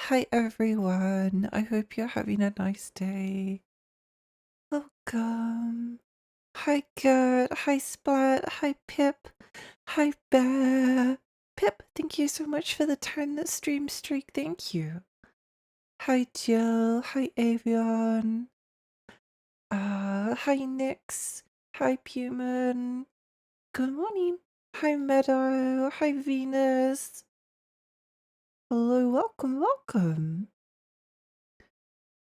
Hi everyone. I hope you're having a nice day. Welcome. Hi Gert. Hi Splat. Hi Pip. Hi Bear. Pip, thank you so much for the 10 stream streak. Thank you. Hi Jill. Hi Avion. Hi Nyx. Hi Puman. Good morning. Hi Meadow. Hi Venus. Hello, welcome.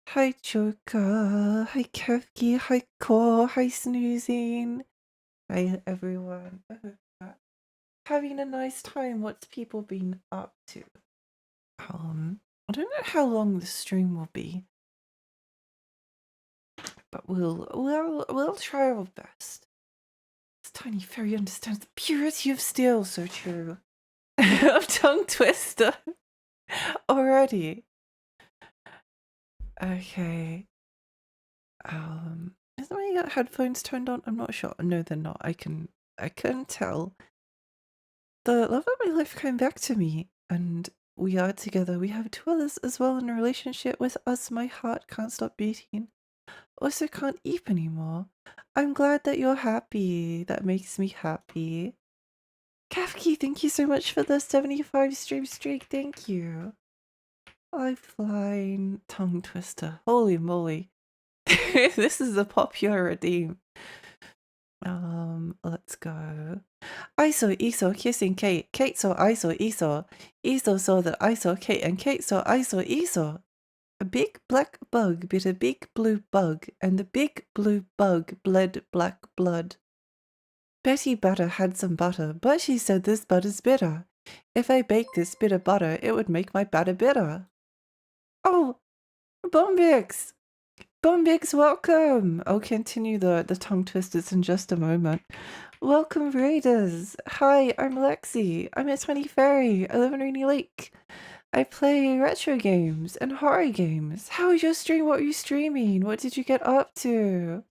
Hi Joker, hi Kevki, hi Core, hi Snoozing. Hi everyone. I hope you're having a nice time. What's people been up to? I don't know how long the stream will be, but we'll try our best. This tiny fairy understands the purity of steel, so true. I'm tongue twister already. Okay. Is my headphones turned on? I'm not sure. No, they're not. I couldn't tell. The love of my life came back to me, and we are together. We have two others as well in a relationship with us. My heart can't stop beating. Also can't eat anymore. I'm glad that you're happy. That makes me happy. Kafki, thank you so much for the 75 stream streak. Thank you. Lifeline tongue twister. Holy moly. This is a popular redeem. Let's go. I saw kissing Kate. Kate saw I saw Esau. Esau saw that I saw Kate, and Kate saw I saw Esau. A big black bug bit a big blue bug, and the big blue bug bled black blood. Betty Butter had some butter, but she said this butter's bitter. If I baked this bit of butter, it would make my batter bitter. Oh, Bombix! Bombix, welcome! I'll continue the tongue twisters in just a moment. Welcome, Raiders! Hi, I'm Lexi. I'm a 20 fairy. I live in Rainy Lake. I play retro games and horror games. How was your stream? What were you streaming? What did you get up to?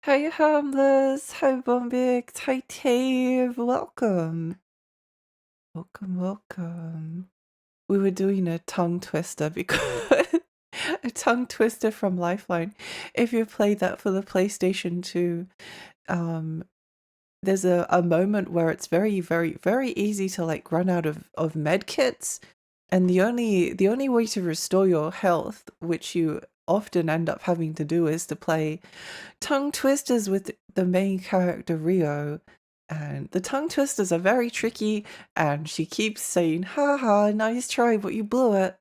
Hi, Harmless. Hi, Bombix. Hi, Tave. Welcome. Welcome. We were doing a tongue twister because a tongue twister from Lifeline. If you played that for the PlayStation 2, there's a moment where it's very, very, very easy to like run out of med kits, and the only way to restore your health, which you often end up having to do, is to play tongue twisters with the main character Rio. And the tongue twisters are very tricky, and she keeps saying, haha, nice try, but you blew it.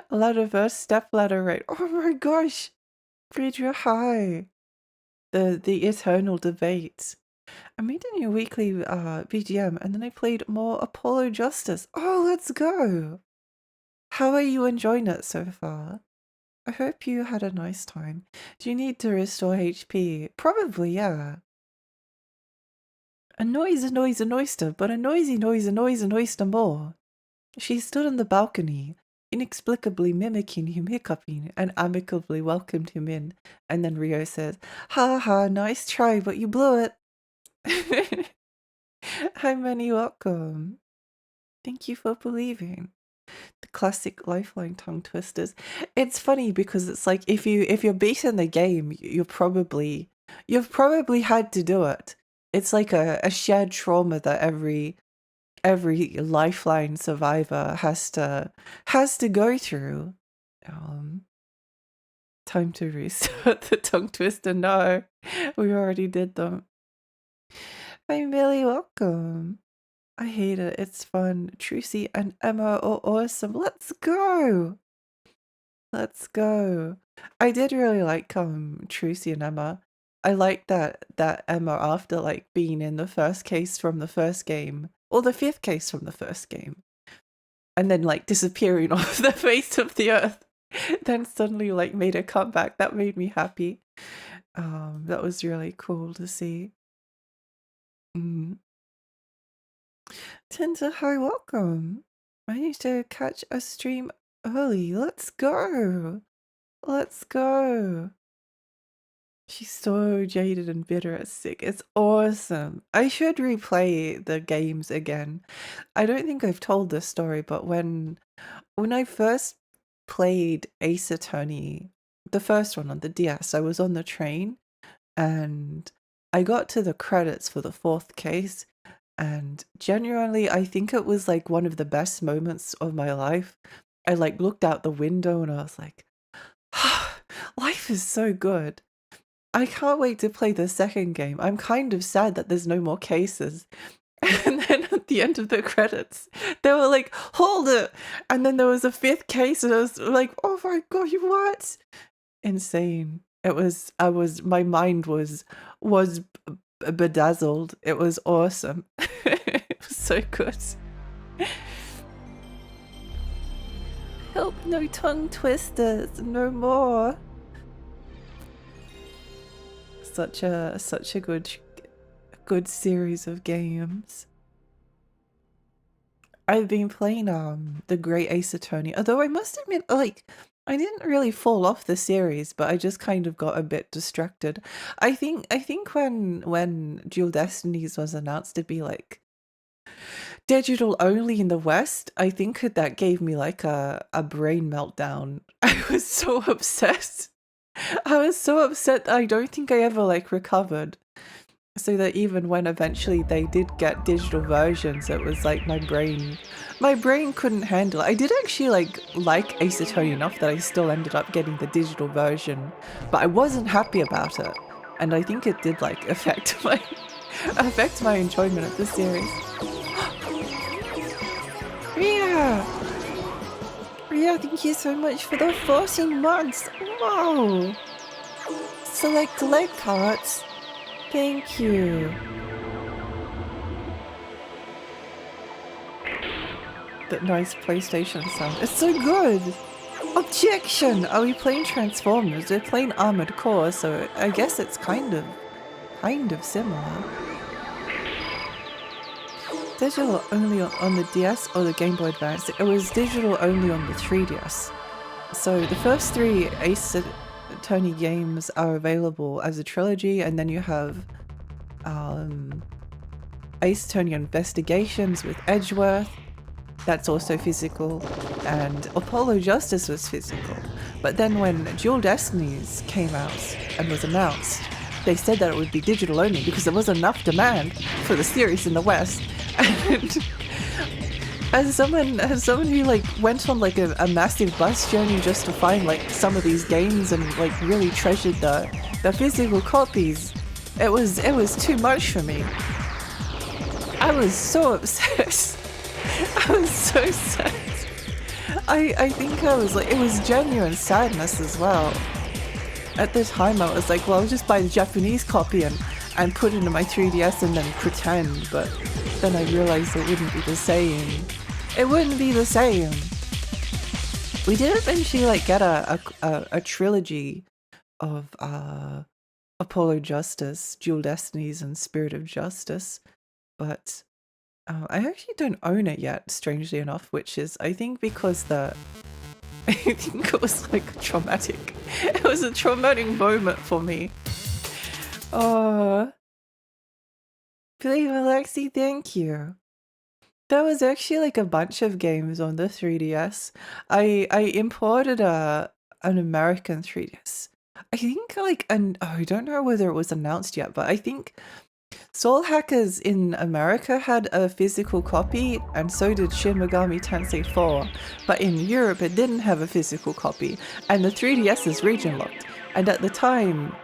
A lot of step ladder, right? Oh my gosh, Phaedra, hi. The eternal debate. I made a new weekly BGM, and then I played more Apollo Justice. Oh, let's go! How are you enjoying it so far? I hope you had a nice time. Do you need to restore HP? Probably, yeah. A noise, an oyster, but a noisy noise, an oyster more. She stood on the balcony, inexplicably mimicking him hiccuping, and amicably welcomed him in. And then Rio says, ha ha, nice try, but you blew it. Hi, Manny, welcome. Thank you for believing. The classic Lifeline tongue twisters. It's funny because it's like if you're beating the game, you've probably had to do it. It's like a shared trauma that every Lifeline survivor has to go through. Time to restart the tongue twister. No, we already did them. Hi, Millie, welcome. I hate it. It's fun. Trucy and Emma are awesome. Let's go. Let's go. I did really like Trucy and Emma. I liked that Emma, after like being in the first case from the first game, or the fifth case from the first game, and then like disappearing off the face of the earth, then suddenly like made a comeback. That made me happy. That was really cool to see. Tinta, hi, welcome. I need to catch a stream early. Let's go. Let's go. She's so jaded and bitter and sick. It's awesome. I should replay the games again. I don't think I've told this story, but when I first played Ace Attorney, the first one on the DS, I was on the train and I got to the credits for the fourth case, and genuinely, I think it was like one of the best moments of my life. I like looked out the window and I was like, life is so good. I can't wait to play the second game. I'm kind of sad that there's no more cases. And then at the end of the credits, they were like, hold it! And then there was a fifth case, and I was like, oh my god, you what? Insane. My mind was bedazzled. It was awesome. It was so good. Help, no tongue twisters, no more. Such a good series of games. I've been playing the Great Ace Attorney, although I must admit, like, I didn't really fall off the series, but I just kind of got a bit distracted. I think when Dual Destinies was announced to be like digital only in the West, I think that gave me like a brain meltdown. I was so upset. I was so upset that I don't think I ever like recovered. So that even when eventually they did get digital versions, it was like my brain couldn't handle it. I did actually like Ace Attorney enough that I still ended up getting the digital version, but I wasn't happy about it. And I think it did like affect my enjoyment of the series. Ria! Ria, thank you so much for the 14 months! Wow! Select leg parts. Thank you. That nice PlayStation sound. It's so good! Objection! Are we playing Transformers? We're playing Armored Core, so I guess it's kind of similar. Digital only on the DS or the Game Boy Advance. It was digital only on the 3DS. So the first three Ace Attorney games are available as a trilogy, and then you have Ace Attorney Investigations with Edgeworth. That's also physical, and Apollo Justice was physical. But then when Dual Destinies came out and was announced, they said that it would be digital only because there was enough demand for the series in the West. And as someone who like went on like a massive bus journey just to find like some of these games and like really treasured the physical copies, it was too much for me. I was so upset. I was so sad. I think I was like, it was genuine sadness as well. At the time I was like, well, I'll just buy the Japanese copy and put it into my 3DS and then pretend, but then I realized it wouldn't be the same. It wouldn't be the same. We did eventually like get a trilogy of Apollo Justice, Dual Destinies, and Spirit of Justice, but I actually don't own it yet, strangely enough, which is, I think, because I think it was like traumatic. It was a traumatic moment for me. Oh, Believe Alexi, thank you. There was actually like a bunch of games on the 3DS. I imported an American 3DS. I think I don't know whether it was announced yet, but I think Soul Hackers in America had a physical copy, and so did Shin Megami Tensei 4, but in Europe it didn't have a physical copy, and the 3DS is region locked. And at the time,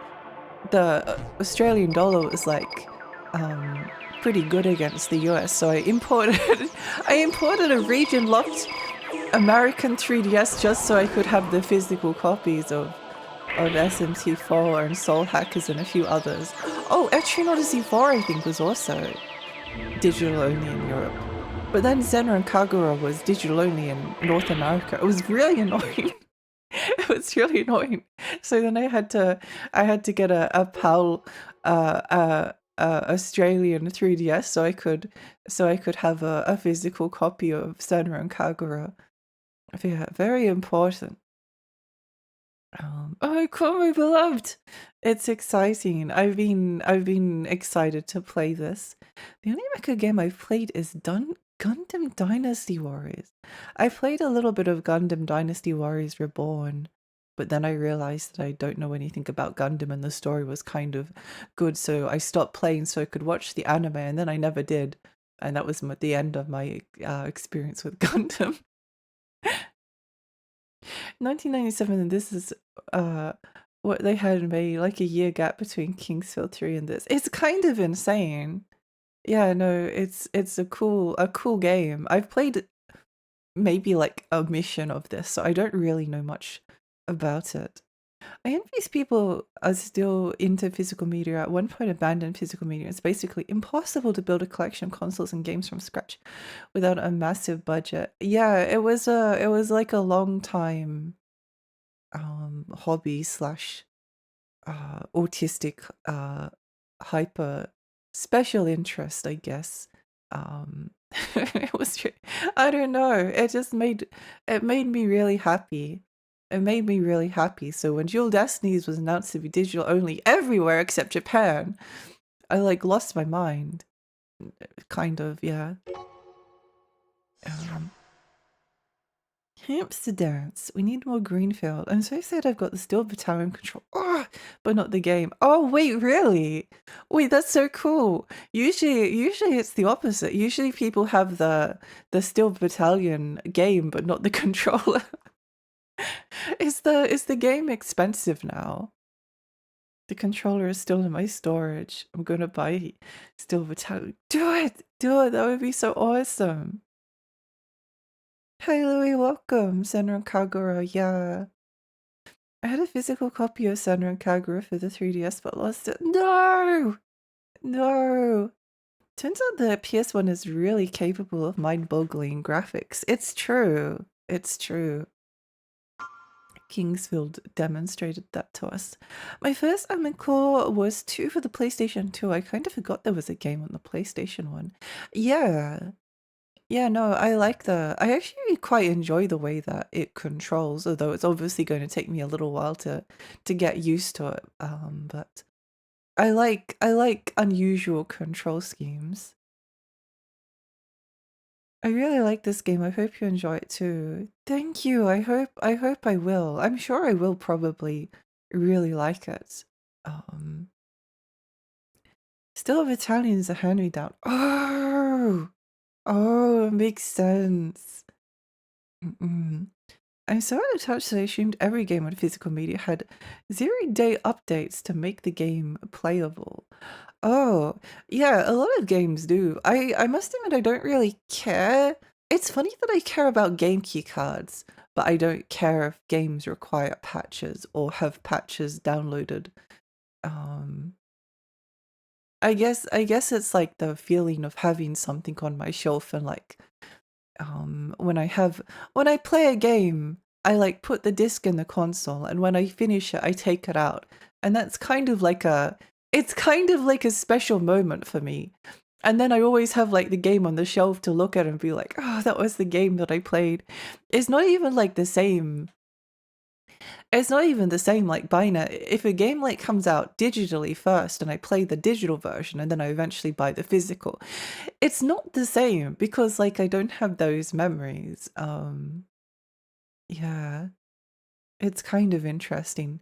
the Australian dollar was like pretty good against the US, so I imported a region locked American 3DS just so I could have the physical copies of SMT4 and Soul Hackers and a few others. Oh, Etrian Odyssey 4 I think was also digital only in Europe. But then Senran Kagura was digital only in North America. It was really annoying. It was really annoying. So then I had to get a PAL Australian 3DS so I could have a physical copy of Senran Kagura. Yeah, very important. Oh, cool, my beloved! It's exciting. I've been excited to play this. The only mecha game I've played is Gundam Dynasty Warriors. I played a little bit of Gundam Dynasty Warriors Reborn, but then I realized that I don't know anything about Gundam and the story was kind of good, so I stopped playing so I could watch the anime, and then I never did. And that was the end of my experience with Gundam. 1997, and this is uh what they had made, like a year gap between Kingsfield 3 and this. It's kind of insane. Yeah, no, it's a cool game. I've played maybe like a mission of this, so I don't really know much about it. I envy people are still into physical media. At one point abandoned physical media. It's basically impossible to build a collection of consoles and games from scratch without a massive budget. Yeah, it was like a long time hobby slash autistic hyper special interest, I guess. It was I don't know, it made me really happy. It made me really happy. So when Dual Destinies was announced to be digital only everywhere except Japan, I like lost my mind. Kind of, yeah. Um, Hamster dance. We need more Greenfield. I'm so sad I've got the Steel Battalion control. Oh, but not the game. Oh, wait, really? Wait, that's so cool. Usually it's the opposite. Usually people have the Steel Battalion game, but not the controller. Is the game expensive now? The controller is still in my storage. I'm gonna buy Steel Battalion. Do it! Do it! That would be so awesome. Hey Louie, welcome. Senran Kagura, yeah. I had a physical copy of Senran Kagura for the 3DS but lost it. No! No! Turns out the PS1 is really capable of mind-boggling graphics. It's true. It's true. Kingsfield demonstrated that to us. My first Amicore was 2 for the PlayStation 2. I kind of forgot there was a game on the PlayStation 1. Yeah. Yeah, no, I actually quite enjoy the way that it controls, although it's obviously going to take me a little while to get used to it. But I like unusual control schemes. I really like this game. I hope you enjoy it too. Thank you. I hope I will. I'm sure I will probably really like it. Um, Still Italian is a hand-me-down. Oh, it makes sense. Mm-mm. I'm so out of touch that I assumed every game on physical media had 0-day updates to make the game playable. Oh, yeah, a lot of games do. I must admit I don't really care. It's funny that I care about game key cards, but I don't care if games require patches or have patches downloaded. Um, I guess it's like the feeling of having something on my shelf and like when I play a game, I like put the disc in the console, and when I finish it, I take it out. And that's kind of like it's kind of like a special moment for me. And then I always have like the game on the shelf to look at and be like, oh, that was the game that I played. It's not even like the same. It's not even the same like buying it. If a game like comes out digitally first and I play the digital version and then I eventually buy the physical, it's not the same because like I don't have those memories. Yeah, it's kind of interesting.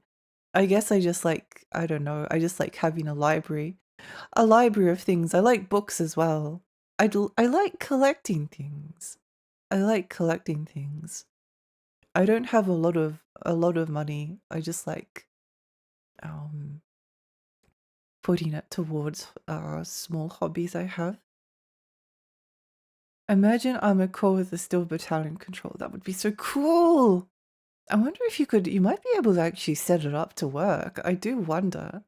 I guess I just like, I don't know, I just like having a library of things. I like books as well. I like collecting things. I like collecting things. I don't have a lot of money. I just like um putting it towards small hobbies I have. Imagine I'm a core with a Steel Battalion control. That would be so cool. I wonder if you might be able to actually set it up to work. I do wonder.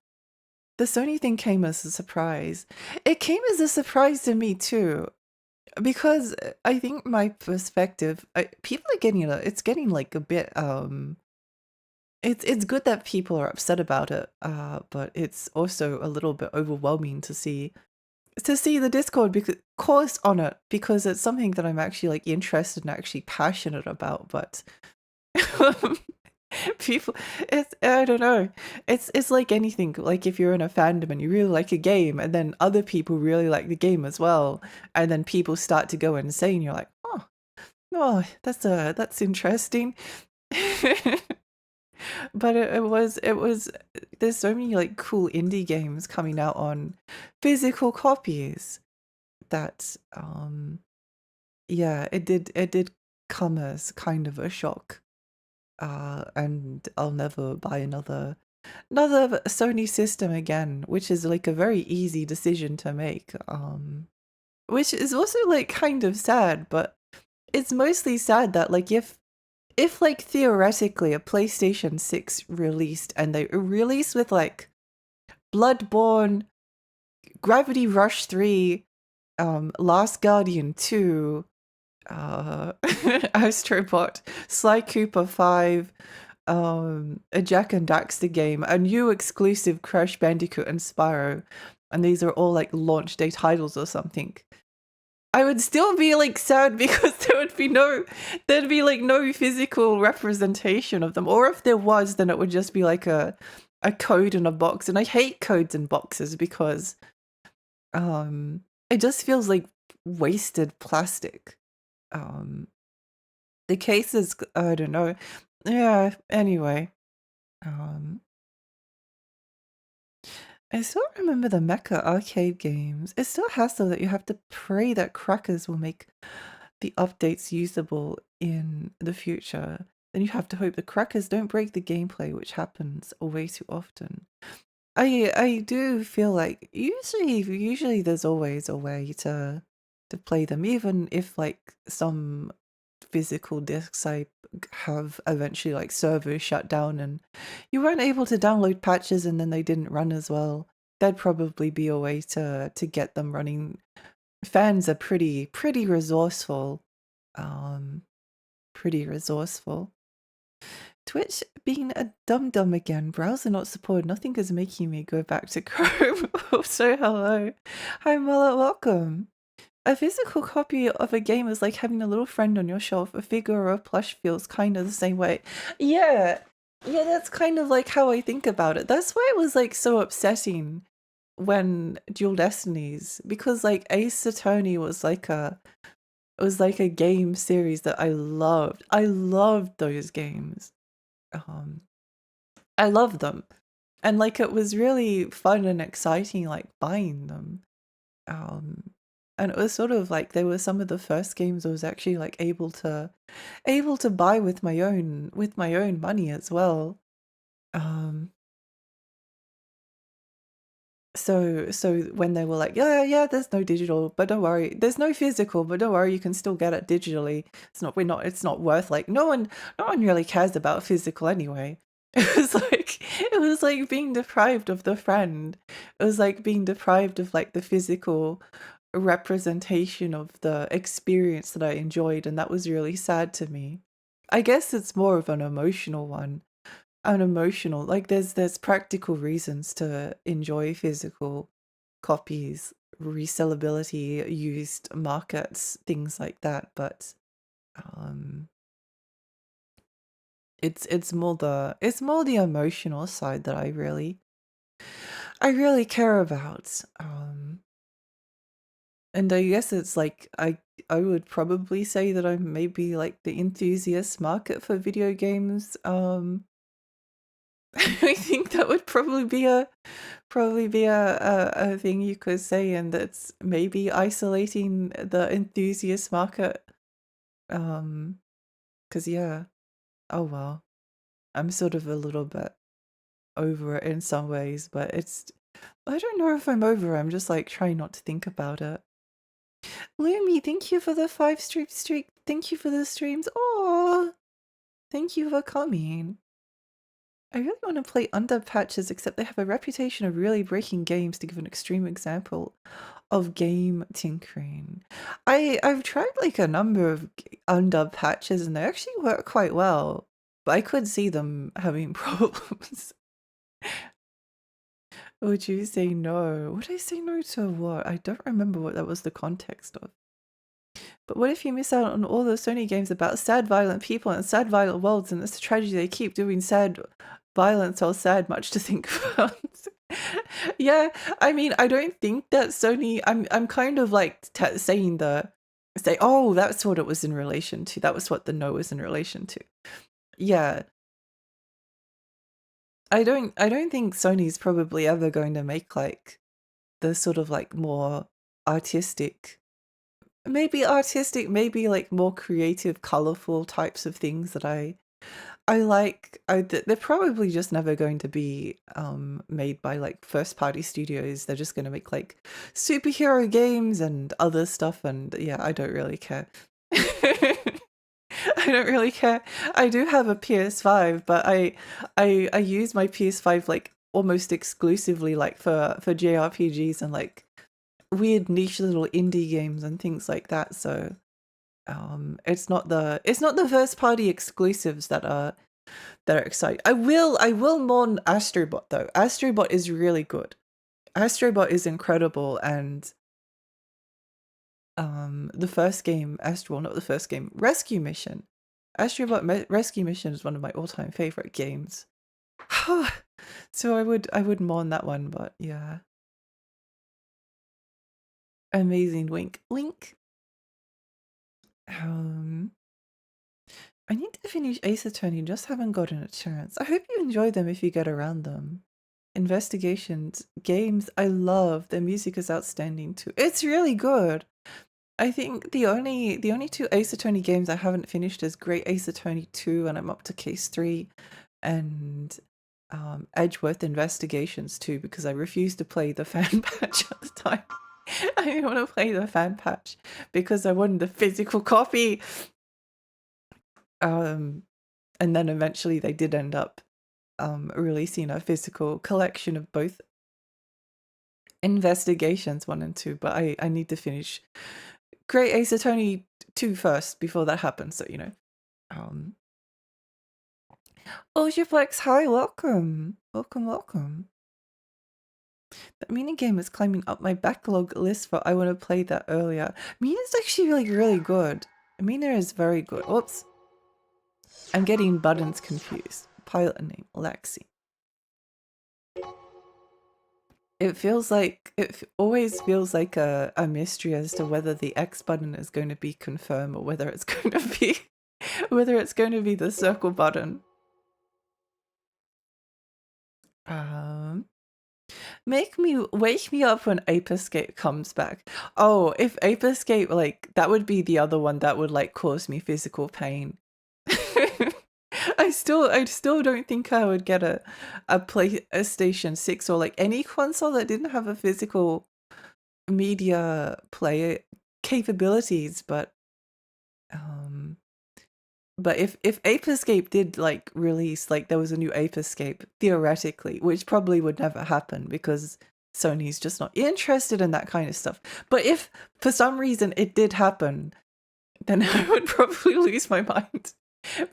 The Sony thing came as a surprise. It came as a surprise to me too, because I think my perspective, people are getting it. It's getting like a bit. It's good that people are upset about it. But it's also a little bit overwhelming to see the Discord because course on it because it's something that I'm actually like interested and actually passionate about. But People, it's I don't know. It's like anything. Like if you're in a fandom and you really like a game, and then other people really like the game as well, and then people start to go insane. You're like, oh, that's interesting. But it was there's so many like cool indie games coming out on physical copies that yeah, it did come as kind of a shock. And I'll never buy another Sony system again, which is like a very easy decision to make. Which is also like kind of sad, but it's mostly sad that like if like theoretically a PlayStation 6 released and they released with like Bloodborne, Gravity Rush 3, Last Guardian 2, Astrobot, Sly Cooper 5, a Jack and Daxter game, a new exclusive Crash Bandicoot and Spyro, and these are all like launch day titles or something. I would still be like sad because there'd be like no physical representation of them. Or if there was, then it would just be like a code in a box. And I hate codes in boxes because it just feels like wasted plastic. The case is, I don't know. Yeah, anyway. I still remember the Mecha arcade games. It's still a hassle that you have to pray that crackers will make the updates usable in the future. Then you have to hope the crackers don't break the gameplay, which happens way too often. I do feel like usually there's always a way to play them, even if like some physical discs I have eventually like servers shut down and you weren't able to download patches and then they didn't run as well. There'd probably be a way to get them running. Fans are pretty resourceful. Um Pretty resourceful. Twitch being a dum-dum again. Browser not supported. Nothing is making me go back to Chrome. Also, hello. Hi, Mullet. Welcome. A physical copy of a game is like having a little friend on your shelf. A figure or a plush feels kind of the same way. Yeah. Yeah, that's kind of like how I think about it. That's why it was like so upsetting when Dual Destinies, because like Ace Attorney was like a game series that I loved. I loved those games. I love them. And like it was really fun and exciting like buying them. And it was sort of like they were some of the first games I was actually like able to buy with my own money as well. Um so when they were like, yeah, there's no digital, but don't worry, there's no physical, but don't worry, you can still get it digitally. It's not worth like no one really cares about physical anyway. It was like being deprived of the friend. It was like being deprived of like the physical representation of the experience that I enjoyed, and that was really sad to me. I guess it's more of an emotional one. Like there's practical reasons to enjoy physical copies, resellability, used markets, things like that, but um it's more the emotional side that I really care about. And I guess it's like I would probably say that I'm maybe like the enthusiast market for video games. I think that would probably be a thing you could say, and that's maybe isolating the enthusiast market. Because yeah, oh well, I'm sort of a little bit over it in some ways, but I don't know if I'm over it. I'm just like trying not to think about it. Lumi, thank you for the 5 stream streak. Thank you for the streams. Oh, thank you for coming. I really want to play under patches, except they have a reputation of really breaking games, to give an extreme example of game tinkering. I've tried like a number of under patches and they actually work quite well, but I could see them having problems. Would you say no? Would I say no to what? I don't remember what that was the context of. But what if you miss out on all those Sony games about sad, violent people and sad, violent worlds, and it's a tragedy they keep doing sad violence or sad much to think about. Yeah, I mean, I don't think that Sony. I'm kind of like saying oh, that's what it was in relation to. That was what the no was in relation to. Yeah, I don't think Sony's probably ever going to make like the sort of like more artistic, maybe like more creative, colorful types of things that I like. They're probably just never going to be made by like first party studios. They're just going to make like superhero games and other stuff, and yeah, I don't really care. I don't really care. I do have a PS5, but I use my PS5 like almost exclusively like for JRPGs and like weird niche little indie games and things like that. So it's not the first party exclusives that are exciting. I will mourn Astrobot though. Astrobot is really good. Astrobot is incredible, and the first game, not the first game, Rescue Mission. Astrobot Rescue Mission is one of my all-time favorite games. So I would mourn that one, but yeah. Amazing wink. Wink. I need to finish Ace Attorney, just haven't gotten a chance. I hope you enjoy them if you get around them. Investigations, games, I love. Their music is outstanding too. It's really good. I think the only two Ace Attorney games I haven't finished is Great Ace Attorney 2, and I'm up to Case 3, and Edgeworth Investigations 2, because I refused to play the fan patch at the time. I didn't want to play the fan patch because I wanted the physical copy. And then eventually they did end up releasing a physical collection of both Investigations 1 and 2, but I need to finish Great Ace Attorney 2 first before that happens, so you know. Oshiplex, hi, welcome. Welcome. That minigame is climbing up my backlog list for I want to play that earlier. Mina's actually really good. Mina is very good. Whoops. I'm getting buttons confused. Pilot name, Lexi. It always feels like a mystery as to whether the X button is going to be confirmed or whether it's going to be the circle button. Wake me up when Ape Escape comes back. Oh, if Ape Escape, like, that would be the other one that would like cause me physical pain. I still don't think I would get a PlayStation 6 or like any console that didn't have a physical media player capabilities, but if Ape Escape did like release, like there was a new Ape Escape theoretically, which probably would never happen because Sony's just not interested in that kind of stuff. But if for some reason it did happen, then I would probably lose my mind.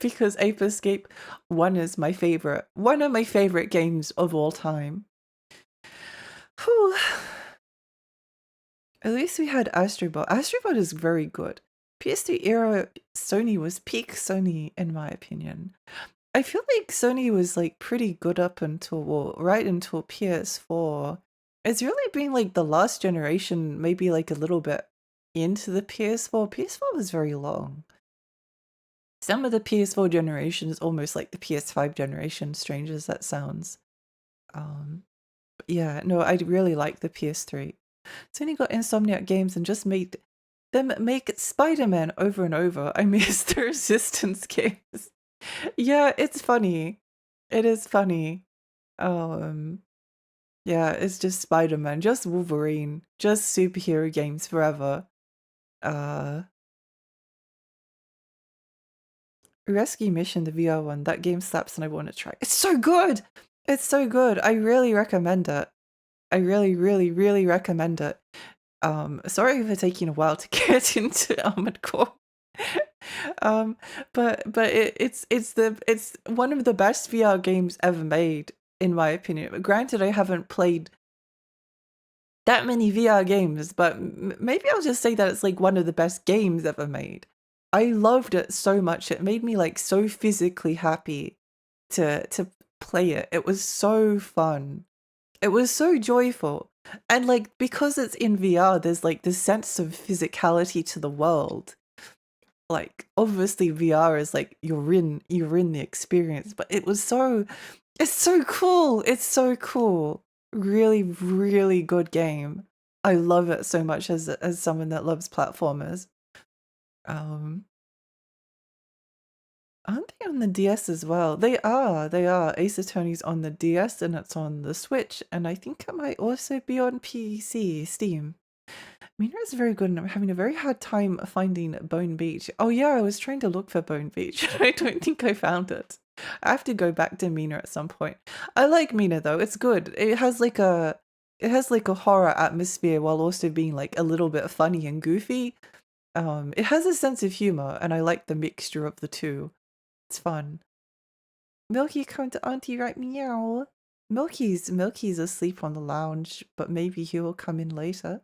Because Ape Escape 1 is one of my favorite games of all time. Whew. At least we had Astrobot. Astrobot is very good. PS3 era Sony was peak Sony in my opinion. I feel like Sony was like pretty good up until right until PS4. It's really been like the last generation, maybe like a little bit into the PS4. PS4 was very long. Some of the PS4 generation is almost like the PS5 generation, strange as that sounds. Yeah, no, I really like the PS3. Sony got Insomniac Games and just made them make Spider-Man over and over. I miss the Resistance games. Yeah, it's funny. It is funny. Yeah, it's just Spider-Man, just Wolverine, just superhero games forever. Rescue Mission, the VR one, that game slaps and I want to try. It's so good! It's so good. I really recommend it. I really recommend it. Sorry for taking a while to get into Armored Core. But it's one of the best VR games ever made, in my opinion. Granted, I haven't played that many VR games, but maybe I'll just say that it's like one of the best games ever made. I loved it so much. It made me like so physically happy to play it. It was so fun. It was so joyful. And like because it's in VR, there's like this sense of physicality to the world. Like obviously VR is like you're in the experience, but it's so cool. It's so cool. Really, really good game. I love it so much as someone that loves platformers. Aren't they on the DS as well? They are. Ace Attorney's on the DS and it's on the Switch, and I think it might also be on PC, Steam. Mina is very good, and I'm having a very hard time finding Bone Beach. Oh yeah, I was trying to look for Bone Beach. I don't think I found it. I have to go back to Mina at some point. I like Mina though. It's good. It has like a horror atmosphere while also being like a little bit funny and goofy. It has a sense of humor, and I like the mixture of the two. It's fun. Milky, come to Auntie right meow. Milky's asleep on the lounge, but maybe he will come in later.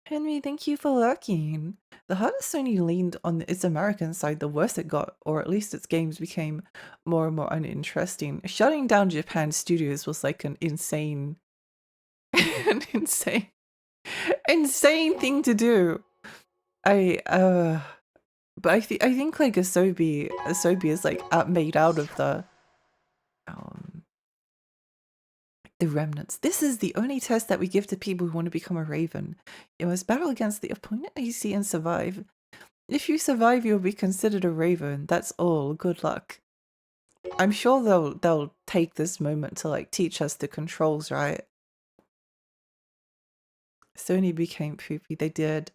Henry, thank you for lurking. The harder Sony leaned on its American side, the worse it got, or at least its games became more and more uninteresting. Shutting down Japan studios was like an insane insane thing to do. But I think like Asobi is like made out of the remnants. This is the only test that we give to people who want to become a raven. You must battle against the opponent AC and survive. If you survive, you'll be considered a raven. That's all. Good luck. I'm sure they'll take this moment to like teach us the controls, right? Sony became poopy. They did.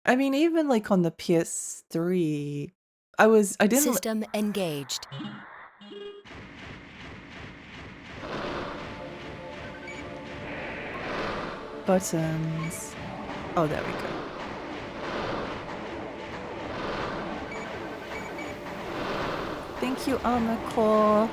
I mean, even like on the PS3, I didn't. System engaged. Buttons. Oh, there we go. Thank you, Armor Core.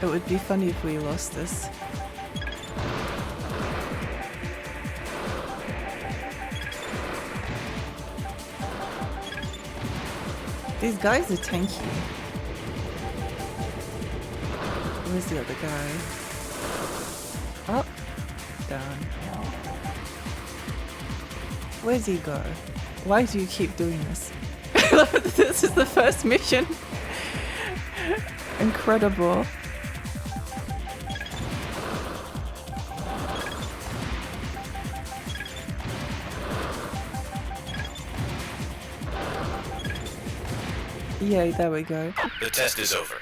It would be funny if we lost this. These guys are tanky. Where's the other guy? Oh, down. Where's he go? Why do you keep doing this? This is the first mission. Incredible. Yay, there we go. The test is over.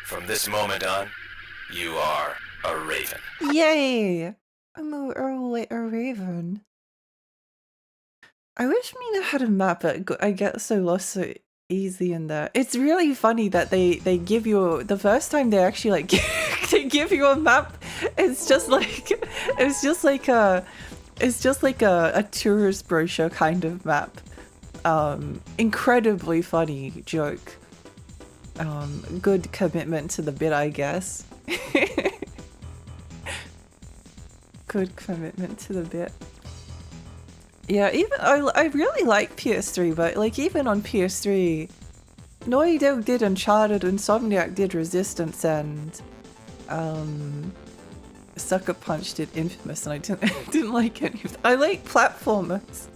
From this moment on, you are a raven. Yay! I'm a raven. I wish Mina had a map, but I get so lost so easy in there. It's really funny that they give you the first time they actually like they give you a map. It's just like a tourist brochure kind of map. Incredibly funny joke. Good commitment to the bit, I guess. Good commitment to the bit. Yeah, even I really like PS3, but like even on PS3, Naughty Dog did Uncharted, Insomniac did Resistance, and Sucker Punch did Infamous, and I didn't like any of them. I like platformers.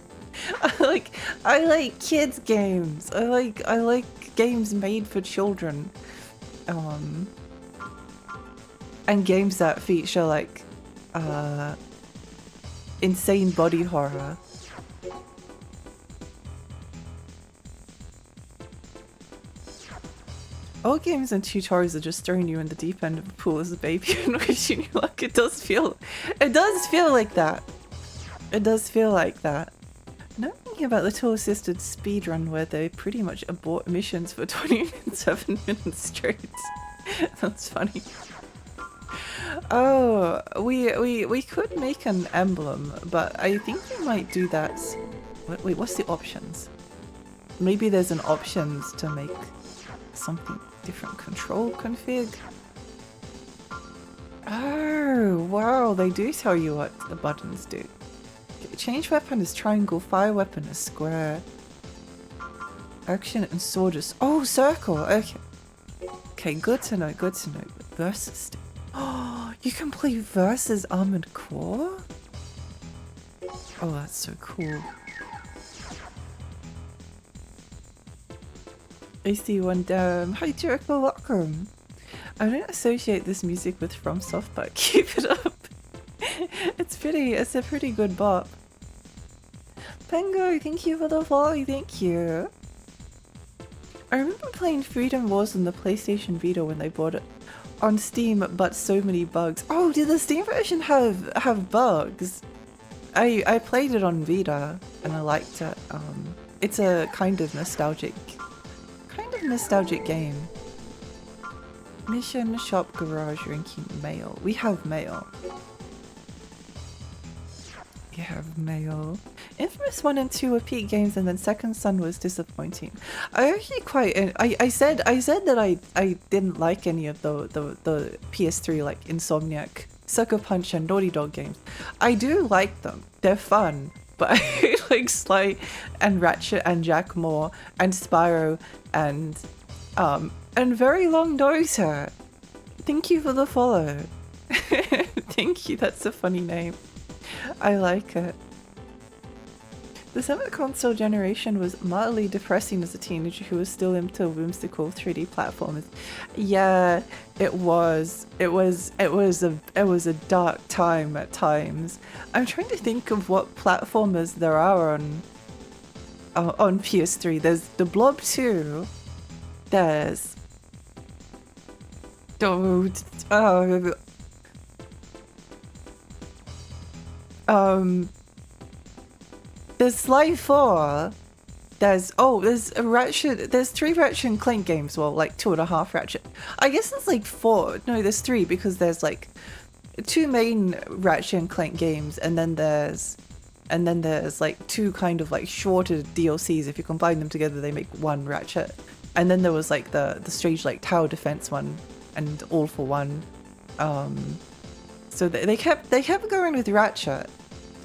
I like kids games. I like games made for children. And games that feature like insane body horror. All games and tutorials are just throwing you in the deep end of the pool as a baby and wishing you luck. It does feel like that. It does feel like that. Nothing thinking about the tool-assisted speedrun where they pretty much abort missions for 27 minutes straight. That's funny. Oh, we could make an emblem, but I think we might do that. Wait, what's the options? Maybe there's an options to make something different. Control config. Oh, wow, they do tell you what the buttons do. Change weapon is triangle, fire weapon is square. Action and sword is... Oh, circle, okay. Okay, good to know, good to know. Versus... Oh, you can play versus Armored Core? Oh, that's so cool. AC1 down. Hi, Jericho, welcome. I don't associate this music with FromSoft, but keep it up. It's a pretty good bop. Pengo, thank you for the follow, thank you. I remember playing Freedom Wars on the PlayStation Vita when they bought it on Steam, but so many bugs. Oh, did the Steam version have bugs? I played it on Vita and I liked it. It's a kind of nostalgic game. Mission, shop, garage, ranking, mail. We have mail. We have mail. Infamous 1 and 2 were peak games, and then Second Son was disappointing. I actually quite... I said that I didn't like any of the PS3 like Insomniac, Sucker Punch and Naughty Dog games. I do like them. They're fun. But I like Sly and Ratchet and Jack more and Spyro and Very Long Nose. Thank you for the follow. Thank you, that's a funny name. I like it. The seventh console generation was mildly depressing as a teenager who was still into whimsical 3D platformers. Yeah, it was. It was a dark time at times. I'm trying to think of what platformers there are on PS3. There's the Blob 2. There's there's Sly 4. There's a Ratchet. There's 3 Ratchet and Clank games. Well, like 2.5 Ratchet. I guess there's like 4. No, there's 3 because there's like 2 main Ratchet and Clank games, and then there's like 2 kind of like shorter DLCs. If you combine them together, they make 1 Ratchet. And then there was like the strange like tower defense one, and All for One. So they kept going with Ratchet,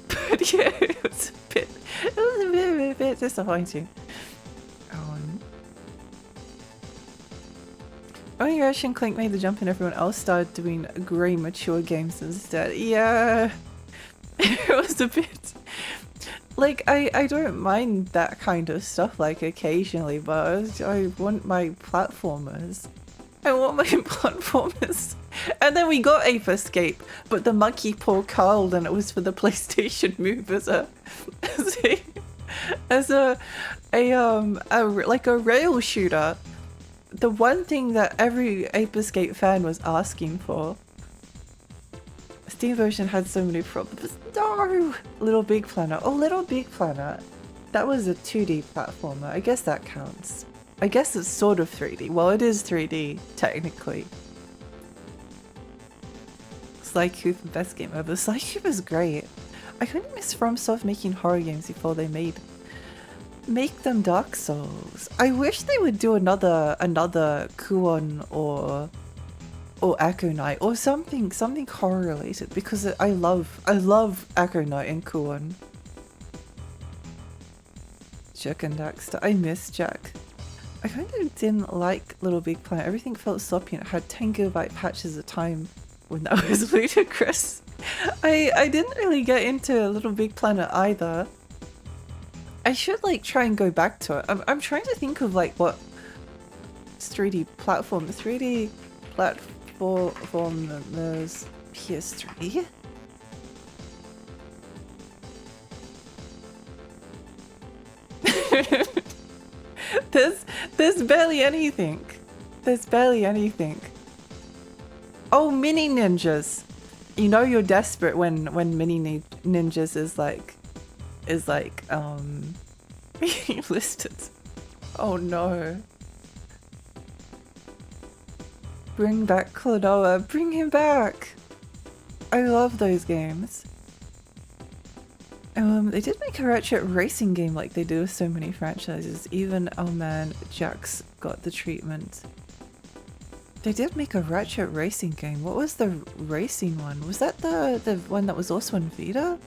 but yeah, it was a bit disappointing. Only Ratchet and Clank made the jump and everyone else started doing grey mature games instead. Yeah, it was a bit like I don't mind that kind of stuff like occasionally, but I want my platformers. I want my platformers. And then we got Ape Escape, but the monkey paw curled and it was for the PlayStation Move as a rail shooter. The one thing that every Ape Escape fan was asking for. Steam version had so many problems. No! Little Big Planet. Oh, Little Big Planet. That was a 2D platformer. I guess that counts. I guess it's sort of 3D. Well, it is 3D, technically. Sly Cooper, best game ever. Sly Cooper's great. I kind of miss FromSoft making horror games before they make them Dark Souls. I wish they would do another Kuon or Echo Knight or something horror related, because I love Echo Knight and Kuon. Jack and Daxter. I miss Jack. I kind of didn't like Little Big Planet. Everything felt sloppy and it had 10 GB patches at a time when that was ludicrous. I didn't really get into Little Big Planet either. I should like try and go back to it. I'm trying to think of like what 3D platform there's PS3. There's barely anything. There's barely anything. Oh, Mini Ninjas. You know you're desperate when Mini Ninjas is like Being listed. Oh no. Bring back Klonoa. Bring him back. I love those games. They did make a Ratchet racing game like they do with so many franchises. Even, oh man, Jax got the treatment. They did make a Ratchet racing game. What was the racing one? Was that the one that was also on Vita?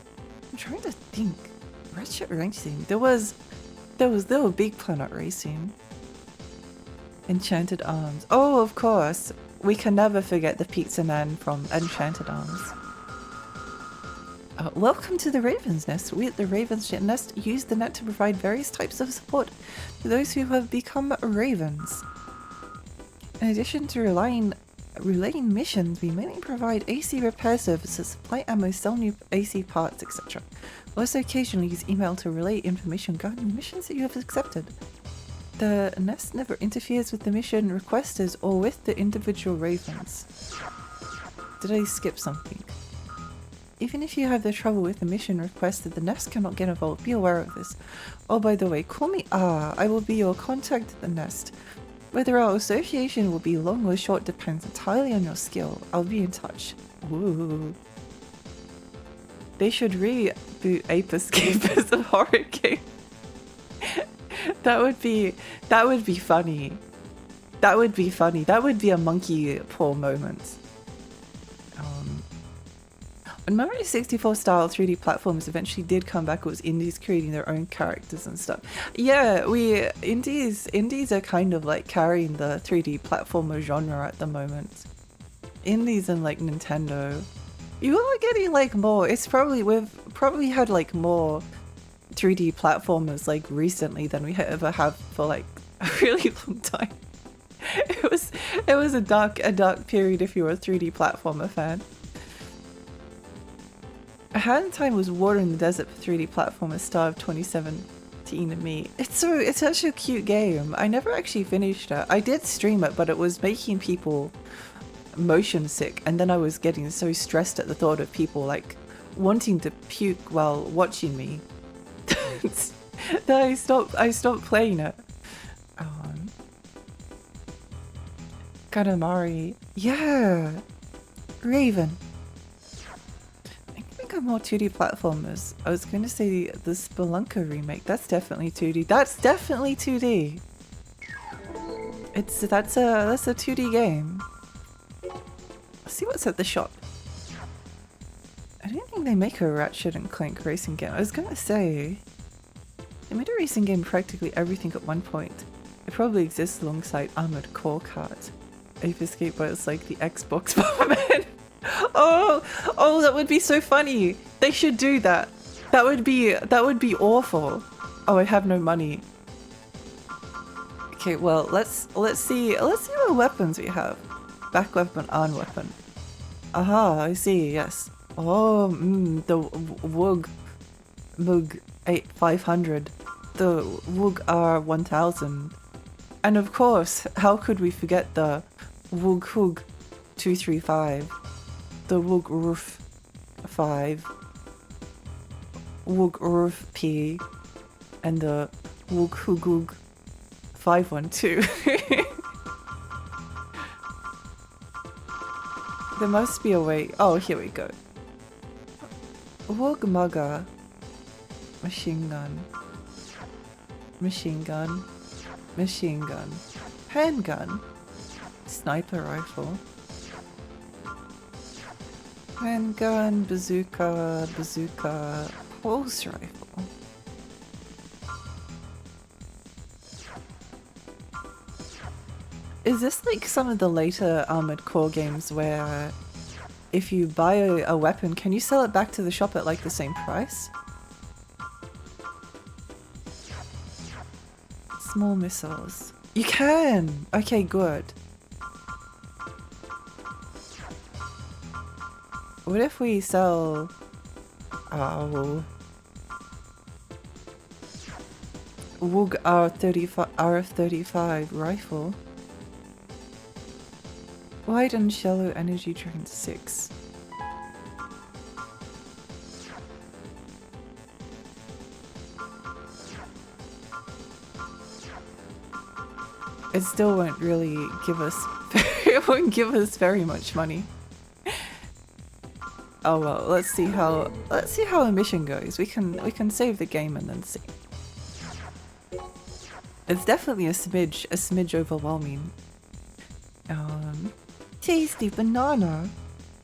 I'm trying to think. Ratchet racing. There were Big Planet Racing. Enchanted Arms. Oh, of course. We can never forget the Pizza Man from Enchanted Arms. Welcome to the Raven's Nest. We at the Raven's Nest use the net to provide various types of support to those who have become ravens. In addition to relaying missions, we mainly provide AC repair services, supply ammo, sell new AC parts, etc. We also occasionally use email to relay information regarding the missions that you have accepted. The nest never interferes with the mission requesters or with the individual ravens. Did I skip something? Even if you have the trouble with the mission requested, the nest cannot get involved. Be aware of this. Oh, by the way, call me Ah. I will be your contact at the nest. Whether our association will be long or short depends entirely on your skill. I'll be in touch. Ooh. They should reboot Ape Escape as a horror game. That would be funny. That would be funny. That would be a monkey paw moment. When Mario 64 style 3D platforms eventually did come back, it was indies creating their own characters and stuff. Yeah, indies are kind of like carrying the 3D platformer genre at the moment. Indies and like Nintendo. You are getting like more. We've probably had like more 3D platformers like recently than we ever have for like a really long time. It was a dark period if you were a 3D platformer fan. A Hand in Time was Water in the Desert for 3D platformer star of 2017 to me. It's such a cute game. I never actually finished it. I did stream it, but it was making people motion sick, and then I was getting so stressed at the thought of people like wanting to puke while watching me that I stopped playing it. Katamari. Yeah. Raven. More 2D platformers. I was going to say the Spelunker remake. That's definitely 2D. That's definitely 2D. That's a 2D game. Let's see what's at the shop. I don't think they make a Ratchet and Clank racing game. I was gonna say they made a racing game practically everything at one point. It probably exists alongside Armored Core Kart. Ape Escape, but it's like the Xbox Bomberman. Oh, that would be so funny. They should do that. That would be awful. Oh, I have no money. Okay, well, let's see what weapons we have. Back weapon, arm weapon. Aha, I see. Yes. Oh, the Wug 500, the Wug R1000, and of course, how could we forget the Wug 235? The Wug Roof 5, Wug Roof P, and the Wug Hugug 512. There must be a way. Oh, here we go. Wug Mugger. Machine gun. Machine gun. Machine gun. Handgun. Sniper rifle. Handgun, bazooka, pulse rifle. Is this like some of the later Armored Core games where if you buy a weapon, can you sell it back to the shop at like the same price? Small missiles. You can! Okay, good. What if we sell... Oh... Wug RF-35 rifle. Wide and shallow energy drain 6. it still won't really give us it won't give us very much money. Oh well, let's see how a mission goes. We can save the game and then see. It's definitely a smidge overwhelming. Tasty banana.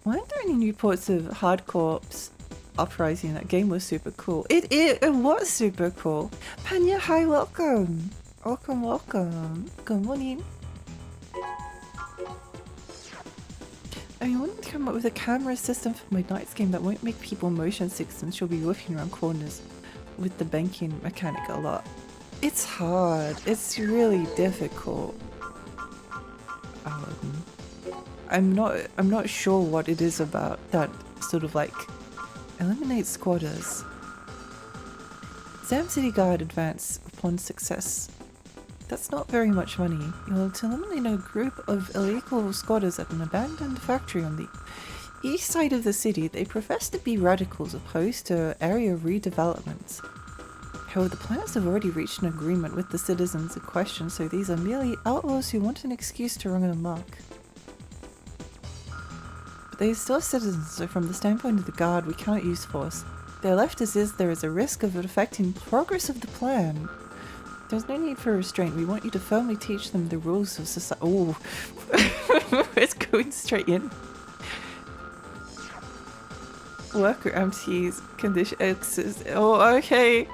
Weren't there any new ports of Hard Corps Uprising? That game was super cool. It was super cool. Panya, hi, welcome. Welcome. Good morning. I wanted to come up with a camera system for my Knights game that won't make people motion sick since she'll be whipping around corners with the banking mechanic a lot. It's hard. It's really difficult. I'm not sure what it is about that sort of like eliminate squatters. Sam City Guard advance upon success. That's not very much money. You'll to eliminate a group of illegal squatters at an abandoned factory on the east side of the city. They profess to be radicals opposed to area redevelopment. However, the planners have already reached an agreement with the citizens in question, so these are merely outlaws who want an excuse to run amok. But they are still citizens, so from the standpoint of the guard, we cannot use force. If they're left as is, there is a risk of it affecting progress of the plan. There's no need for restraint. We want you to firmly teach them the rules of society. Oh, it's going straight in. Worker MTs, condition X's. Oh, okay.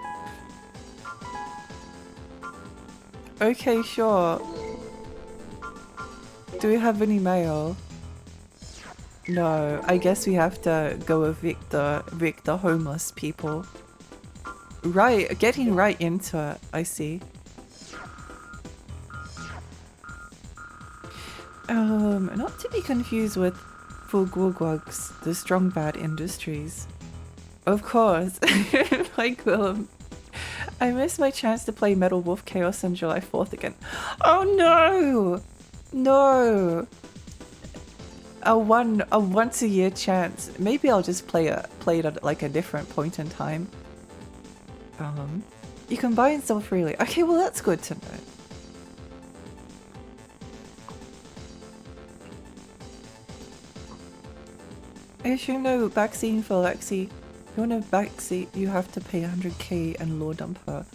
Okay, sure. Do we have any mail? No, I guess we have to go evict the homeless people. Right, getting right into it, I see. Not to be confused with Fulgwugwugs, the Strong Bad Industries. Of course, like Willem. I missed my chance to play Metal Wolf Chaos on July 4th again. Oh no! No! A once a year chance. Maybe I'll just play it at like a different point in time. You can buy and sell freely. Okay, well that's good to know. I assume no backseating for Lexi. If you want to backseat, you have to pay 100k and law dump her.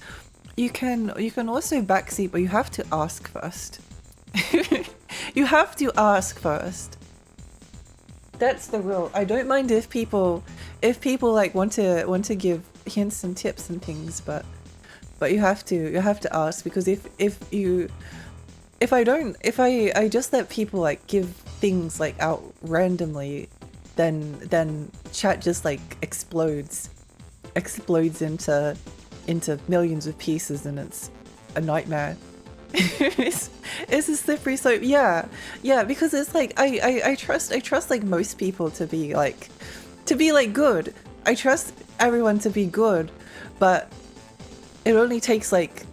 You can also backseat, but you have to ask first. You have to ask first. That's the rule. I don't mind if people like want to give hints and tips and things, but you have to ask, because if I just let people like give things like out randomly, then chat just like explodes into millions of pieces, and it's a nightmare. it's a slippery slope. Yeah, because it's like I trust like most people to be like good. I trust everyone to be good, but it only takes like,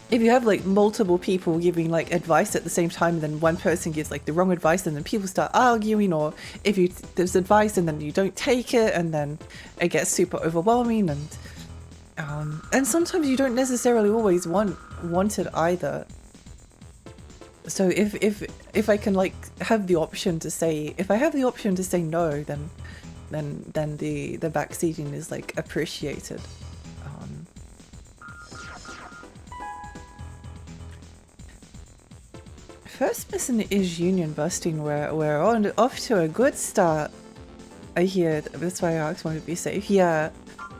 if you have like multiple people giving like advice at the same time, and then one person gives like the wrong advice, and then people start arguing, or if there's advice and then you don't take it, and then it gets super overwhelming, and sometimes you don't necessarily always want it either. So if I can like have the option to say, if I have the option to say no, then the backseating is like appreciated. First mission is union busting. We're off to a good start. I hear. That's why I asked, want to be safe. Yeah,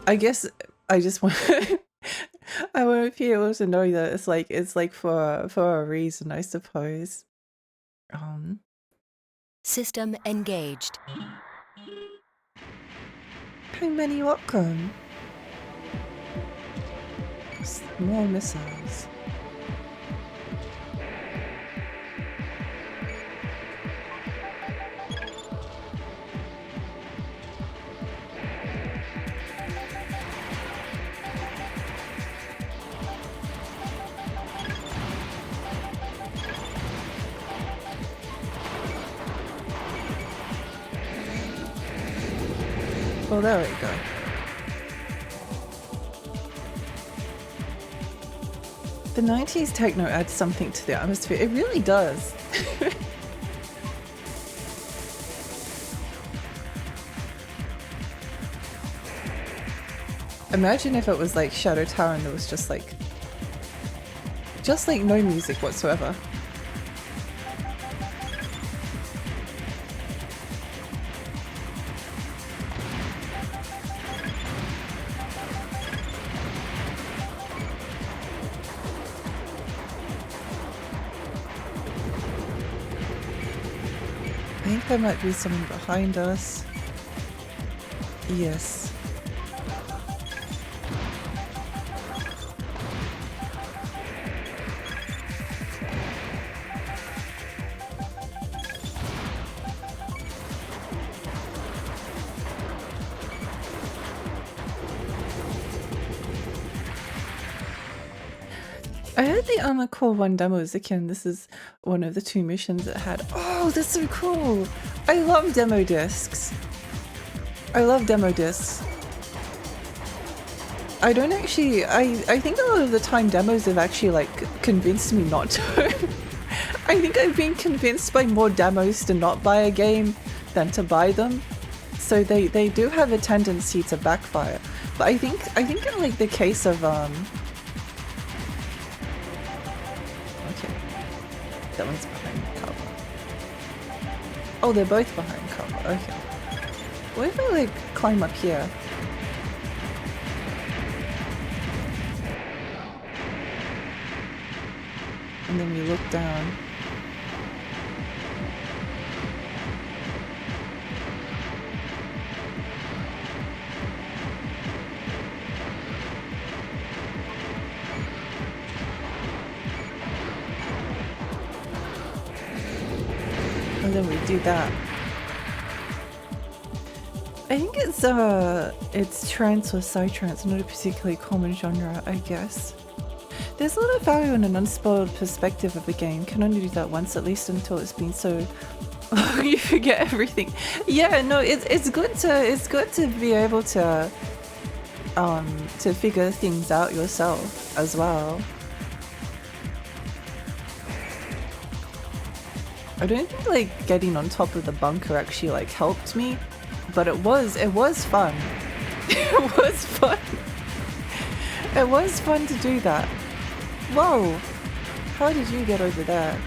I guess I just want. I want to be able to know that it's like for a reason, I suppose. System engaged. Hi, many welcome. More missiles. Well, there we go. The 90s techno adds something to the atmosphere. It really does. Imagine if it was like Shadow Tower and there was just like no music whatsoever. I think there might be someone behind us. Yes. I heard the Armor Core 1 demos again. This is one of the 2 missions it had. Oh, that's so cool! I love demo discs. I love demo discs. I don't actually, I think a lot of the time demos have actually like convinced me not to. I think I've been convinced by more demos to not buy a game than to buy them. So they do have a tendency to backfire. But I think in like the case of okay. That one's behind cover. Oh, they're both behind cover, okay. What if I like climb up here? And then we look down. And then we do that. I think it's trance or psytrance, not a particularly common genre, I guess. There's a lot of value in an unspoiled perspective of a game. Can only do that once, at least until it's been so you forget everything. Yeah, no, it's good to be able to figure things out yourself as well. I don't think like getting on top of the bunker actually like helped me, but it was fun. It was fun. It was fun to do that. Whoa! How did you get over there?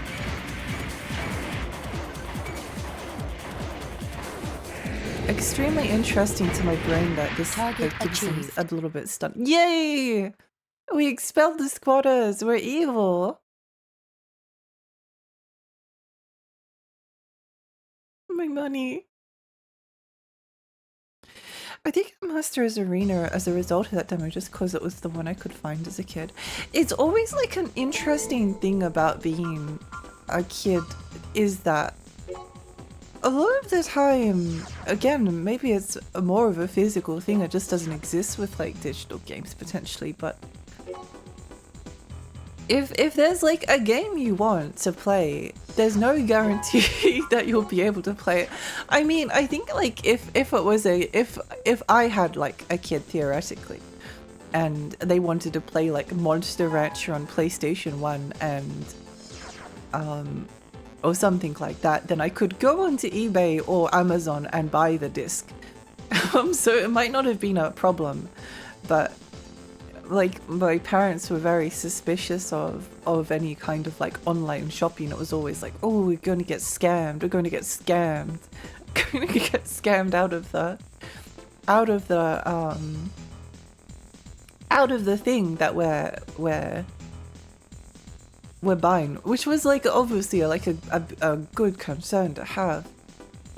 Extremely interesting to my brain that this Target gives them achieved. a little bit stunned. Yay! We expelled the squatters! We're evil! My money. I think I Master's Arena as a result of that demo just because it was the one I could find as a kid. It's always like an interesting thing about being a kid is that a lot of the time, again, maybe it's more of a physical thing, it just doesn't exist with like digital games potentially, but if there's like a game you want to play, there's no guarantee that you'll be able to play it. I mean, I think like if it was if I had like a kid theoretically and they wanted to play like Monster Rancher on PlayStation 1 and or something like that, then I could go onto eBay or Amazon and buy the disc. So it might not have been a problem, but like my parents were very suspicious of any kind of like online shopping. It was always like, oh, we're going to get scammed, we're going to get scammed, going to get scammed out of the thing that we're buying, which was like obviously like a good concern to have.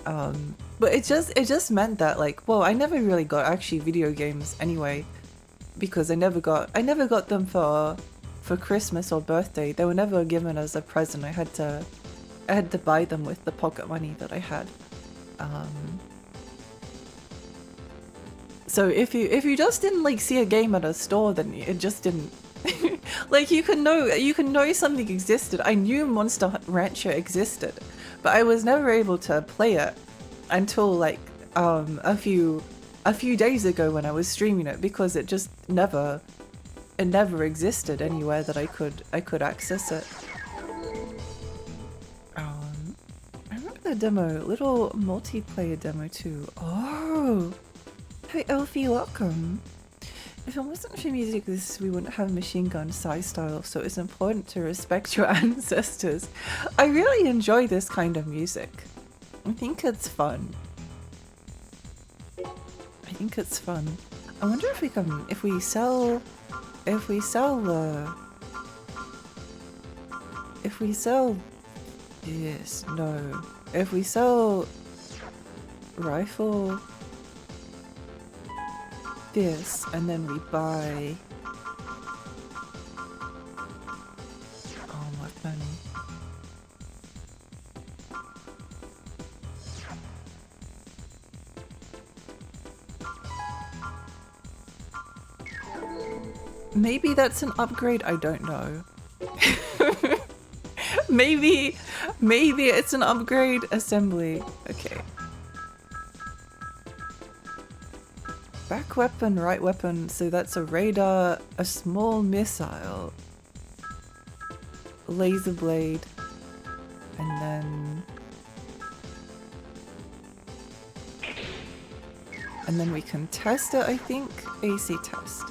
But it just meant that like, well, I never really got actually video games anyway, because I never got them for Christmas or birthday. They were never given as a present. I had to buy them with the pocket money that I had. So if you just didn't like see a game at a store, then it just didn't like you can know something existed. I knew Monster Rancher existed, but I was never able to play it until like a few days ago when I was streaming it, because it just never it never existed anywhere that I could access it. I remember the demo, little multiplayer demo too. Oh, hey Elfie, welcome. If it wasn't for music, we wouldn't have Machine Gun Psy style, so it's important to respect your ancestors. I really enjoy this kind of music. I think it's fun. I think it's fun. I wonder if we can, if we sell yes, no. If we sell rifle this and then we buy weapon. Maybe that's an upgrade, I don't know. maybe it's an upgrade assembly. Okay. Back weapon, right weapon, so that's a radar, a small missile, laser blade, and then we can test it, I think. AC test.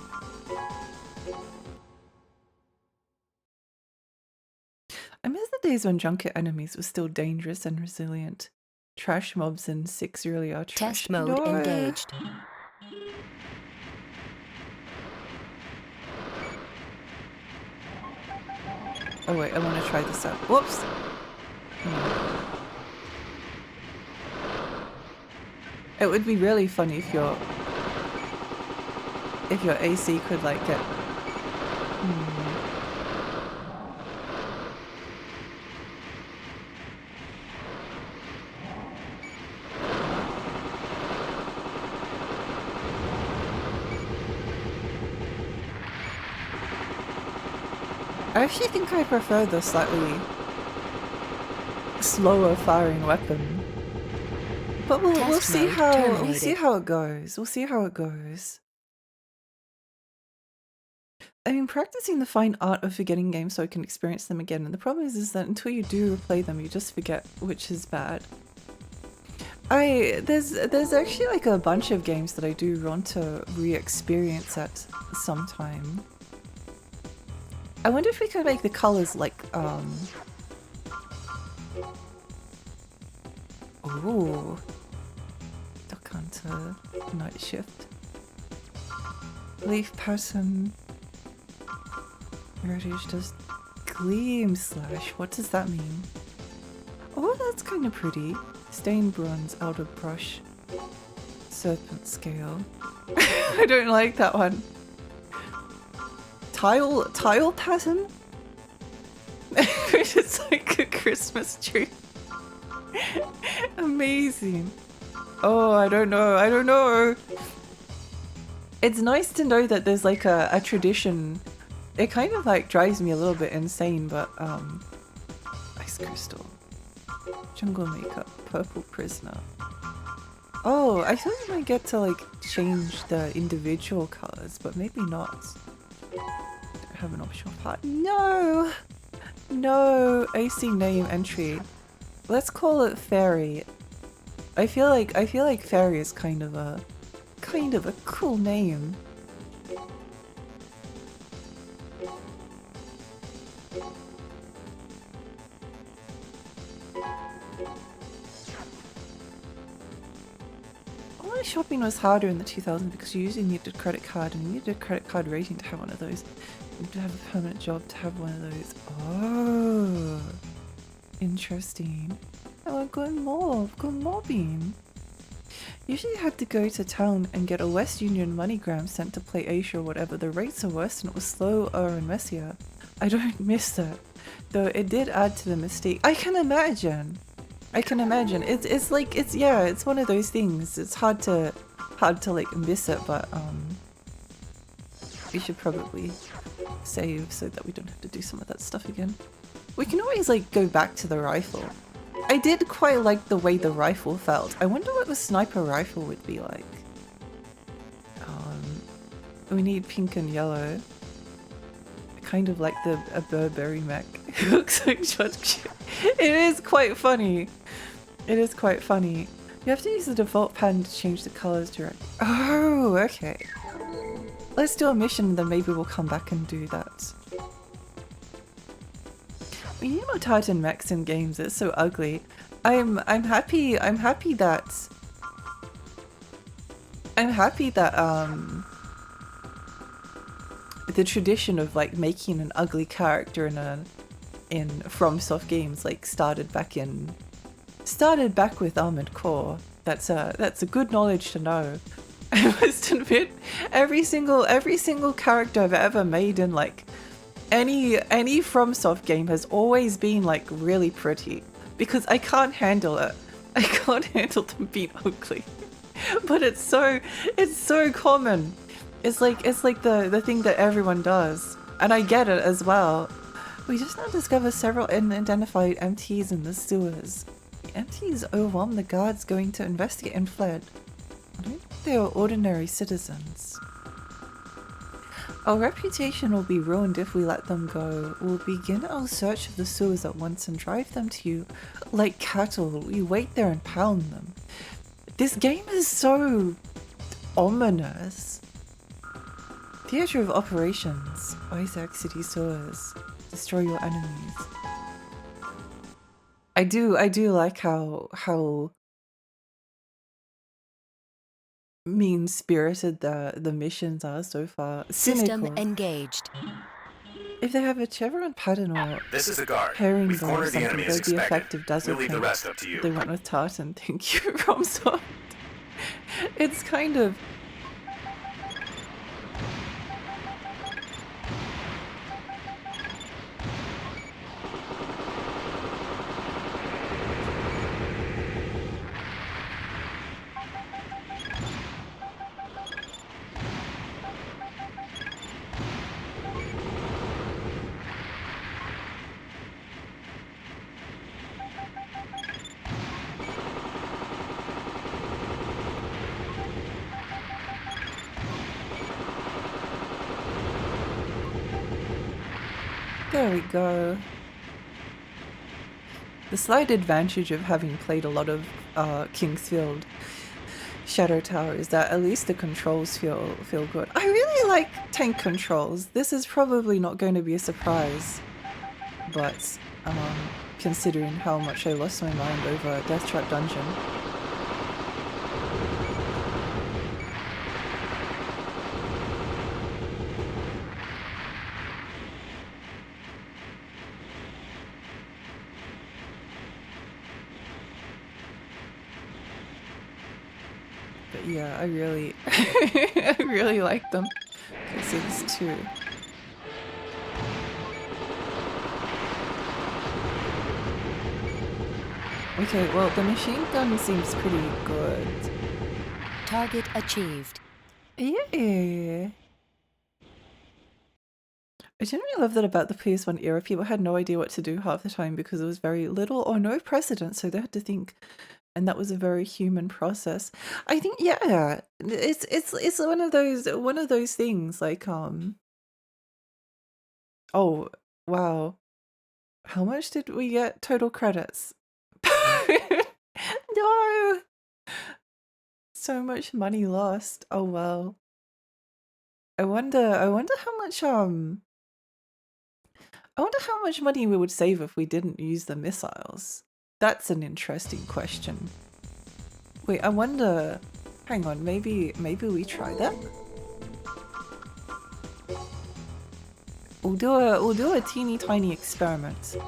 I miss the days when junket enemies were still dangerous and resilient. Trash mobs in 6 really are trash. Test mode engaged. Oh wait, I want to try this out. Whoops! It would be really funny if your AC could like get... I actually think I prefer the slightly slower firing weapon. But we'll see how it goes. We'll see how it goes. I mean, practicing the fine art of forgetting games so I can experience them again. And the problem is that until you do replay them, you just forget which is bad. There's actually like a bunch of games that I do want to re-experience at some time. I wonder if we could make the colors like ooh. Duck Hunter, Night Shift. Leaf pattern. Radish does gleam slash. What does that mean? Oh, that's kind of pretty. Stained bronze, outer brush. Serpent scale. I don't like that one. Tile pattern? It's like a Christmas tree. Amazing. Oh, I don't know. It's nice to know that there's like a tradition. It kind of like drives me a little bit insane, but ice crystal. Jungle makeup, purple prisoner. Oh, I thought you might get to like change the individual colors, but maybe not. Don't have an optional part. No! No! AC name entry. Let's call it Fairy. I feel like Fairy is kind of a cool name. Online shopping was harder in the 2000s because you usually needed a credit card and you needed a credit card rating to have one of those. You need to have a permanent job to have one of those. Oh, interesting. Oh, good mobbing. Usually you had to go to town and get a West Union MoneyGram sent to play Asia or whatever. The rates are worse and it was slower and messier. I don't miss that. Though it did add to the mystique. I can imagine. It's like it's one of those things. It's hard to like miss it, but we should probably save so that we don't have to do some of that stuff again. We can always like go back to the rifle. I did quite like the way the rifle felt. I wonder what the sniper rifle would be like. We need pink and yellow. kind of like a Burberry mech. It looks like Judge. It is quite funny. It is quite funny. You have to use the default pattern to change the colors direct. Oh, okay. Let's do a mission, then maybe we'll come back and do that. We need more Titan mechs in games. It's so ugly. I'm happy that the tradition of like making an ugly character in FromSoft games like started back with Armored Core. That's a good knowledge to know. I must admit, every single character I've ever made in like any FromSoft game has always been like really pretty, because I can't handle it. I can't handle them being ugly. But it's so common. It's like the thing that everyone does, and I get it as well. We just now discover several unidentified MTs in the sewers. The MTs overwhelmed the guards going to investigate and fled. I don't think they are ordinary citizens. Our reputation will be ruined if we let them go. We'll begin our search of the sewers at once and drive them to you like cattle. We wait there and pound them. This game is so ominous. Theatre of Operations. Isaac City sewers. Destroy your enemies. I do like how mean-spirited the missions are so far. System Cynical. engaged. If they have a chevron pattern or This is the guard. pairing We've them or cornered the something, enemy as they'd be expected. effective dazzle We'll leave the paint. rest up to you. They went with Tartan. Thank you, FromSoft. It's kind of... There we go. The slight advantage of having played a lot of Kingsfield Shadow Tower is that at least the controls feel good. I really like tank controls. This is probably not going to be a surprise, but considering how much I lost my mind over Death Trap Dungeon. But yeah, I really I really like them. Okay, so there's two. Okay, well, the machine gun seems pretty good. Target achieved. Yeah. I generally love that about the PS1 era. People had no idea what to do half the time because there was very little or no precedent, so they had to think, and that was a very human process. I think, yeah, it's one of those things like oh wow, how much did we get total credits? No, so much money lost. Oh well. I wonder how much I wonder how much money we would save if we didn't use the missiles. That's an interesting question. Wait, I wonder... Hang on, maybe we try that? We'll do a teeny tiny experiment.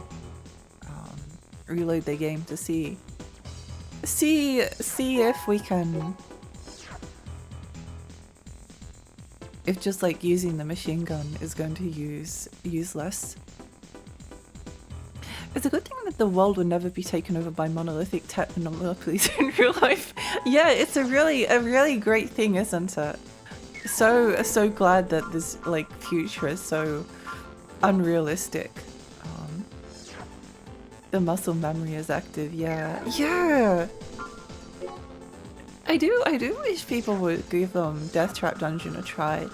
Reload the game to see if we can... If just like using the machine gun is going to use less. It's a good thing that the world would never be taken over by monolithic tech monopolies in real life. Yeah, it's a really great thing, isn't it? So glad that this like future is so unrealistic. The muscle memory is active. Yeah. I do wish people would give Death Trap Dungeon a try.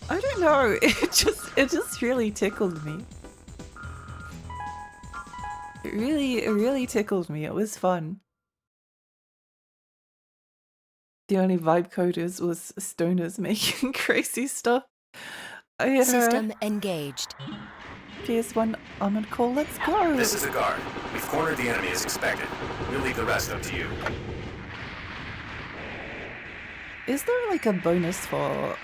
I don't know. It just really tickled me. It really tickled me. It was fun. The only vibe coders was stoners making crazy stuff. System engaged. PS1 armored core, let's go! This is the guard. We've cornered the enemy as expected. We'll leave the rest up to you. Is there like a bonus for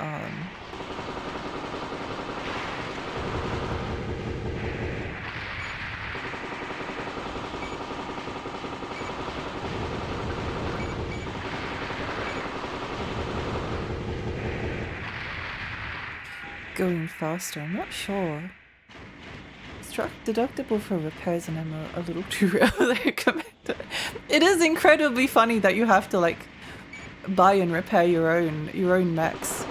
going faster? I'm not sure. Deductible for repairs and ammo a little too rare. It is incredibly funny that you have to like buy and repair your own mechs.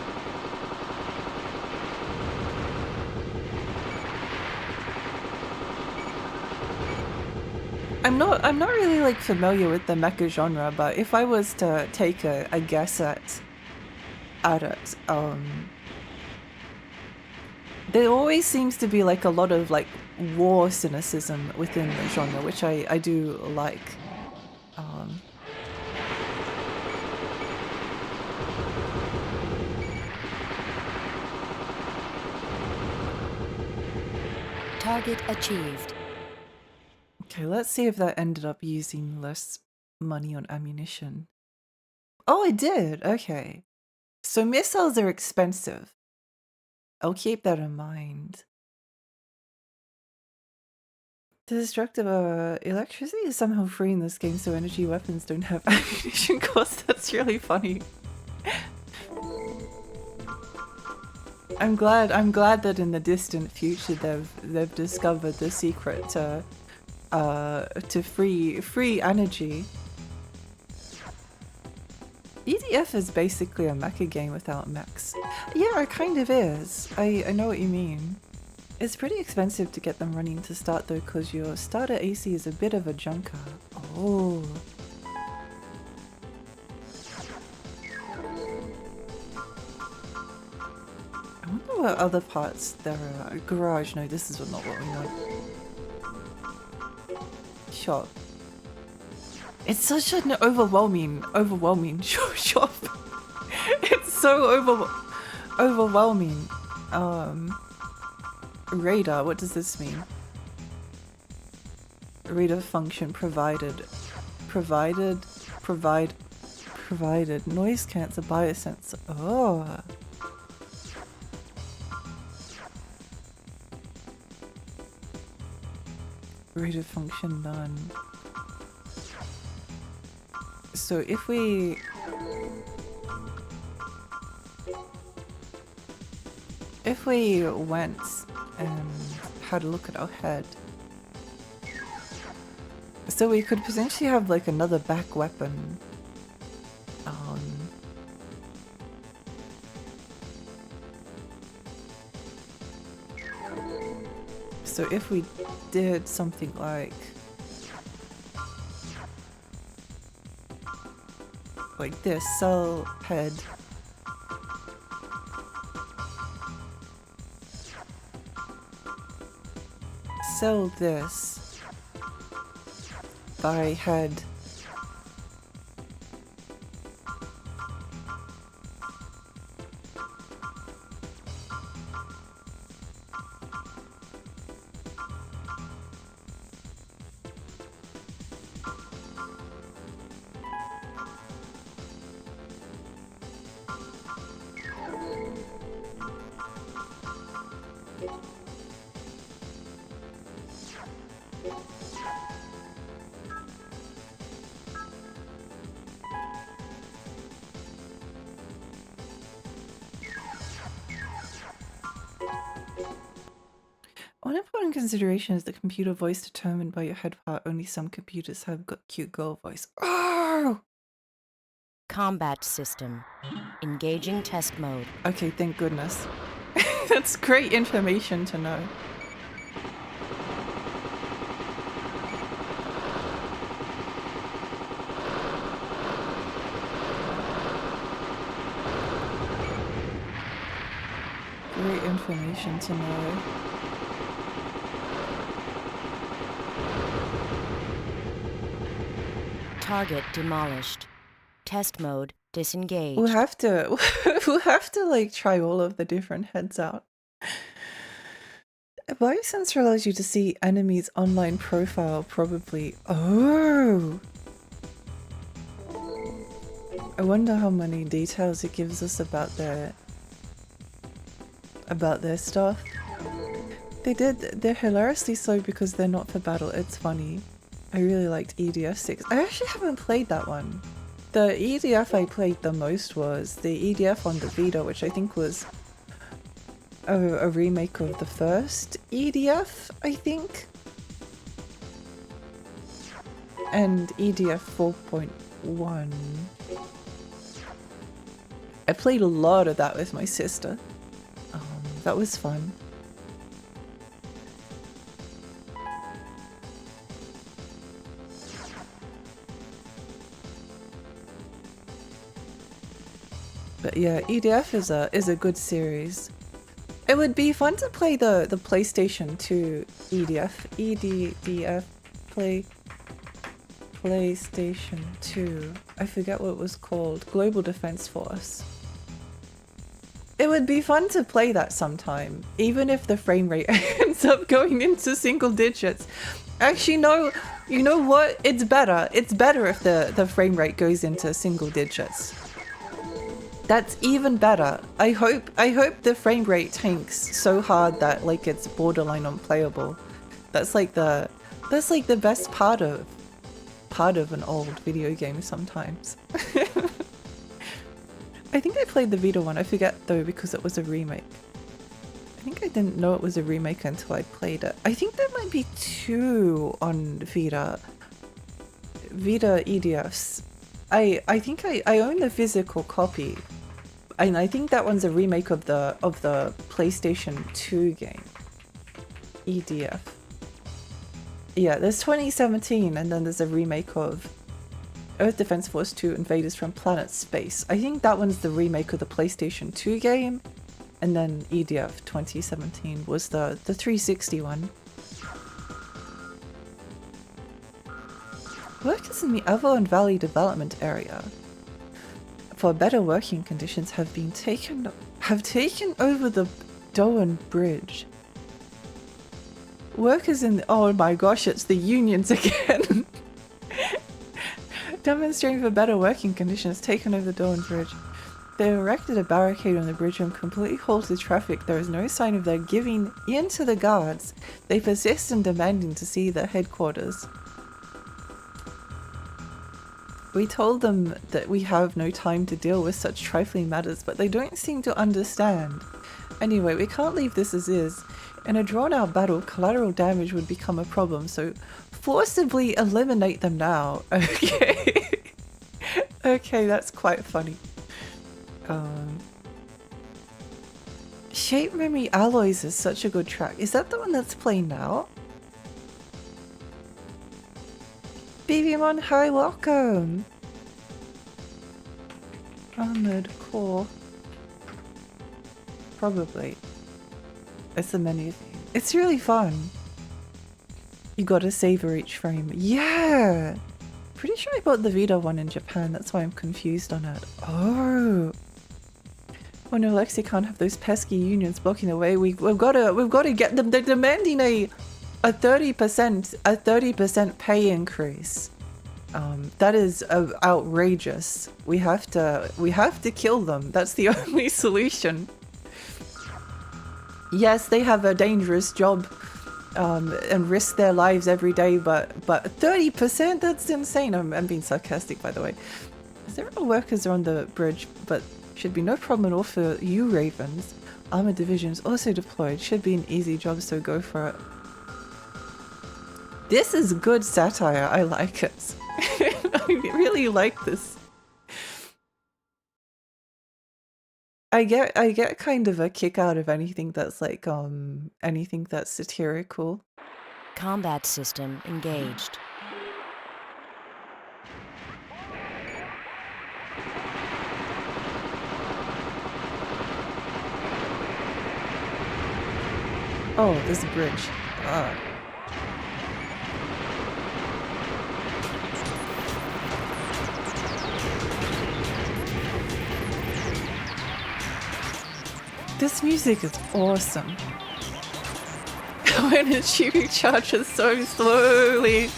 I'm not really like familiar with the mecha genre, but if I was to take a guess at it, there always seems to be like a lot of like war cynicism within the genre, which I do like. Target achieved. Okay, let's see if that ended up using less money on ammunition. Oh, it did. Okay. So missiles are expensive. I'll keep that in mind. The destructive electricity is somehow free in this game, so energy weapons don't have ammunition costs. That's really funny. I'm glad that in the distant future they've discovered the secret to free energy. EDF is basically a mecha game without mechs. Yeah, it kind of is. I know what you mean. It's pretty expensive to get them running to start though, because your starter AC is a bit of a junker. Oh. I wonder what other parts there are. Garage, no, this is not what we want. Shop. It's such an overwhelming shop. It's so overwhelming. Radar, what does this mean? Radar function provided. Noise cancel biosensor. Oh. Radar function none. So if we went and had a look at our head, so we could potentially have like another back weapon. So if we did something like this, sell head, sell this, buy head, One important consideration is the computer voice determined by your head part. Only some computers have got cute girl voice. Oh! Combat system. Engaging test mode. Okay, thank goodness. That's great information to know. great information to know. Target demolished. Test mode disengaged. We'll have to we'll have to like try all of the different heads out. Biosensor allows you to see enemies' online profile, probably. Oh! I wonder how many details it gives us about their stuff. They're hilariously slow because they're not for battle. It's funny. I really liked EDF 6. I actually haven't played that one. The EDF I played the most was the EDF on the Vita, which I think was a remake of the first EDF, I think. And EDF 4.1. I played a lot of that with my sister. That was fun. But yeah, EDF is a good series. It would be fun to play the PlayStation 2 EDF PlayStation 2. I forget what it was called. Global Defense Force. It would be fun to play that sometime, even if the frame rate ends up going into single digits. Actually, no, you know what? It's better. It's better if the frame rate goes into single digits. That's even better. I hope the frame rate tanks so hard that like it's borderline unplayable. That's like the best part of an old video game sometimes. I think I played the Vita one. I forget though because it was a remake. I think I didn't know it was a remake until I played it. I think there might be two on Vita EDFs. I think I own the physical copy, and I think that one's a remake of the PlayStation 2 game, EDF. Yeah, there's 2017, and then there's a remake of Earth Defense Force 2: Invaders from Planet Space. I think that one's the remake of the PlayStation 2 game, and then EDF 2017 was the 360 one. Workers in the Avalon Valley development area for better working conditions have taken over the Doan Bridge. Workers in oh my gosh, it's the unions again. Demonstrating for better working conditions taken over the Doan Bridge. They erected a barricade on the bridge and completely halted traffic. There is no sign of their giving in to the guards. They persist in demanding to see their headquarters. We told them that we have no time to deal with such trifling matters, but they don't seem to understand. Anyway, we can't leave this as is. In a drawn-out battle, collateral damage would become a problem, so forcibly eliminate them now. Okay. Okay, that's quite funny. Shape Memory Alloys is such a good track. Is that the one that's playing now? BBMon, hi, welcome! Armored Core. Probably. It's a menu thing. It's really fun. You gotta savor each frame. Yeah! Pretty sure I bought the Vita one in Japan, that's why I'm confused on it. Oh! Oh no, Lexi can't have those pesky unions blocking the way. We've got to get them. They're demanding a 30% pay increase. That is outrageous. We have to kill them. That's the only solution. Yes, they have a dangerous job and risk their lives every day, but 30%? That's insane. I'm being sarcastic, by the way. Several workers are on the bridge, but should be no problem at all for you, Ravens. Armored divisions also deployed. Should be an easy job, so go for it. This is good satire. I like it. I really like this. I get kind of a kick out of anything that's like anything that's satirical. Combat system engaged. Oh, there's a bridge. This music is awesome. When it charges so slowly.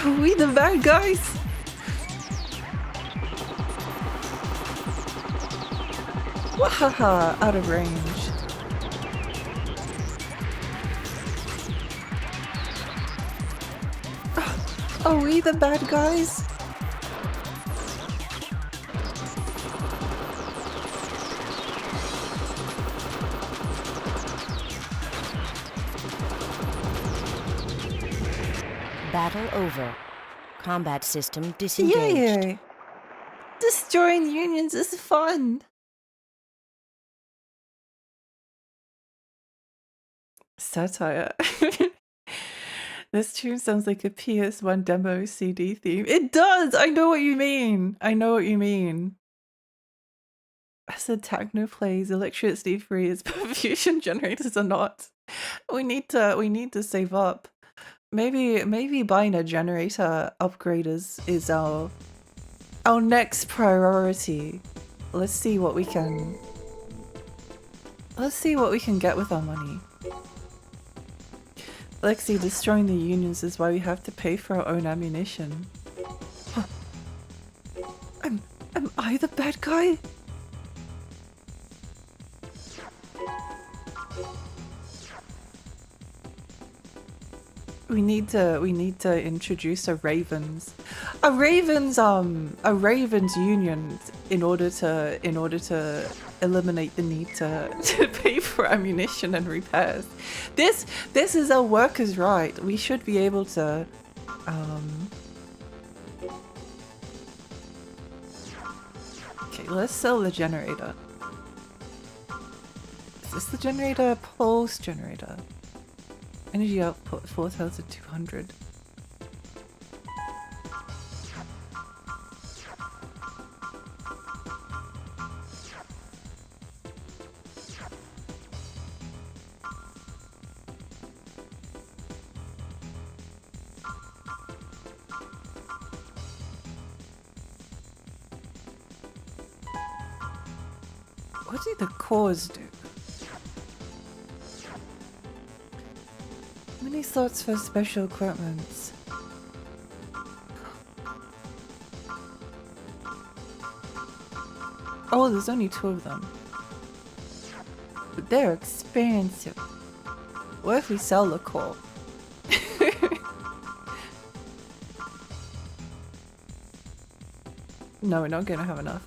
Are we the bad guys? Wahaha, out of range. Are we the bad guys? Battle over. Combat system disengaged. Yay! Destroying unions is fun! Satire. This tune sounds like a PS1 demo CD theme. It does! I know what you mean! I know what you mean. I said techno plays, electricity free as fusion generators are not. We need to save up. Maybe buying a generator upgrade is our next priority. Let's see what we can get with our money. Lexi, destroying the unions is why we have to pay for our own ammunition. Huh. Am I the bad guy? We need to introduce a ravens union in order to eliminate the need to pay for ammunition and repairs. This is a workers' right. We should be able to okay, let's sell the generator. Is this the generator? Pulse generator. Energy output 4,200. What do the cores do? Many slots for special equipment. Oh, there's only 2 of them. But they're expensive. What if we sell the core? No, we're not gonna have enough.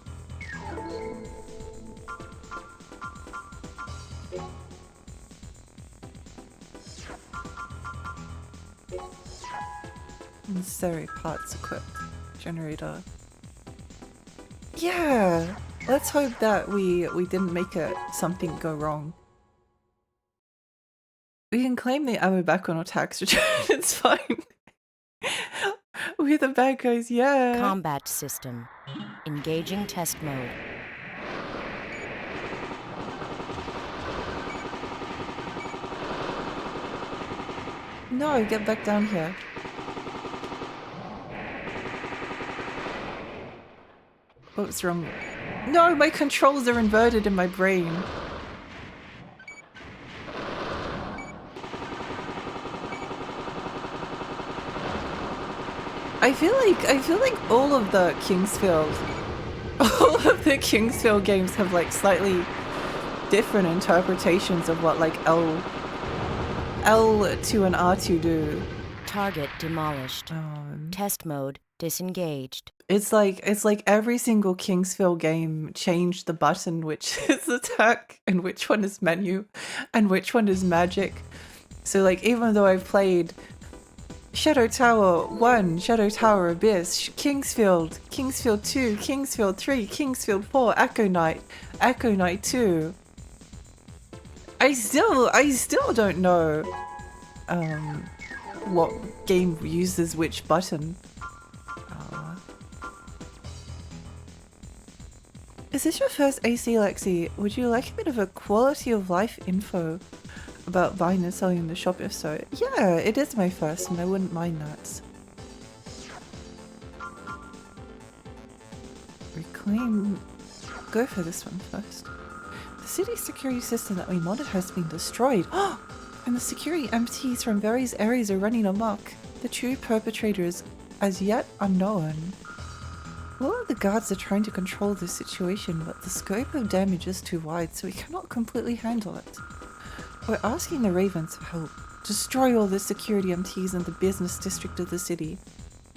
Necessary parts equipped. Generator. Yeah! Let's hope that we didn't make something go wrong. We can claim the ammo back on our tax return, it's fine. We're the bad guys, yeah! Combat system. Engaging test mode. No, get back down here. What's wrong? No, my controls are inverted in my brain. I feel like all of the Kingsfield games have like slightly different interpretations of what like L2 and R2 do. Target demolished. Test mode disengaged. It's like every single Kingsfield game changed the button which is attack and which one is menu and which one is magic. So like even though I've played Shadow Tower 1, Shadow Tower Abyss, Kingsfield 2, Kingsfield 3, Kingsfield 4, Echo Knight 2. I still don't know what game uses which button. Is this your first AC, Lexi? Would you like a bit of a quality of life info about buying and selling in the shop? If so, yeah, it is my first and I wouldn't mind that. Reclaim... Go for this one first. The city security system that we modded has been destroyed. And the security entities from various areas are running amok. The true perpetrator is as yet unknown. A lot of the guards are trying to control this situation, but the scope of damage is too wide, so we cannot completely handle it. We're asking the Ravens for help. Destroy all the security MTs in the business district of the city.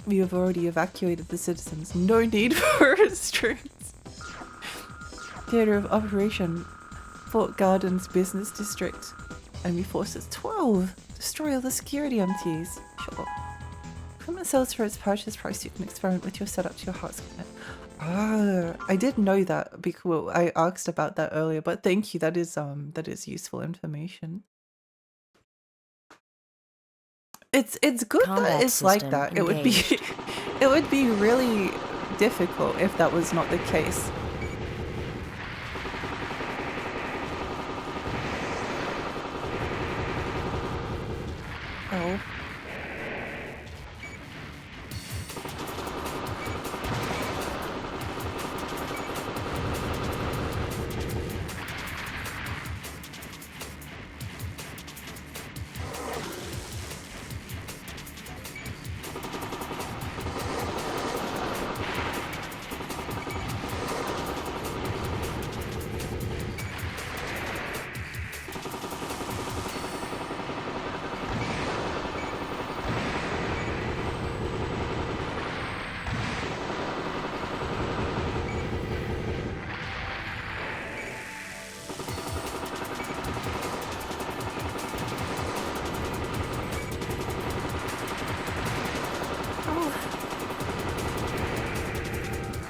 We have already evacuated the citizens. No need for restraints. Theater of Operation, Fort Gardens Business District. Enemy forces 12. Destroy all the security MTs. Sure. Equipment sells for its purchase price. You can experiment with your setup to your heart's content. Ah, I did know that because I asked about that earlier, but thank you. That is useful information. It's good that it's like that. Engaged. It would be really difficult if that was not the case. Oh.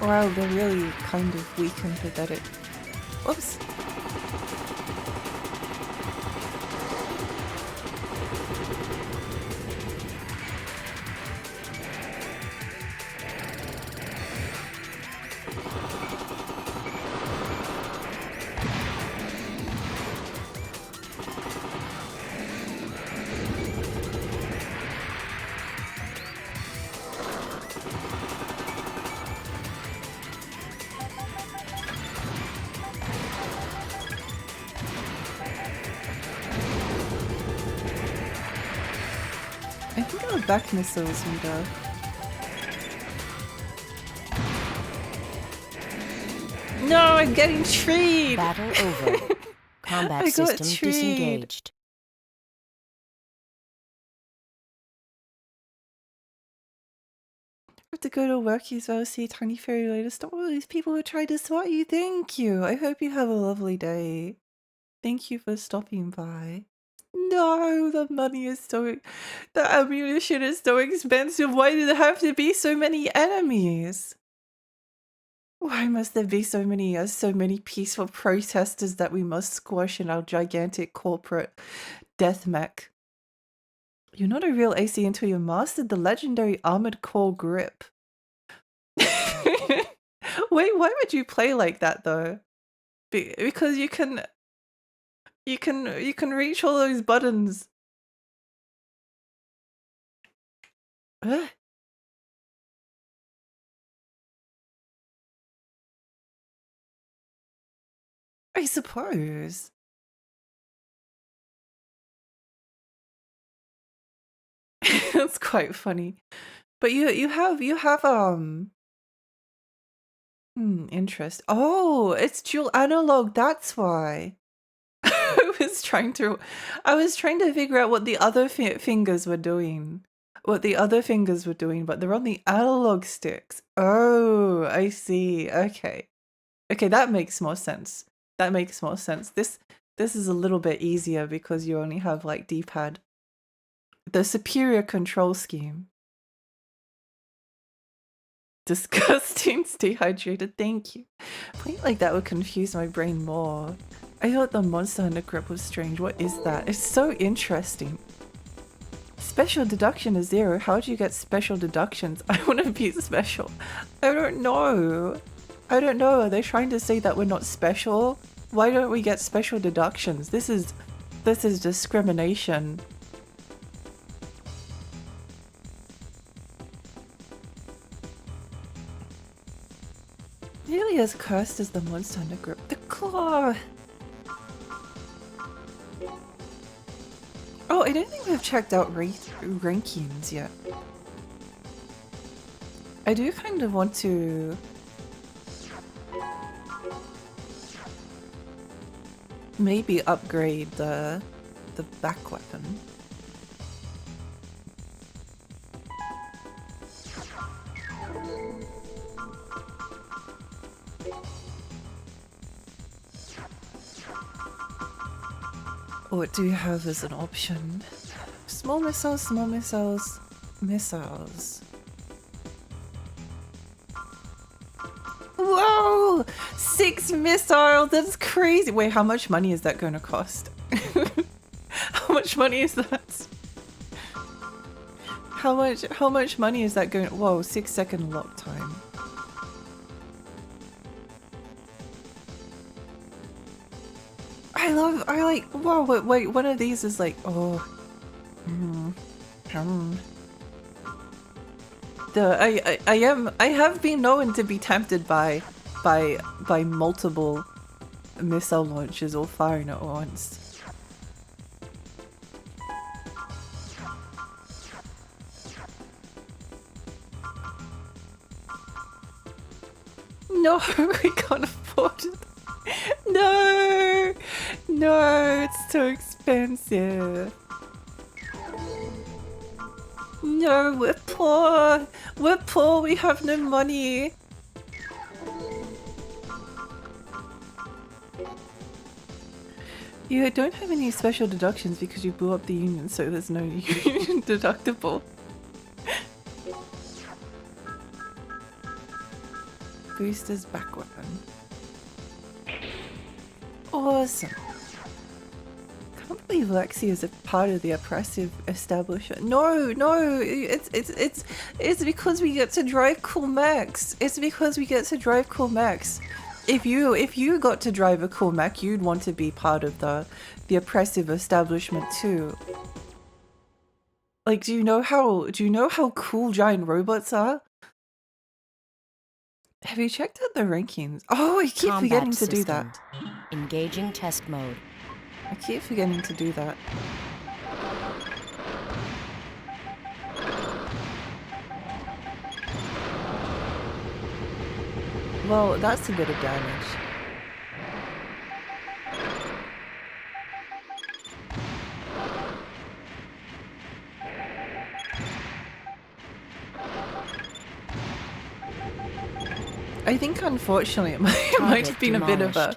Wow, they're really kind of weak and pathetic. Whoops. I think our back missiles need a... No, I'm getting treed! Battle over. Combat I got system treed. disengaged. I have to go to work as well, see a tiny fairy later. Stop all these people who tried to swat you. Thank you. I hope you have a lovely day. Thank you for stopping by. No, the money is so... The ammunition is so expensive. Why did there have to be so many enemies? Why must there be so many peaceful protesters that we must squash in our gigantic corporate death mech? You're not a real AC until you mastered the legendary Armored Core grip. Wait, why would you play like that though? Because you can reach all those buttons. Ugh. I suppose. That's quite funny. But you have interest. Oh, it's dual analog, that's why. I was trying to figure out what the other fingers were doing. But they're on the analog sticks. Oh, I see. Okay. Okay, that makes more sense. This is a little bit easier because you only have like D-pad. The superior control scheme. Disgusting, stay hydrated, thank you. Playing like that would confuse my brain more. I thought the Monster Hunter grip was strange. What is that? It's so interesting. Special deduction is 0. How do you get special deductions? I want to be special. I don't know. I don't know. Are they trying to say that we're not special? Why don't we get special deductions? This is discrimination. Nearly as cursed as the monster in the group. The claw! Oh, I don't think we've checked out rankings yet. I do kind of want to... maybe upgrade the back weapon. What do you have as an option? Small missiles, missiles. Whoa! 6 missiles! That's crazy! Wait, how much money is that going to cost? How much money is that? How much money is that going? Whoa, 6-second lock time. I like, whoa, wait, one of these is like, oh. I have been known to be tempted by multiple missile launches all firing at once. No, we can't afford it. No! No, it's too expensive. No, we're poor. We're poor, we have no money. You don't have any special deductions because you blew up the union, so there's no union deductible. Booster's back weapon. Awesome. Can't believe Lexi is a part of the oppressive establishment. No, it's because we get to drive cool mechs. It's because we get to drive cool mechs. If you got to drive a cool mech, you'd want to be part of the oppressive establishment too. Like, do you know how cool giant robots are? Have you checked out the rankings? Oh, I keep forgetting to do that. Engaging test mode. I keep forgetting to do that. Well, that's a bit of damage. I think unfortunately it might have been a bit of a...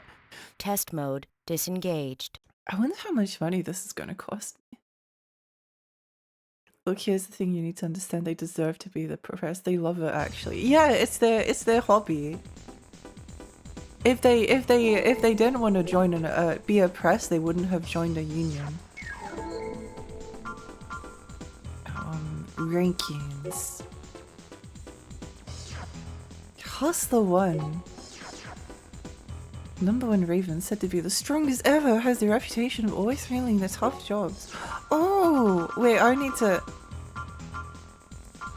Test mode disengaged. I wonder how much money this is going to cost me. Look, here's the thing you need to understand. They deserve to be the professor. They love it, actually. Yeah, it's their hobby. If they didn't want to join an be oppressed, they wouldn't have joined a union. Rankings. Hustler 1. #1 Raven, said to be the strongest ever, has the reputation of always failing the tough jobs. Oh, wait, I need to...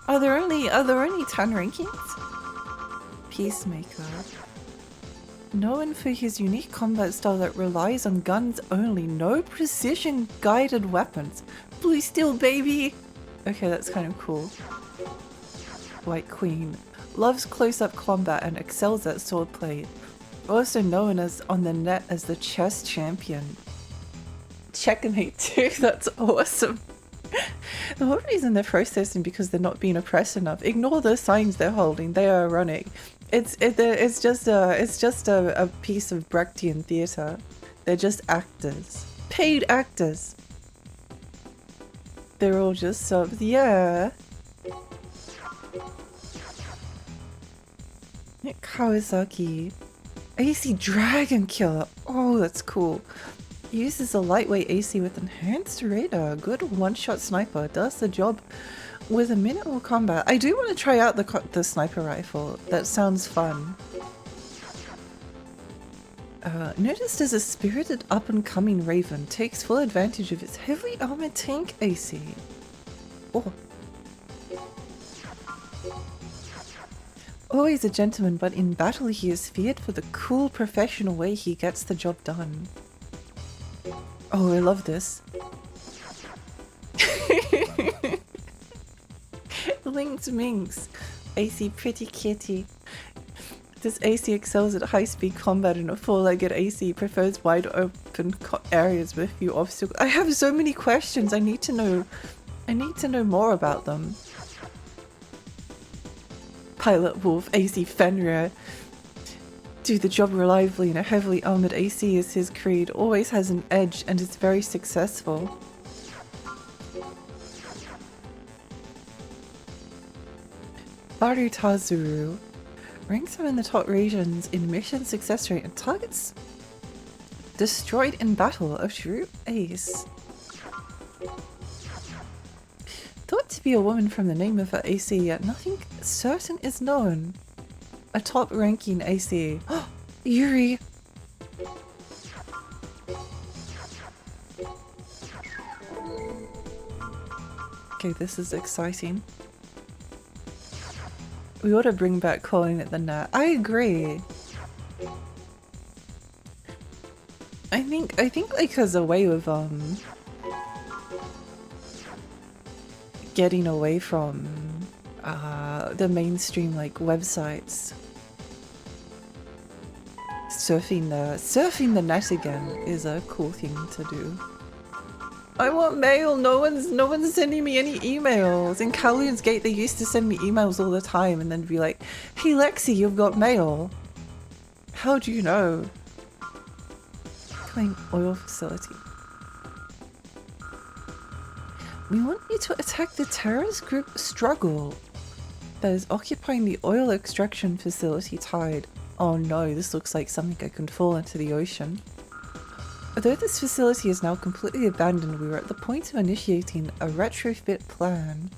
Are there only 10 rankings? Peacemaker. Known for his unique combat style that relies on guns only, no precision guided weapons. Blue steel, baby! Okay, that's kind of cool. White Queen. Loves close-up combat and excels at swordplay. Also known as on the net as the chess champion. Checkmate too, that's awesome. The whole reason they're protesting because they're not being oppressed enough. Ignore the signs they're holding, they are running. It's just a piece of Brechtian theatre. They're just actors. Paid actors. They're all just subs, yeah. Kawasaki. AC Dragon Killer. Oh, that's cool. Uses a lightweight AC with enhanced radar. Good one-shot sniper. Does the job with a minimal combat. I do want to try out the sniper rifle. That sounds fun. Noticed as a spirited up-and-coming raven takes full advantage of its heavily armored tank AC. Oh. Always a gentleman, but in battle he is feared for the cool professional way he gets the job done. Oh, I love this. Linked Minx. AC pretty kitty. This AC excels at high-speed combat and a four-legged AC prefers wide open areas with few obstacles. I have so many questions. I need to know more about them. Pilot Wolf AC Fenrir. Do the job reliably in a heavily armored AC is his creed. Always has an edge and is very successful. Barutazuru. Ranks him in the top regions in mission success rate and targets destroyed in battle. A true ace. Thought to be a woman from the name of her AC, yet nothing certain is known. A top ranking AC. Yuri! Okay, this is exciting. We ought to bring back calling it the Nat. I agree. I think like as a way of getting away from the mainstream like websites. Surfing the net again is a cool thing to do. I want mail. No one's sending me any emails. In Cowlion's Gate, they used to send me emails all the time and then be like, "Hey Lexi, you've got mail." How do you know? Claim oil facility. We want you to attack the terrorist group Struggle that is occupying the oil extraction facility Tide. Oh no, this looks like something I can fall into the ocean. Although this facility is now completely abandoned, we were at the point of initiating a retrofit plan.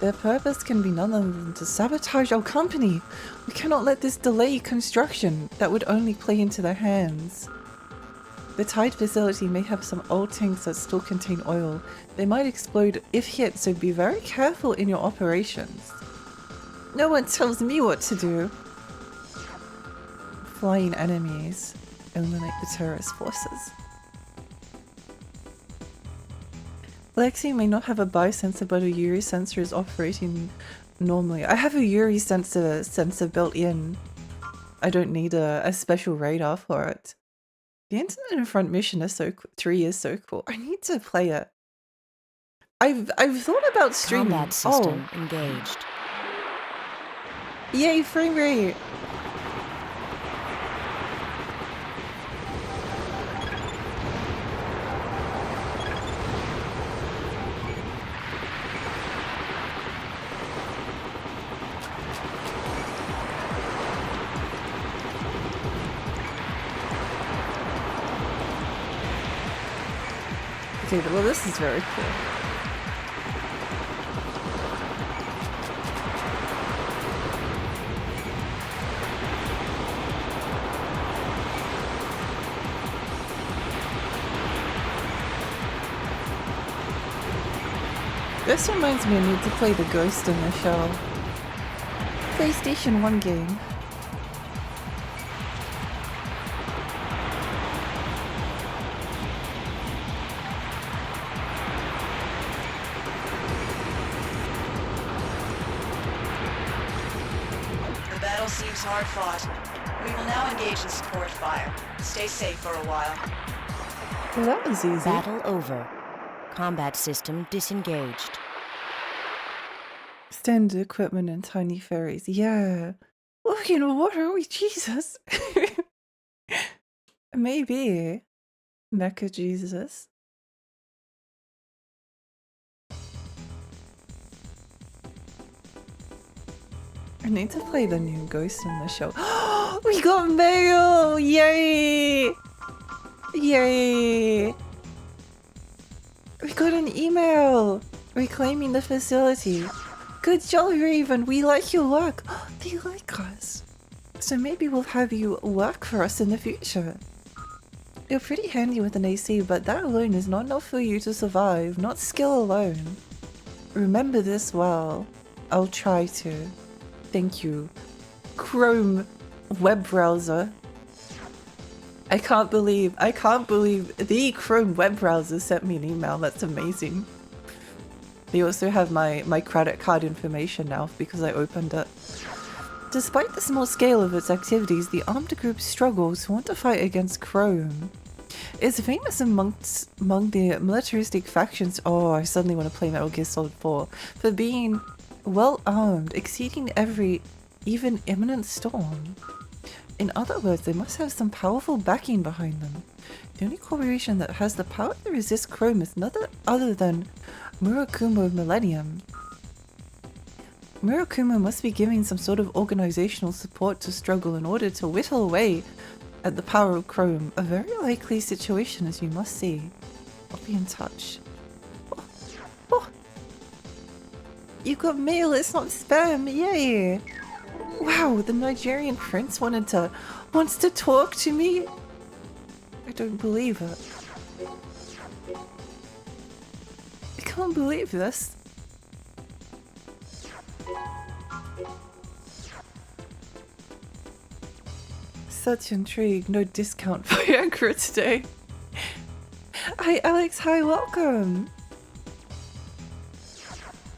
Their purpose can be none other than to sabotage our company. We cannot let this delay construction. That would only play into their hands. The Tide facility may have some old tanks that still contain oil. They might explode if hit, so be very careful in your operations. No one tells me what to do. Flying enemies. Eliminate the terrorist forces. Lexi may not have a biosensor, but a Yuri sensor is operating normally. I have a Yuri sensor built in. I don't need a special radar for it. The Internet in Front mission is 3 is so cool. I need to play it. I've thought about streaming. Combat system engaged. Yay, frame rate! Okay, well this is very cool. This reminds me I need to play the Ghost in the Shell. PlayStation 1 game. The battle seems hard fought. We will now engage in support fire. Stay safe for a while. Well, that was easy. Battle over. Combat system disengaged. Standard equipment and tiny ferries. Yeah. Look in the water, are we? Jesus. Maybe. Mecha Jesus. I need to play the new Ghost in the Shell. We got mail! Yay! Yay! We got an email! Reclaiming the facility. Good job, Raven. We like your work. They like us. So maybe we'll have you work for us in the future. You're pretty handy with an AC, but that alone is not enough for you to survive, not skill alone. Remember this well. I'll try to. Thank you. Chrome web browser. I can't believe the Chrome web browser sent me an email. That's amazing. They also have my credit card information now because I opened it. Despite the small scale of its activities, the armed group struggles to want to fight against Chrome. It's famous among the militaristic factions. Oh, I suddenly want to play Metal Gear Solid 4 for being well armed, exceeding every even imminent storm. In other words, they must have some powerful backing behind them. The only corporation that has the power to resist Chrome is none other than Murakumo Millennium. Murakumo must be giving some sort of organizational support to struggle in order to whittle away at the power of Chrome. A very likely situation, as you must see. I'll be in touch. Oh, oh. You got mail, it's not spam, yay! Wow, the Nigerian prince wants to talk to me? I don't believe it. I can't believe this. Such intrigue, no discount for Yankra today. Hi Alex, hi, welcome!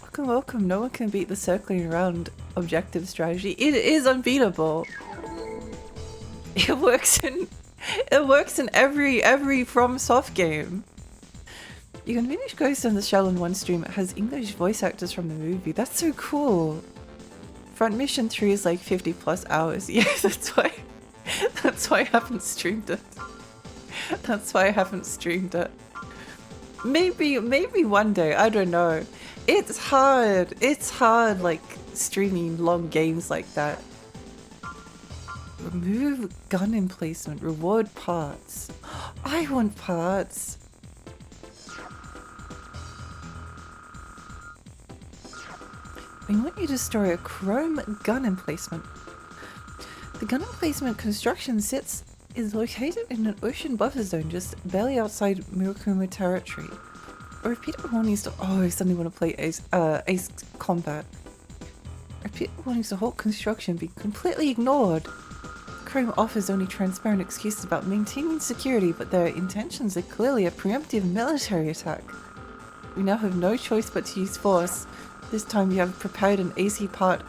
Welcome, welcome. No one can beat the circling around objective strategy. It is unbeatable. It works in every FromSoft game. You can finish Ghost in the Shell in one stream. It has English voice actors from the movie. That's so cool. Front Mission 3 is like 50+ hours. Yeah, that's why I haven't streamed it. That's why I haven't streamed it. Maybe one day, I don't know. It's hard. It's hard, like, streaming long games like that. Remove gun emplacement. Reward parts. I want parts. We want you to store a chrome gun emplacement. The gun emplacement construction is located in an ocean buffer zone just barely outside Murakumo territory. A repeated warnings to— oh, I suddenly want to play Ace Combat. Repeated warnings to halt construction be completely ignored. Chrome offers only transparent excuses about maintaining security, but their intentions are clearly a preemptive military attack. We now have no choice but to use force. This time you have prepared an AC part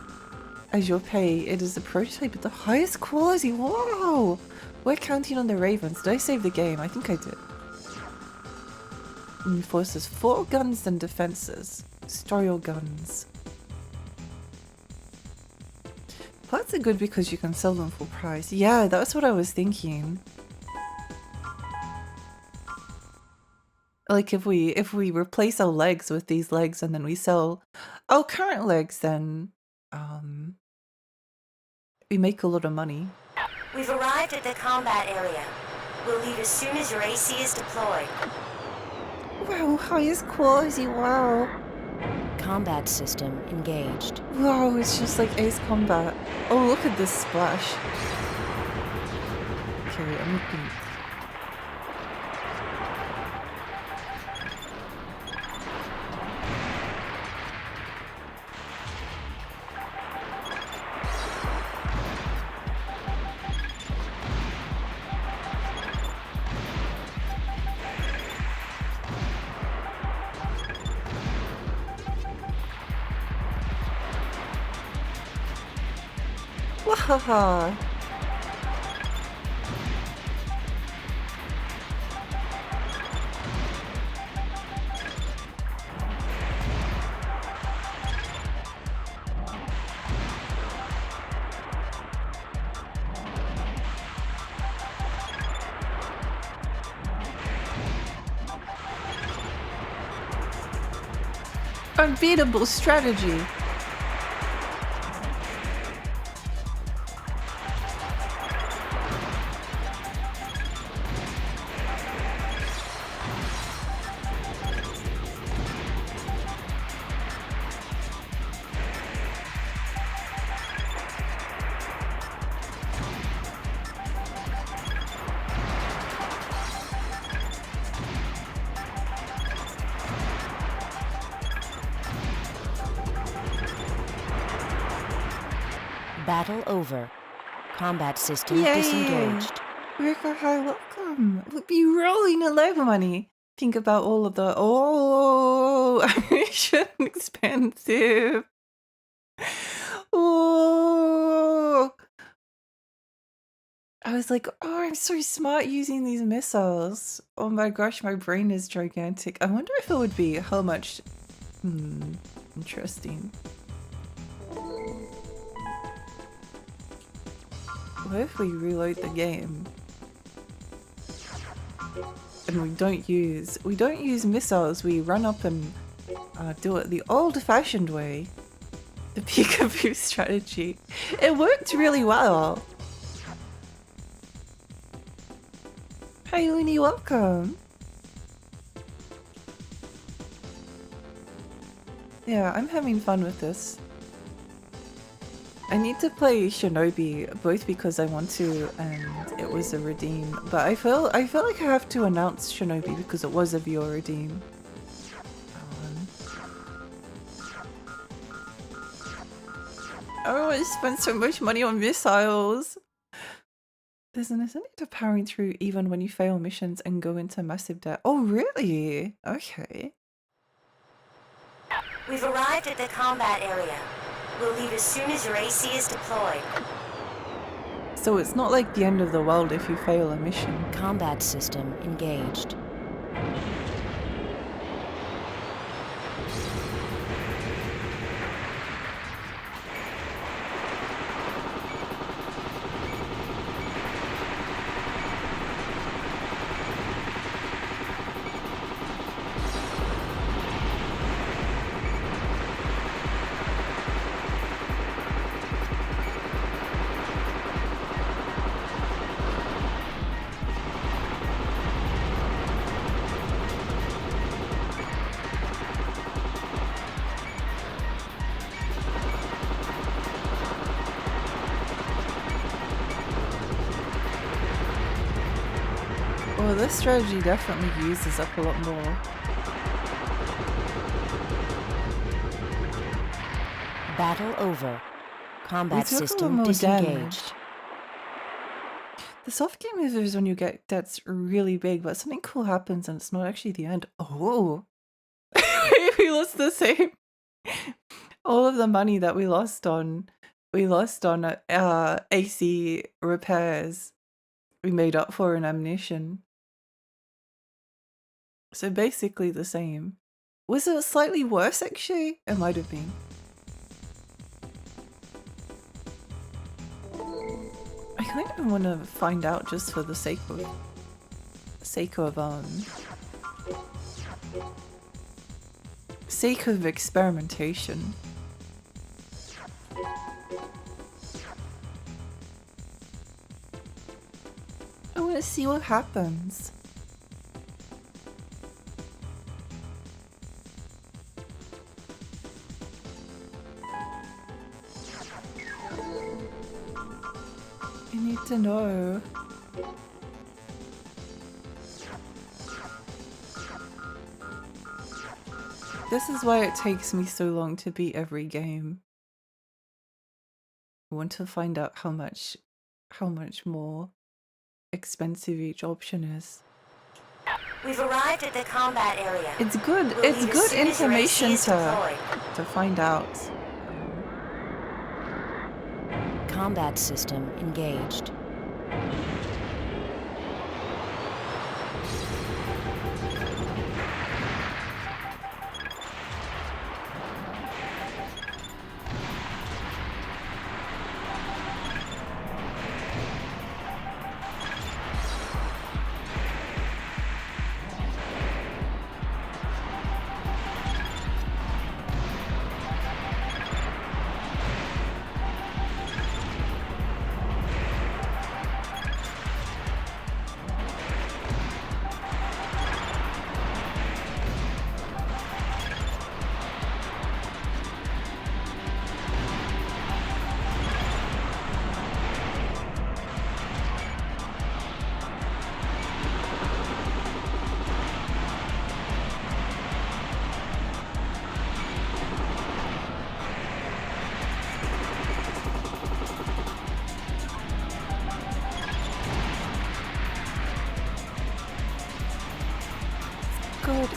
as your pay. It is a prototype with the highest quality. Wow! We're counting on the Ravens. Did I save the game? I think I did. Enforces 4 guns and defenses. Store your guns. Parts are good because you can sell them full price. Yeah, that's what I was thinking. Like if we replace our legs with these legs and then we sell our current legs, then we make a lot of money. We've arrived at the combat area. We'll leave as soon as your AC is deployed. Wow, highest quality, wow. Combat system engaged. Wow, it's just like Ace Combat. Oh, look at this splash. Okay, I'm looking. Wahaha! Unbeatable strategy! Battle over. Combat system Yay! disengaged. Rico, hi, welcome. We'll be rolling in love money. Think about all of the ammunition expensive. Oh, I was like, oh, I'm so smart using these missiles. Oh my gosh, my brain is gigantic. I wonder if it would be how much. Interesting. What if we reload the game and we don't use missiles? We run up and do it the old-fashioned way, the peekaboo strategy. It worked really well. Hi, Looney, welcome. Yeah, I'm having fun with this. I need to play Shinobi both because I want to and it was a redeem, but I feel like I have to announce Shinobi because it was a viewer redeem. I don't want to spend so much money on missiles. There's an incentive to powering through even when you fail missions and go into massive debt. Oh, really? Okay. We've arrived at the combat area. We'll leave as soon as your AC is deployed. So it's not like the end of the world if you fail a mission. Combat system engaged. Well, this strategy definitely uses up a lot more. Battle over. Combat We took a lot system more disengaged. damage. The soft game is when you get debts really big, but something cool happens and it's not actually the end. Oh, we lost the same. All of the money that we lost on AC repairs, we made up for in ammunition. So basically the same. Was it slightly worse actually? It might have been. I kind of want to find out just for the sake of experimentation. I want to see what happens. I need to know. This is why it takes me so long to beat every game. I want to find out how much more expensive each option is. We've arrived at the combat area. It's good. We'll It's leave as good soon as your AC information is deployed. to find out. Combat system engaged.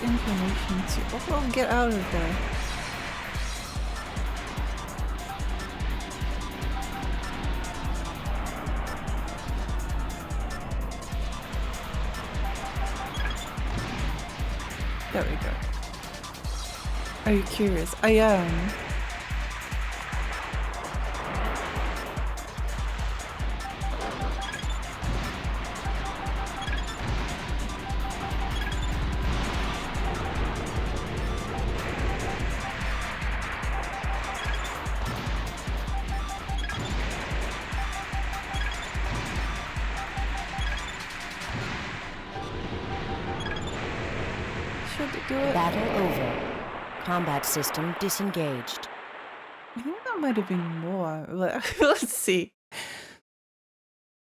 information to... Oh, get out of there. There we go. Are you curious? I am. Battle over. Combat system disengaged. I think that might have been more. Let's see.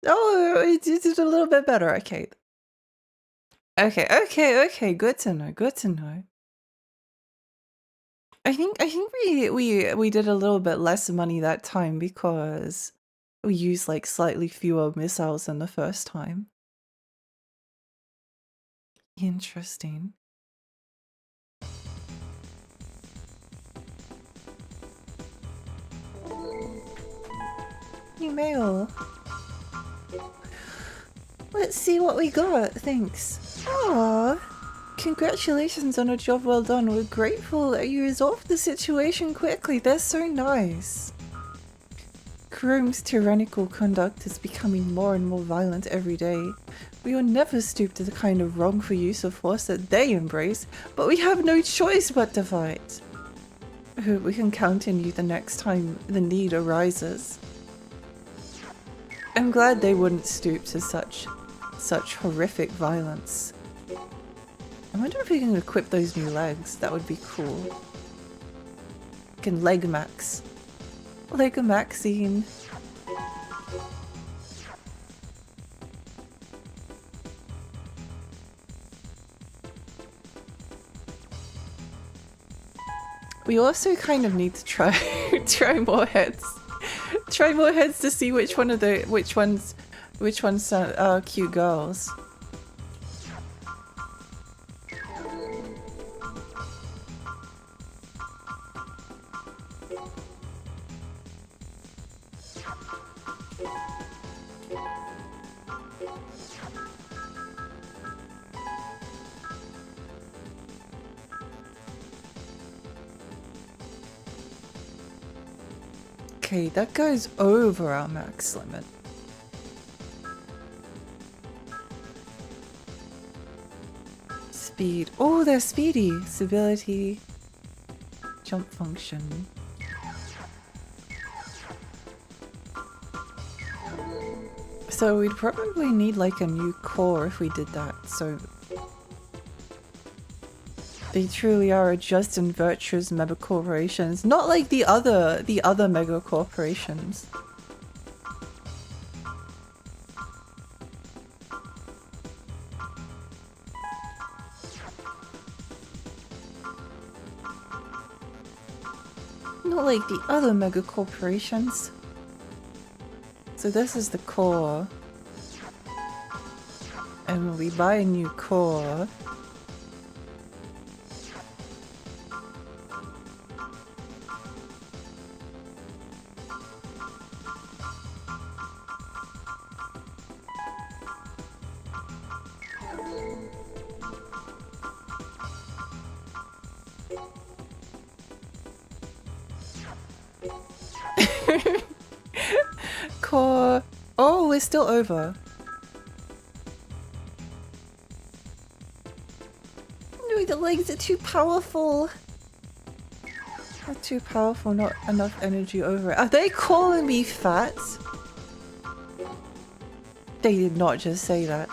Oh, it did a little bit better. Okay. Okay. Good to know. I think we did a little bit less money that time because we used like slightly fewer missiles than the first time. Interesting. New mail. Let's see what we got. Thanks. Aww. Congratulations on a job well done. We're grateful that you resolved the situation quickly. They're so nice. Chrome's tyrannical conduct is becoming more and more violent every day. We will never stoop to the kind of wrongful use of force that they embrace, but we have no choice but to fight. I hope we can count on you the next time the need arises. I'm glad they wouldn't stoop to such horrific violence. I wonder if we can equip those new legs. That would be cool. We can leg max. Like a Maxine. We also kind of need to try more heads. Try more heads to see which ones are cute girls. Okay, that goes over our max limit. Speed. Oh, they're speedy. Stability. Jump function. So we'd probably need like a new core if we did that, so... They truly are a just and virtuous mega corporations, not like the other mega corporations. Not like the other mega corporations. So this is the core. And when we buy a new core, core. Oh, we're still over. No, the legs are too powerful. They're too powerful, not enough energy over it. Are they calling me fat? They did not just say that.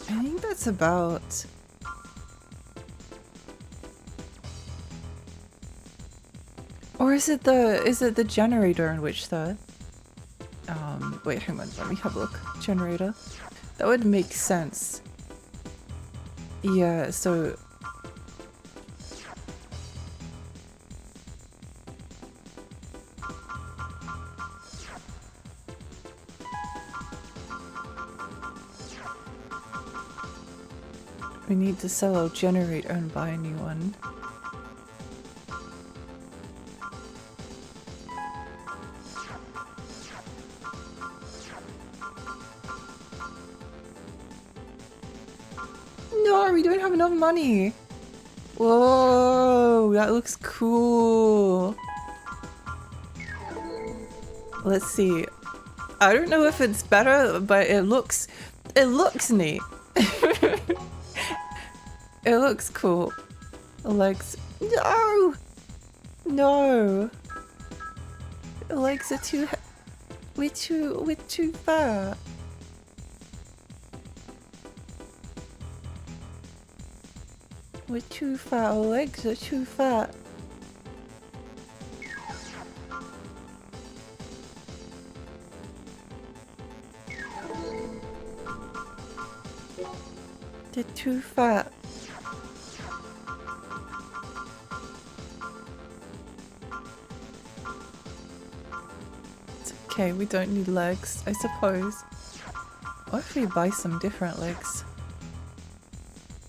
I think that's about... Or is it the generator in which the... wait, hang on, let me have a look. generator. That would make sense. Yeah, so... we need to sell our generator and buy a new one. No, we don't have enough money. Whoa, that looks cool. Let's see. I don't know if it's better, but it looks neat. It looks cool. Legs. No! No! Legs are too... we're too fat. We're too fat. Our legs are too fat. They're too fat. It's okay, we don't need legs, I suppose. What if we buy some different legs?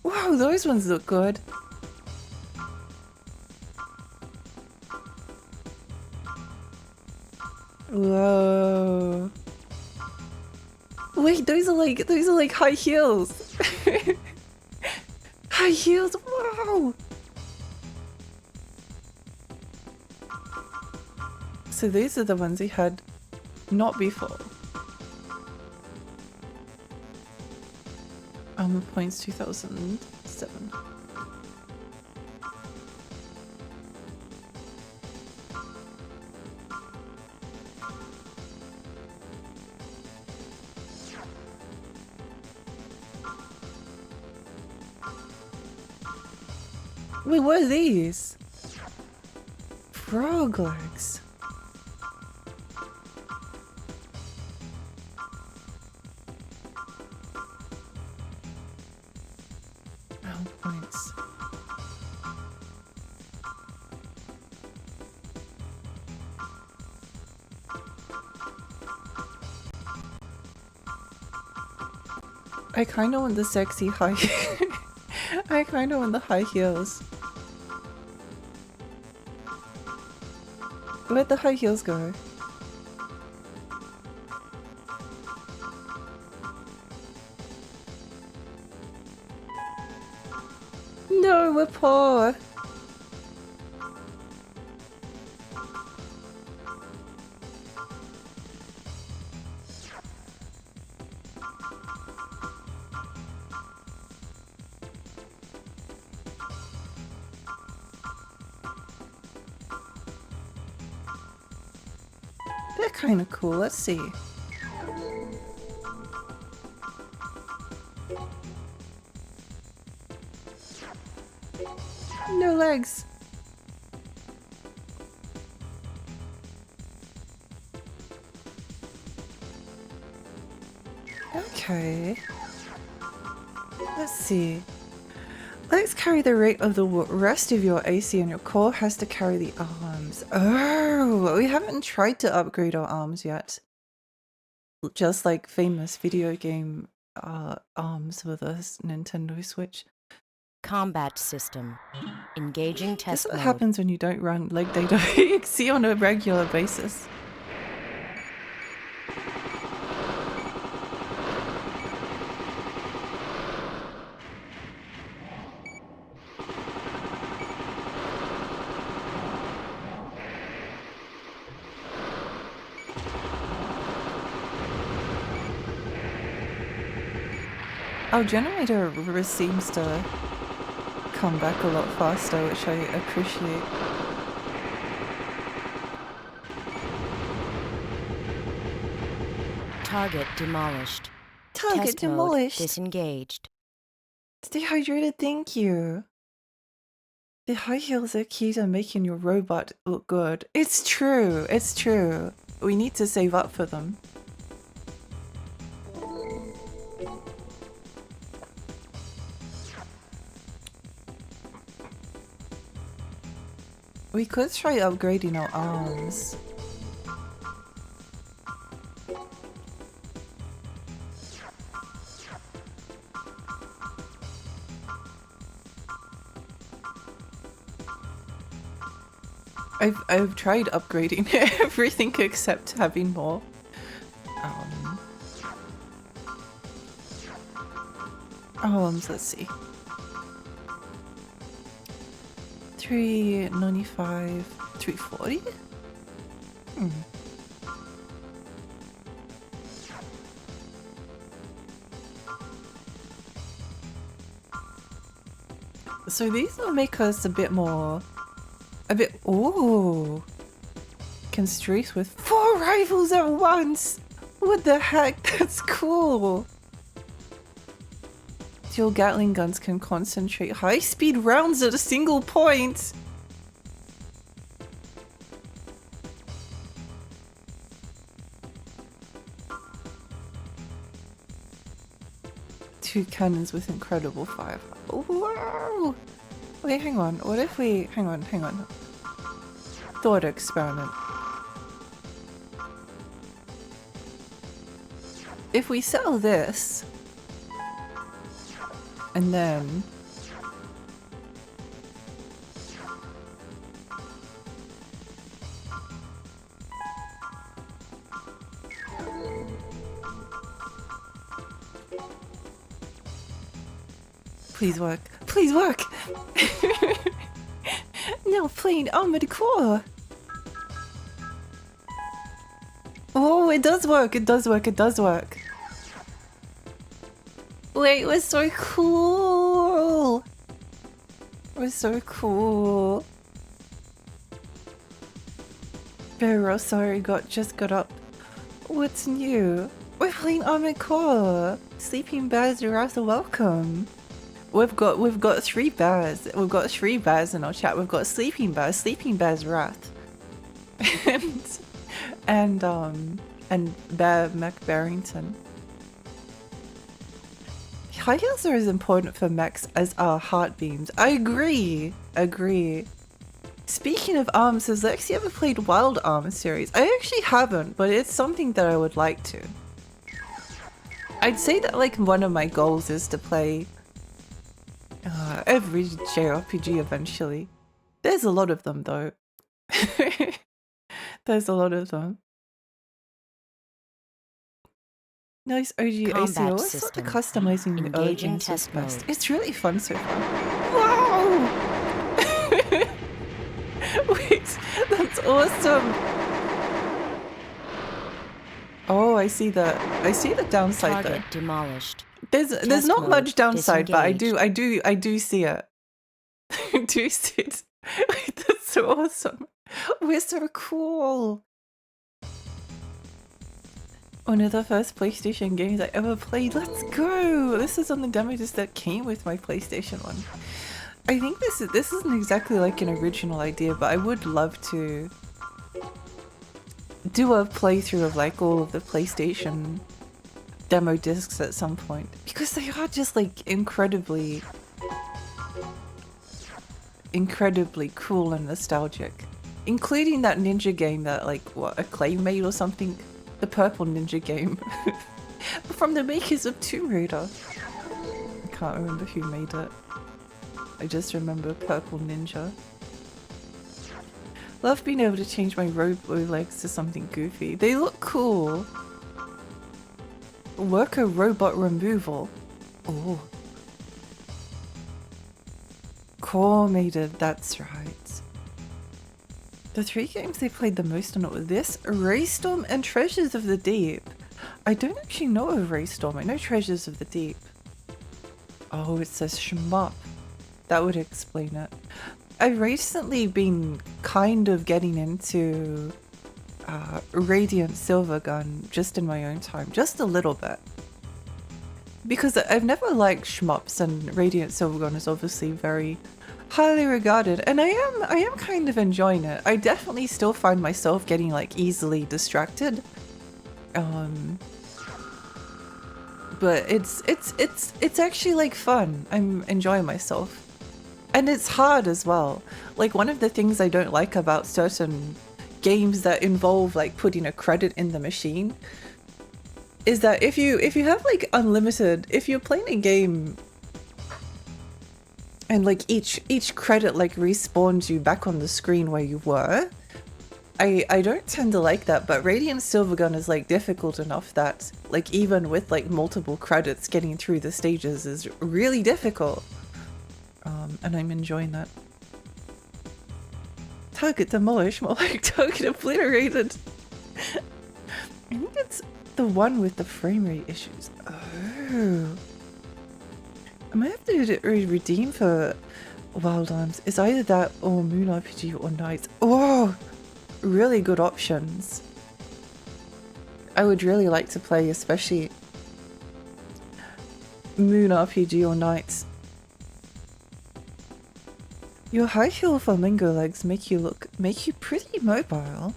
Wow, those ones look good. Whoa. Wait, those are like high heels. High heels, wow. So these are the ones he had not before. Points 2007. Wait, what are these? Frog legs. Points. I kinda want the sexy high I kinda want the high heels. Where'd the high heels go? No, we're poor. They're kind of cool. Let's see. No legs. Okay. Let's see. Legs carry the weight of the rest of your AC and your core has to carry the arms. Oh, we haven't tried to upgrade our arms yet. Just like famous video game arms with a Nintendo Switch. Combat system. Engaging This test is what mode. happens when you don't run leg data EXE on a regular basis. Our generator seems to come back a lot faster, which I appreciate. Target demolished. Target Test demolished. Mode disengaged. Stay hydrated, thank you. The high heels are key to making your robot look good. It's true, it's true. We need to save up for them. We could try upgrading our arms. I've tried upgrading everything except having more. Arms, let's see. 395, 340? So these will make us a bit more... ooh! Can streak with 4 rifles at once! What the heck? That's cool! Dual Gatling guns can concentrate high-speed rounds at a single point! Two cannons with incredible firepower. Wow! Wait, hang on. What if we... Hang on. Thought experiment. If we sell this... And then... Please work. Please work! Now plain armored core! Oh, it does work! It does work! It does work! Wait, we're so cool! We're so cool! Barrel, sorry, just got up. What's new? We're playing Armored Core! Sleeping Bears, you're also welcome! We've got 3 bears. We've got 3 bears in our chat. We've got Sleeping Bear's Wrath. and Bear Mech Barrington. High heels are as important for mechs as our heartbeams. I agree. Speaking of arms, has Lexi ever played Wild Arms series? I actually haven't, but it's something that I would like to. I'd say that like one of my goals is to play every JRPG eventually. There's a lot of them though. There's a lot of them. Nice OG ACO. What's up the customizing the engines is best? It's really fun so far. Wow! Wait, that's awesome. Oh, I see the downside Target there. demolished. There's not much downside, but I do see it. I do see it. Wait, that's so awesome. We're so cool. One of the first PlayStation games I ever played. Let's go! This is on the demo disc that came with my PlayStation 1. I think this isn't exactly like an original idea, but I would love to do a playthrough of like all of the PlayStation demo discs at some point, because they are just like incredibly cool and nostalgic, including that ninja game that like Acclaim made or something, the purple ninja game from the makers of Tomb Raider. I can't remember who made it. I just remember Purple Ninja. Love being able to change my robo legs to something goofy. They look cool. Worker robot removal. Oh. Core made it, that's right. The 3 games they played the most on it were this, Raystorm and Treasures of the Deep. I don't actually know of Raystorm, I know Treasures of the Deep. Oh, it says shmup. That would explain it. I've recently been kind of getting into Radiant Silvergun just in my own time, just a little bit. Because I've never liked shmups, and Radiant Silvergun is obviously very highly regarded, and I am kind of enjoying it. I definitely still find myself getting like easily distracted. But it's actually like fun. I'm enjoying myself. And it's hard as well. Like, one of the things I don't like about certain games that involve like putting a credit in the machine is that if you have like unlimited, if you're playing a game and like each credit like respawns you back on the screen where you were, I don't tend to like that. But Radiant Silvergun is like difficult enough that like even with like multiple credits, getting through the stages is really difficult. And I'm enjoying that. Target demolished, more like target obliterated. I think it's the one with the frame rate issues. Oh. I might have to redeem for Wild Arms. It's either that or Moon RPG or Knights. Oh! Really good options. I would really like to play, especially Moon RPG or Knights. Your high heel flamingo legs make you pretty mobile.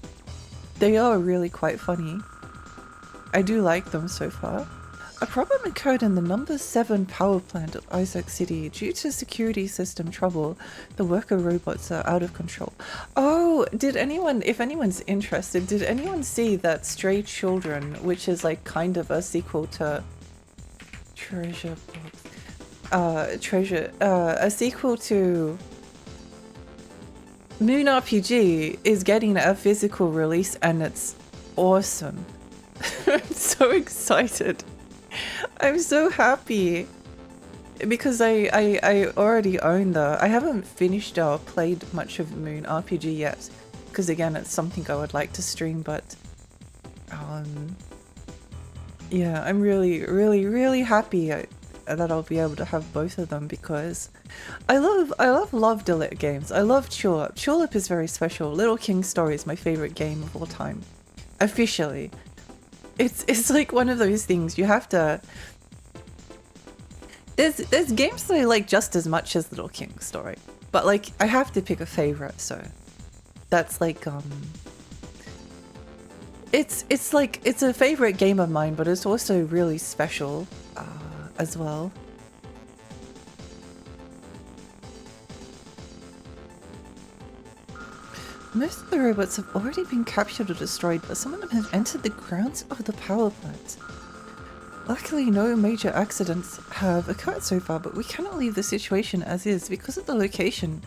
They are really quite funny. I do like them so far. A problem occurred in the number 7 power plant at Isaac City. Due to security system trouble, the worker robots are out of control. Oh, did anyone, if anyone's interested, did anyone see that Stray Children, which is like kind of a sequel to Treasure Box, a sequel to Moon RPG is getting a physical release and it's awesome. I'm so excited. I'm so happy because I already own I haven't finished or played much of Moon RPG yet because again it's something I would like to stream, but yeah, I'm really happy that I'll be able to have both of them because I love Delit games. I love Tulip. Tulip is very special. Little King Story is my favorite game of all time. Officially. It's like one of those things you have to... There's games that I like just as much as Little King Story. But like, I have to pick a favorite, so... That's like, It's like, it's a favorite game of mine, but it's also really special, as well. Most of the robots have already been captured or destroyed, but some of them have entered the grounds of the power plant. Luckily, no major accidents have occurred so far, but we cannot leave the situation as is because of the location.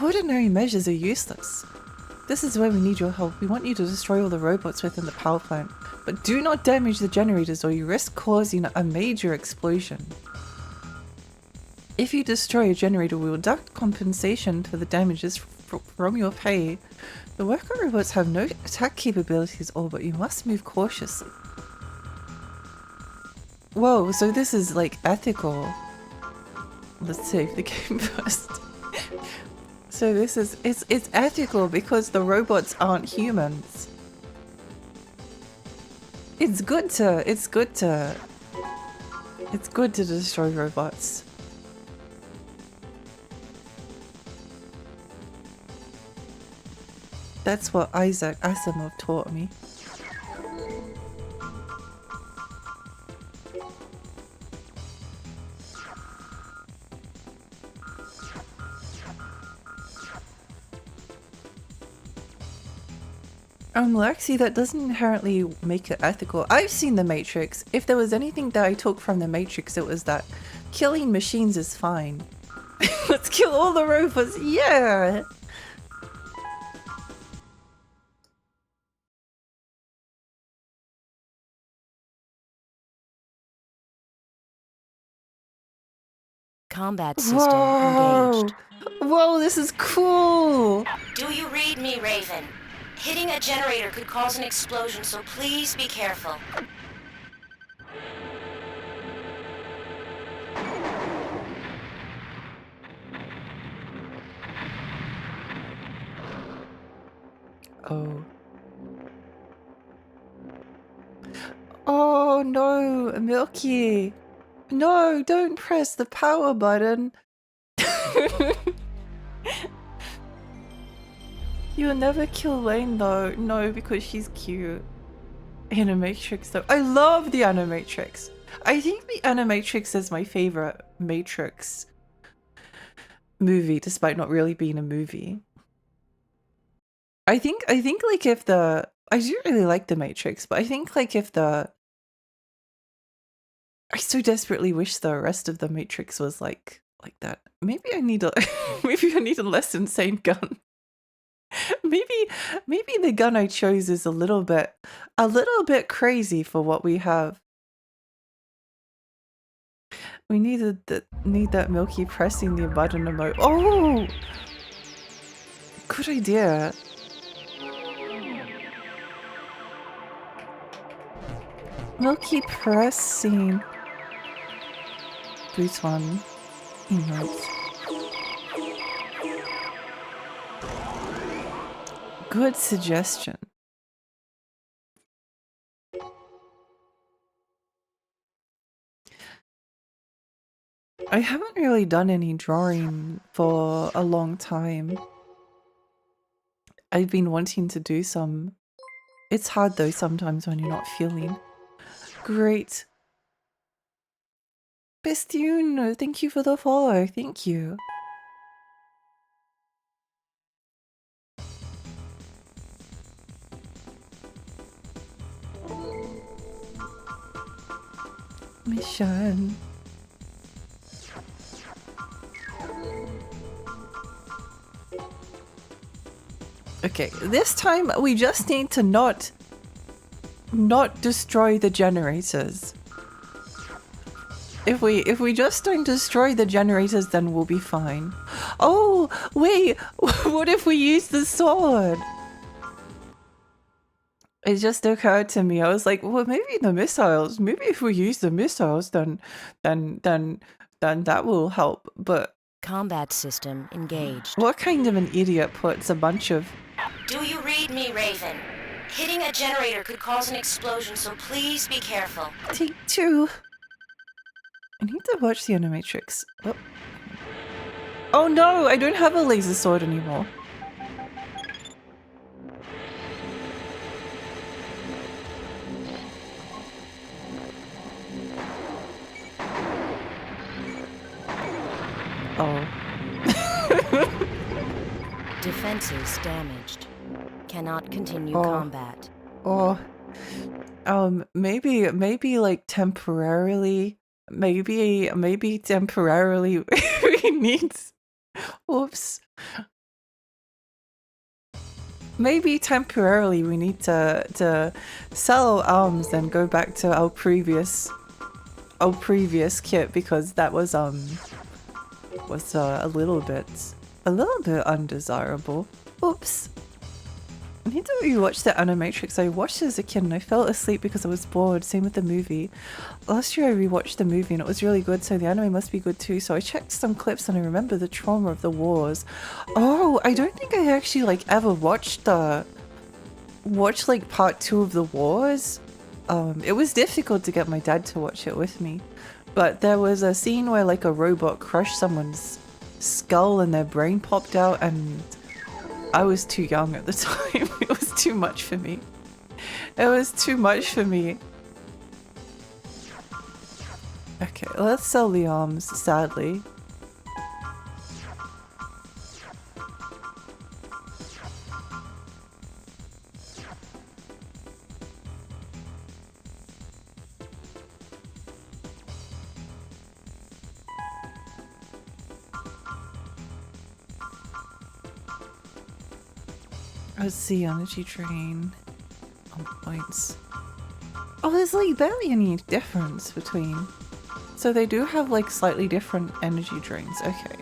Ordinary measures are useless. This is where we need your help. We want you to destroy all the robots within the power plant, but do not damage the generators or you risk causing a major explosion. If you destroy a generator, we will deduct compensation for the damages from your pay. The worker robots have no attack capabilities but you must move cautiously. Whoa, so this is like ethical. Let's save the game first. So this is, it's ethical because the robots aren't humans. It's good to destroy robots. That's what Isaac Asimov taught me. Lexi, that doesn't inherently make it ethical. I've seen The Matrix. If there was anything that I took from The Matrix, it was that killing machines is fine. Let's kill all the robots, yeah! Combat system engaged. Whoa, this is cool! Do you read me, Raven? Hitting a generator could cause an explosion, so please be careful. Oh. Oh no, Milky! No, don't press the power button! You'll never kill Lane though. No, because she's cute. Animatrix though. I love the Animatrix. I think the Animatrix is my favorite Matrix. movie despite not really being a movie. I think like if the I do really like The Matrix, but I think like if the I so desperately wish the rest of The Matrix was like that. Maybe I need a maybe I need a less insane gun. Maybe the gun I chose is a little bit crazy for what we have. We need that Milky pressing the button emote. Oh, good idea. Milky pressing button emote. Good suggestion. I haven't really done any drawing for a long time. I've been wanting to do some. It's hard though sometimes when you're not feeling. Great. Bestune, thank you for the follow. Thank you. Mission. Okay, this time we just need to not destroy the generators. If we just don't destroy the generators, then we'll be fine. Oh, wait, what if we use the sword? It just occurred to me. I was like, well, maybe the missiles. Maybe if we use the missiles, then that will help. But Combat system engaged. what kind of an idiot puts a bunch of... Do you read me, Raven? Hitting a generator could cause an explosion, so please be careful. Take two. I need to watch the Animatrix. Oh. Oh no, I don't have a laser sword anymore. Oh. Defenses damaged. Cannot continue combat. Oh. Maybe like temporarily. Maybe temporarily we need... Oops. Maybe temporarily we need to sell our arms and go back to our previous kit, because that was a little bit undesirable. Oops. I need to rewatch the Animatrix. I watched it as a kid and I fell asleep because I was bored. Same with the movie. Last year I rewatched the movie and it was really good, so the anime must be good too. So I checked some clips and I remember the trauma of the wars. Oh, I don't think I actually like ever watched like part 2 of the wars. It was difficult to get my dad to watch it with me. But there was a scene where like a robot crushed someone's skull and their brain popped out, and I was too young at the time. It was too much for me. It was too much for me. Okay, let's sell the arms, sadly. Let's see, energy drain on points. Oh, there's like barely any difference between. So they do have like slightly different energy drains. Okay.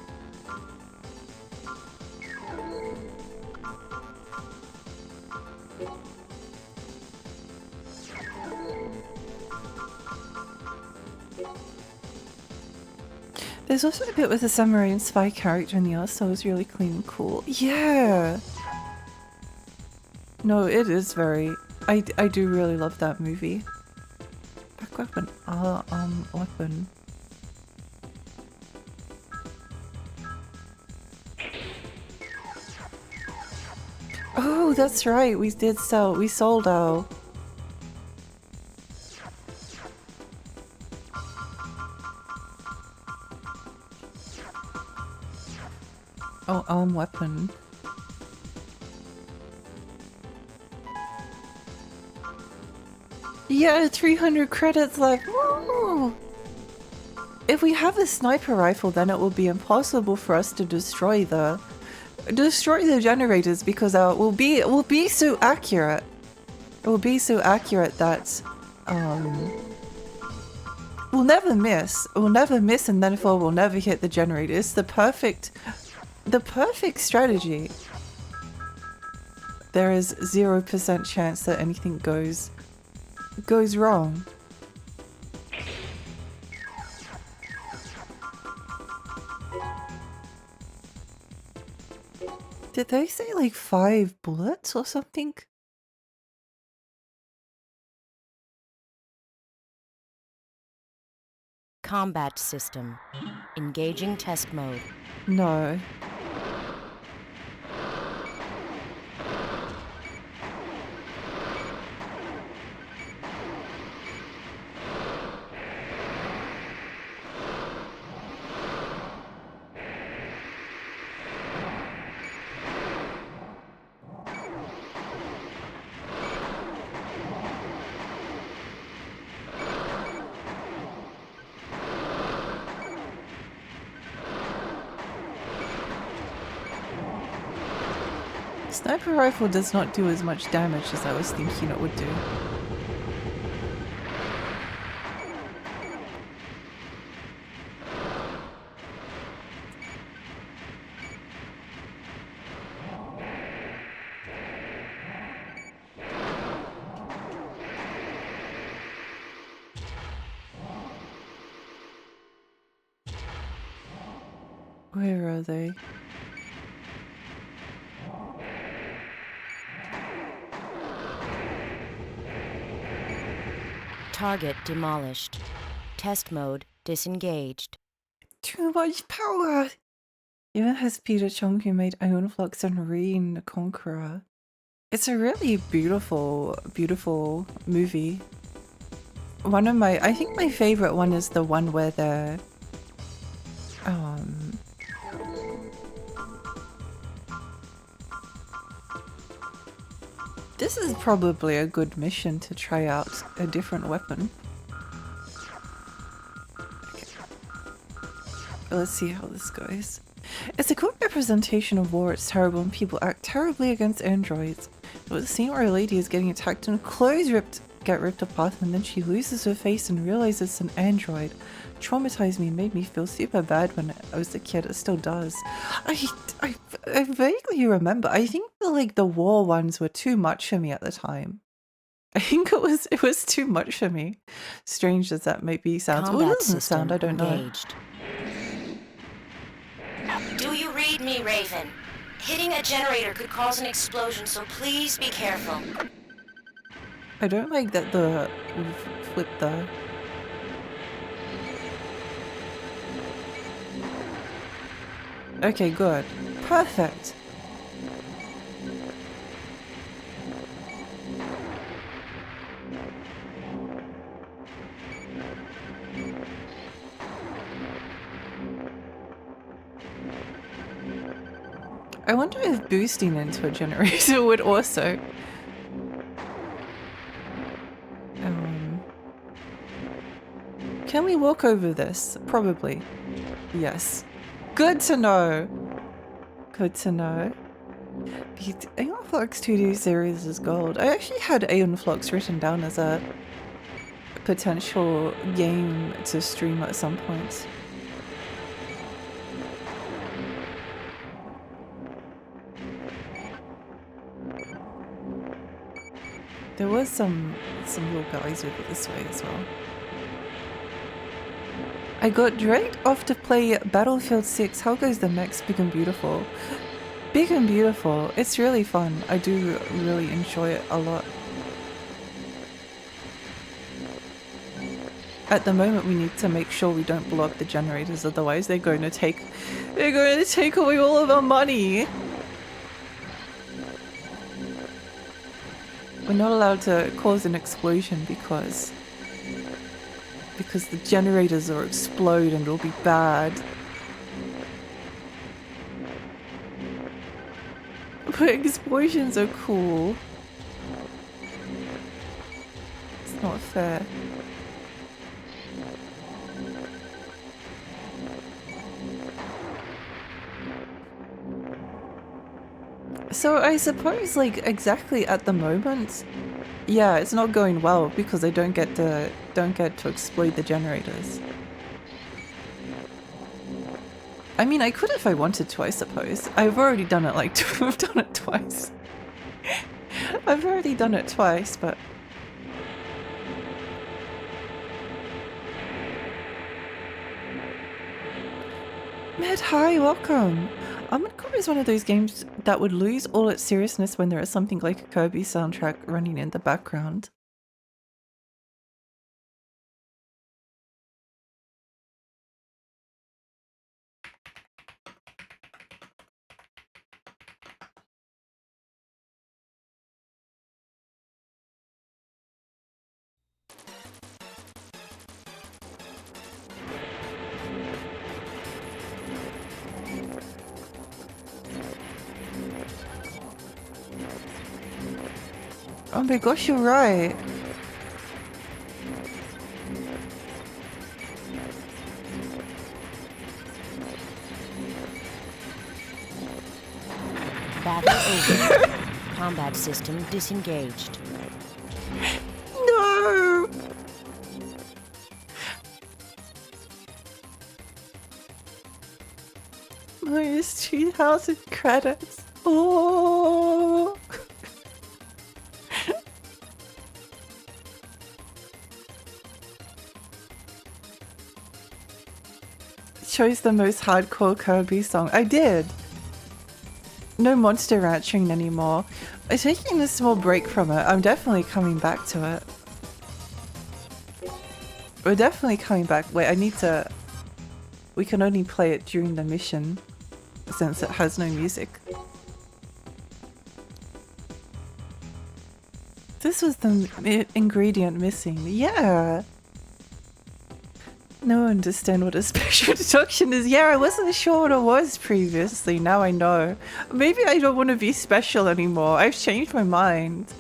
There's also a bit with the samurai and spy character in the art, so it's really clean and cool. Yeah. No, it is very... I do really love that movie. Back weapon. Weapon. Oh, that's right. We sold our... Oh, arm weapon. Yeah, 300 credits left. Woo! If we have a sniper rifle, then it will be impossible for us to destroy the generators because it will be so accurate. It will be so accurate that we'll never miss. We'll never miss, and therefore we'll never hit the generator. It's the perfect strategy. There is 0% chance that anything goes wrong. Did they say like 5 bullets or something? Combat system. Engaging test mode. No. Sniper rifle does not do as much damage as I was thinking it would do. Where are they? Target demolished. Test mode disengaged. Too much power! Even has Peter Chung who made Iron Flux and Rain the Conqueror. It's a really beautiful, beautiful movie. I think my favorite one is the one where they're this is probably a good mission to try out a different weapon. Okay. Let's see how this goes. It's a good representation of war. It's terrible and people act terribly against androids. It was a scene where a lady is getting attacked and clothes get ripped apart, and then she loses her face and realizes it's an android. Traumatized me, made me feel super bad when I was a kid. It still does. I vaguely remember. I think the war ones were too much for me at the time. I think it was too much for me. Strange as that might be sounds. Well, it doesn't sound. I don't engaged. know. Do you read me, Raven? Hitting a generator could cause an explosion, so please be careful. I don't like that the flip the. Okay, good. Perfect. I wonder if boosting into a generator would also... Can we walk over this? Probably. Yes. Good to know. Good to know. Aeon Flux 2D series is gold. I actually had Aeon Flux written down as a potential game to stream at some point. There was some little guys over this way as well. I got dragged off to play Battlefield 6. How goes the next Big and Beautiful? Big and Beautiful. It's really fun. I do really enjoy it a lot. At the moment, we need to make sure we don't blow up the generators. Otherwise, they're going to take away all of our money. We're not allowed to cause an explosion because the generators will explode and it'll be bad. But explosions are cool. It's not fair. So I suppose, like, exactly at the moment, yeah, it's not going well because I don't get to exploit the generators. I mean, I could if I wanted to, I suppose. I've already done it like I've done it twice. I've already done it twice, but Med, hi, welcome. Core is one of those games that would lose all its seriousness when there is something like a Kirby soundtrack running in the background. Oh my gosh, you're right. Battle over. Combat system disengaged. No! Minus 2,000 credits. Oh! Chose the most hardcore Kirby song. I did! No monster ranching anymore. I'm taking a small break from it. I'm definitely coming back to it. We're definitely coming back. Wait, I need to... We can only play it during the mission, since it has no music. This was the ingredient missing. Yeah! No, I understand what a special deduction is. Yeah, I wasn't sure what it was previously. Now I know. Maybe I don't want to be special anymore. I've changed my mind.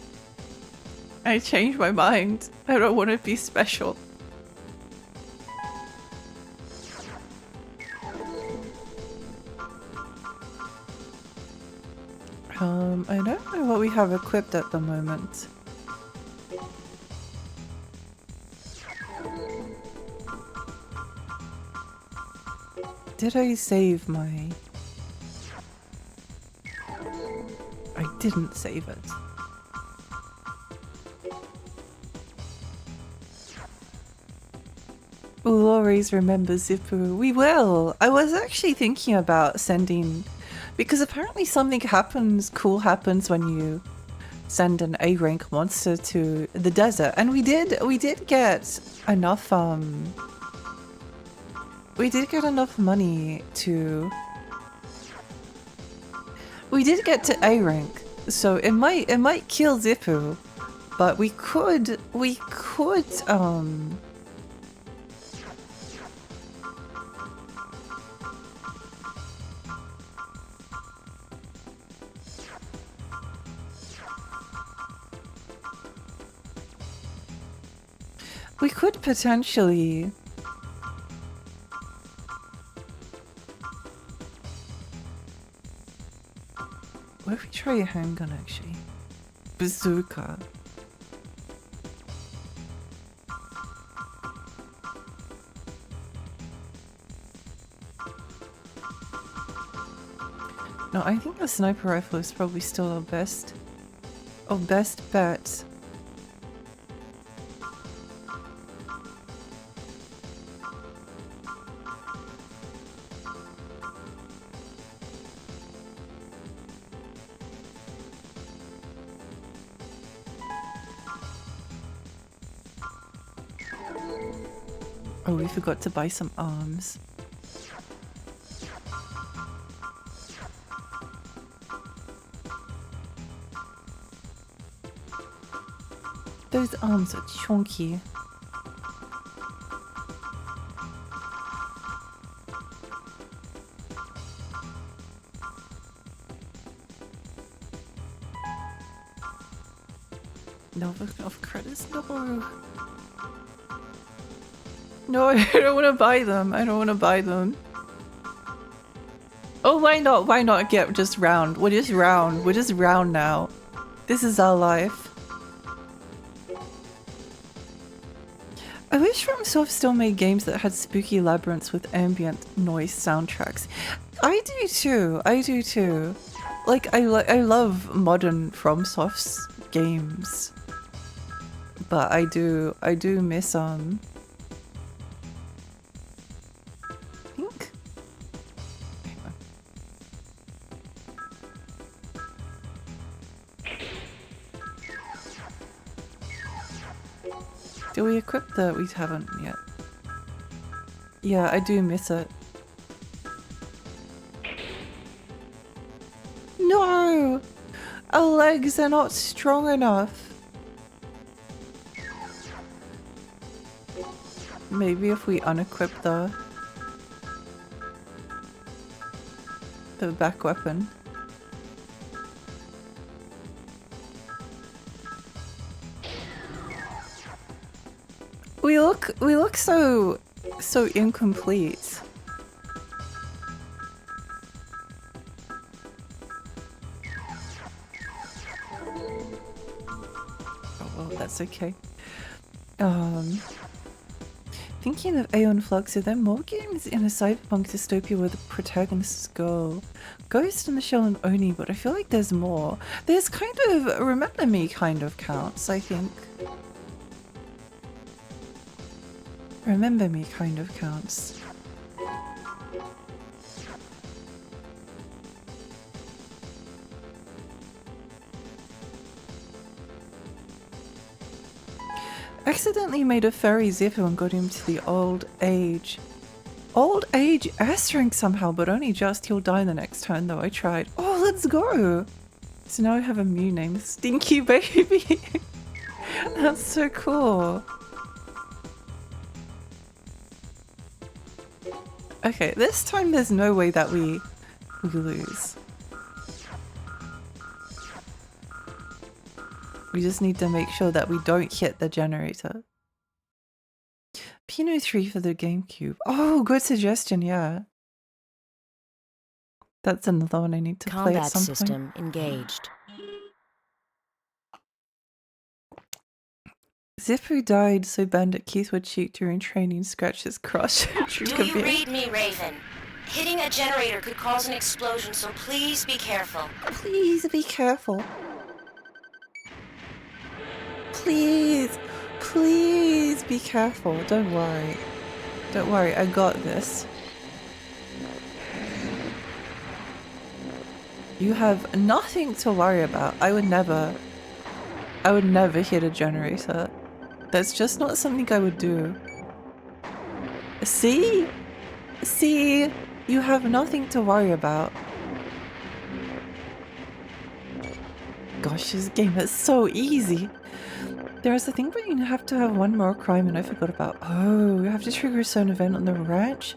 I changed my mind. I don't want to be special. I don't know what we have equipped at the moment. Did I save my... I didn't save it. We'll always remember Zippu. We will! I was actually thinking about sending... Because apparently something cool happens when you send an A-rank monster to the desert. And we did get enough, we did get enough money to... We did get to A rank, so it might kill Zippu, but we could we could potentially... What if we try a handgun, actually? Bazooka. No, I think the sniper rifle is probably still our best bet. Oh, we forgot to buy some arms. Those arms are chunky. No, of credits? No. No, I don't want to buy them. I don't want to buy them. Oh, why not? Why not get just round? We're just round. We're just round now. This is our life. I wish FromSoft still made games that had spooky labyrinths with ambient noise soundtracks. I do too. I do too. Like I love modern FromSoft's games, but I do miss Pink. Do we equip the? We haven't yet. Yeah, I do miss it. No! Our legs are not strong enough. Maybe if we unequip the back weapon. We look so incomplete. Oh well, that's okay. Thinking of Aeon Flux, are there more games in a cyberpunk dystopia where the protagonist is a girl? Ghost in the Shell and Oni, but I feel like there's more. There's kind of Remember Me kind of counts, I think. Remember Me kind of counts. Accidentally made a furry Zippo and got him to the old age S rank somehow, but only just. He'll die the next turn though. I tried. Oh, let's go! So now I have a Mew named Stinky Baby. That's so cool. Okay, this time there's no way that we lose. We just need to make sure that we don't hit the generator. Pinot 3 for the GameCube. Oh, good suggestion, yeah. That's another one I need to play at some point. Combat system engaged. Zippo died so Bandit Keith would cheat during training, scratch his crotch. Do you read me, Raven? Hitting a generator could cause an explosion, so please be careful. Please be careful. Please, please be careful. Don't worry. Don't worry, I got this. You have nothing to worry about. I would never hit a generator. That's just not something I would do. See? See? You have nothing to worry about. Gosh, this game is so easy. There's a thing where you have to have one more crime and I forgot about. Oh, you have to trigger a certain event on the ranch.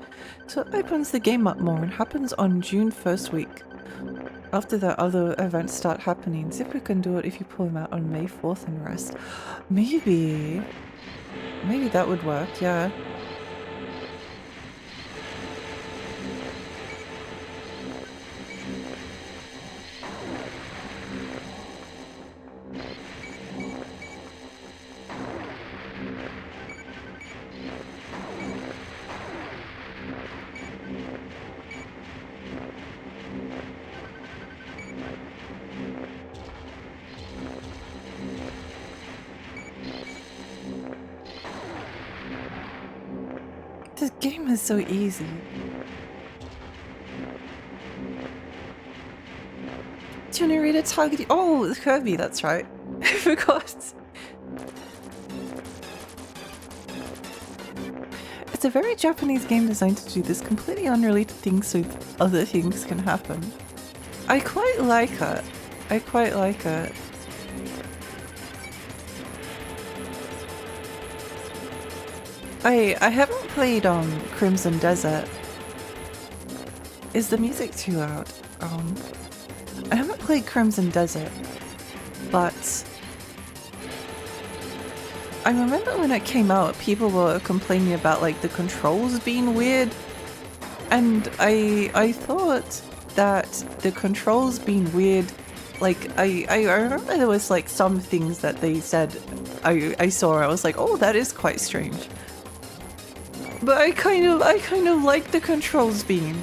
So it opens the game up more and happens on June 1st week. After that, other events start happening. Zipper can do it if you pull him out on May 4th and rest. Maybe that would work, yeah. This game is so easy. Do you want to read a target? Oh, it's Kirby, that's right. I forgot. It's a very Japanese game designed to do this completely unrelated things so other things can happen. I quite like it. I quite like it. I haven't played Crimson Desert. Is the music too loud? I haven't played Crimson Desert, but I remember when it came out, people were complaining about like the controls being weird, and I thought that the controls being weird, like I remember there was like some things that they said I saw. I was like, oh, that is quite strange. But I kind of like the controls being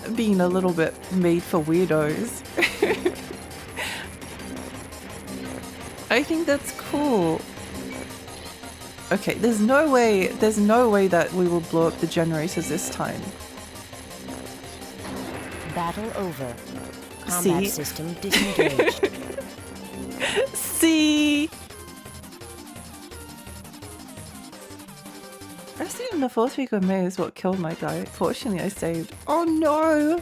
a little bit made for weirdos. I think that's cool. Okay, there's no way that we will blow up the generators this time. Battle over. Combat See? system disengaged. See? Actually, in the 4th week of May is what killed my guy. Fortunately, I saved. Oh no!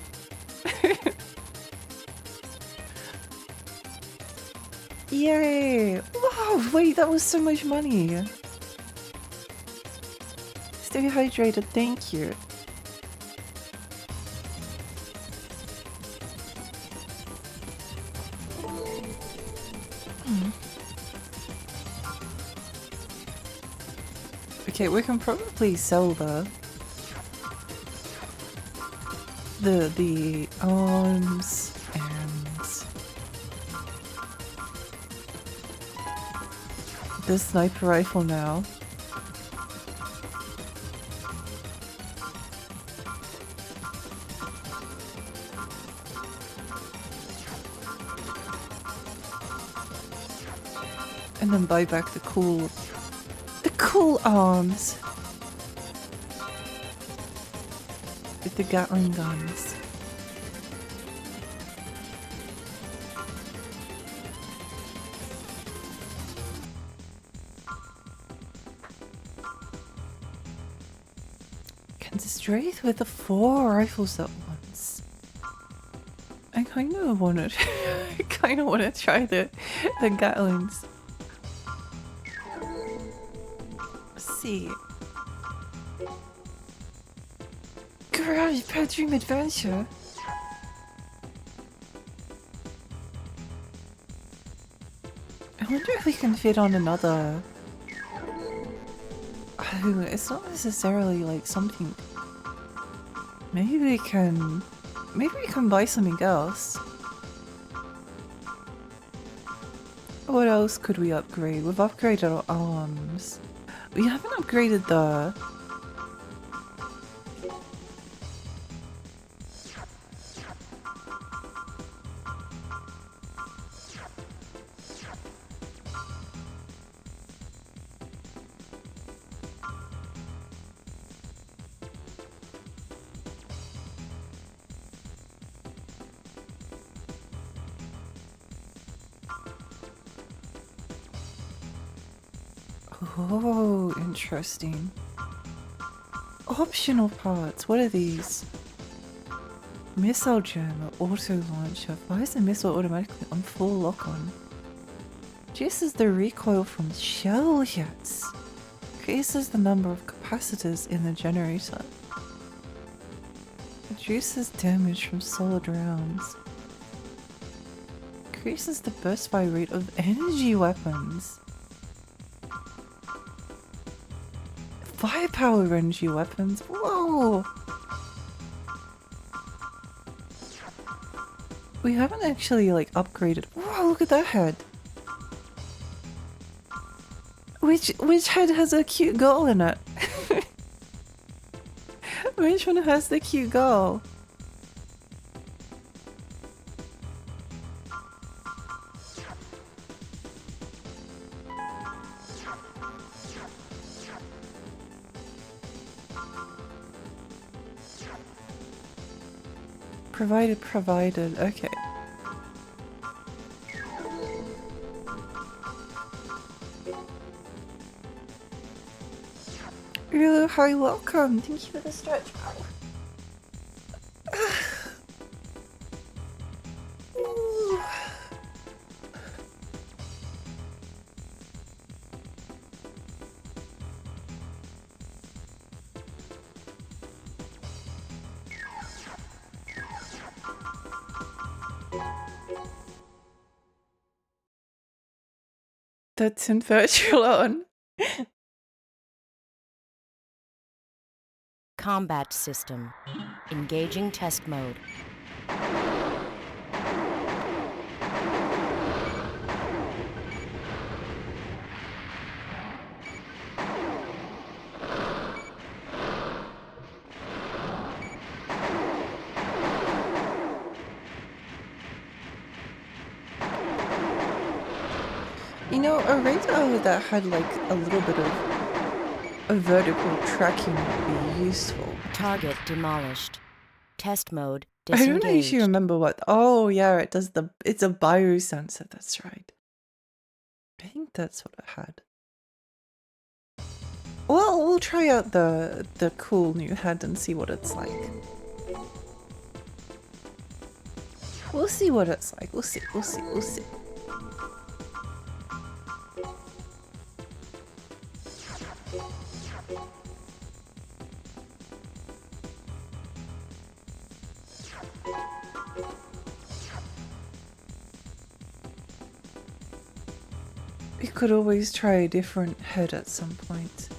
Yay! Wow, wait, that was so much money. Stay hydrated, thank you. Okay, we can probably sell the arms and the sniper rifle now. And then buy back the cool arms with the Gatling guns. Can destroy it with the 4 rifles at once. I kind of want to try the Gatlings. See. Garage Bedroom Adventure. I wonder if we can fit on another. Oh, it's not necessarily like something. Maybe we can buy something else. What else could we upgrade? We've upgraded our arms. We haven't upgraded the... Oh, interesting. Optional parts. What are these? Missile jammer, auto launcher. Fires the missile automatically on full lock-on. Reduces the recoil from shell hits. Increases the number of capacitors in the generator. Reduces damage from solid rounds. Increases the burst fire rate of energy weapons. Firepower energy weapons. Whoa! We haven't actually like upgraded. Whoa, look at that head. Which head has a cute girl in it? Which one has the cute girl? Provided, okay. Ulu, hi, welcome. Thank you for the stretch. Ooh. That's in virtual on. Combat system. Engaging test mode. You know, a radar that had like a little bit of a vertical tracking would be useful. Target demolished. Test mode I don't actually disengaged. remember what. Oh yeah, it does the. It's a biosensor. That's right. I think that's what it had. Well, we'll try out the cool new head and see what it's like. We'll see what it's like. We'll see. We'll see. We'll see. We could always try a different head at some point.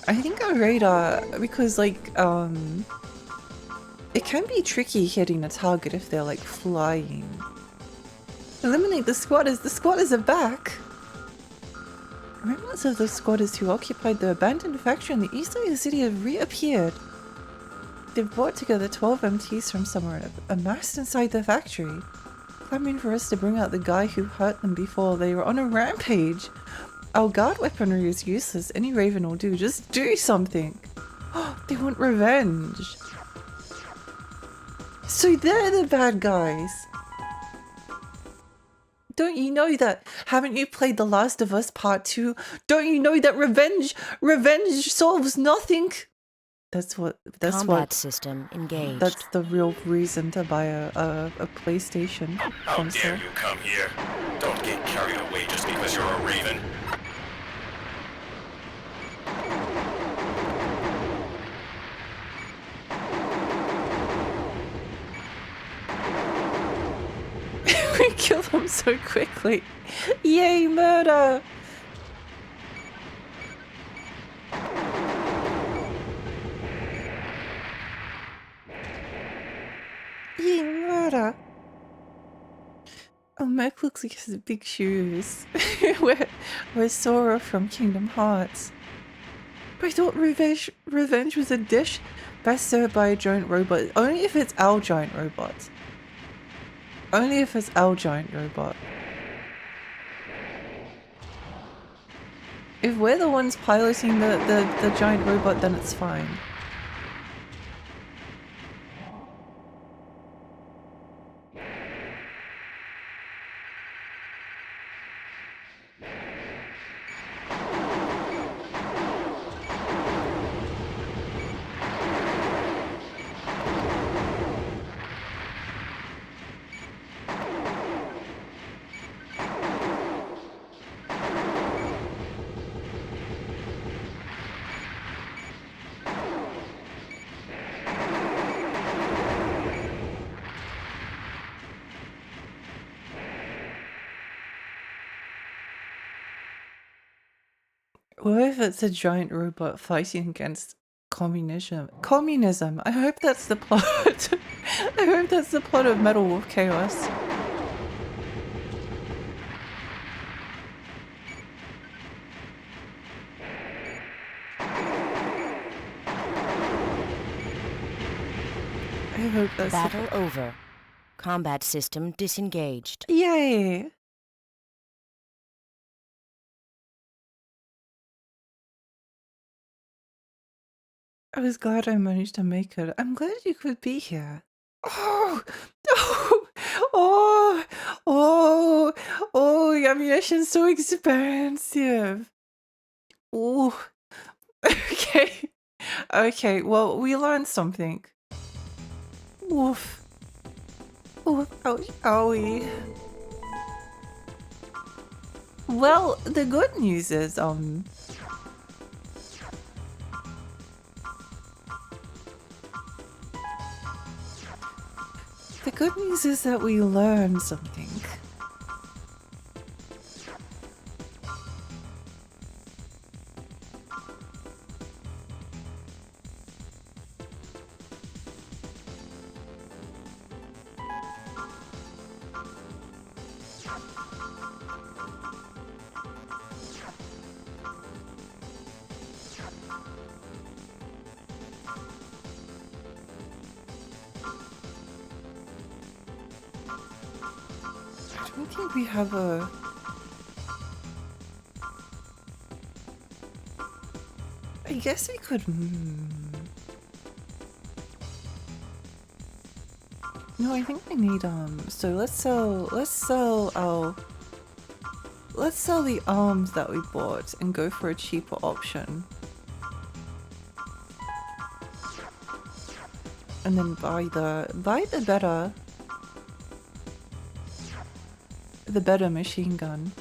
I think our radar, because like, it can be tricky hitting a target if they're like flying. Eliminate the squatters. The squatters are back. Remnants of the squatters who occupied the abandoned factory in the east side of the city have reappeared. They've brought together 12 MTs from somewhere and have amassed inside the factory, clamoring for us to bring out the guy who hurt them before they were on a rampage. Our guard weaponry is useless. Any raven will do. Just do something. They want revenge. So they're the bad guys. Don't you know that? Haven't you played The Last of Us Part 2? Don't you know that revenge solves nothing? That's Combat system engaged. That's the real reason to buy a PlayStation How console. dare you come here? Don't get carried away just because you're a raven. We kill them so quickly. Yay, murder! Yay, murder! Oh, Merc looks like he has big shoes. We're Sora from Kingdom Hearts. But I thought revenge was a dish best served by a giant robot. Only if it's our giant robot. Only if it's our giant robot. If we're the ones piloting the giant robot, then it's fine. What if it's a giant robot fighting against communism? Communism! I hope that's the plot. I hope that's the plot of Metal Wolf Chaos. I hope that's Battle over. Combat system disengaged. Yay! I was glad I managed to make it. I'm glad you could be here. Oh! Oh! Oh! Oh! Oh! The ammunition's so expensive. Oh! Okay. Okay, well, we learned something. Woof. Oof. Ouch. Owie. Well, the good news is, the good news is that we learned something. think we have a... I guess we could... No, I think we need, so let's sell the arms that we bought and go for a cheaper option. And then buy the better machine gun.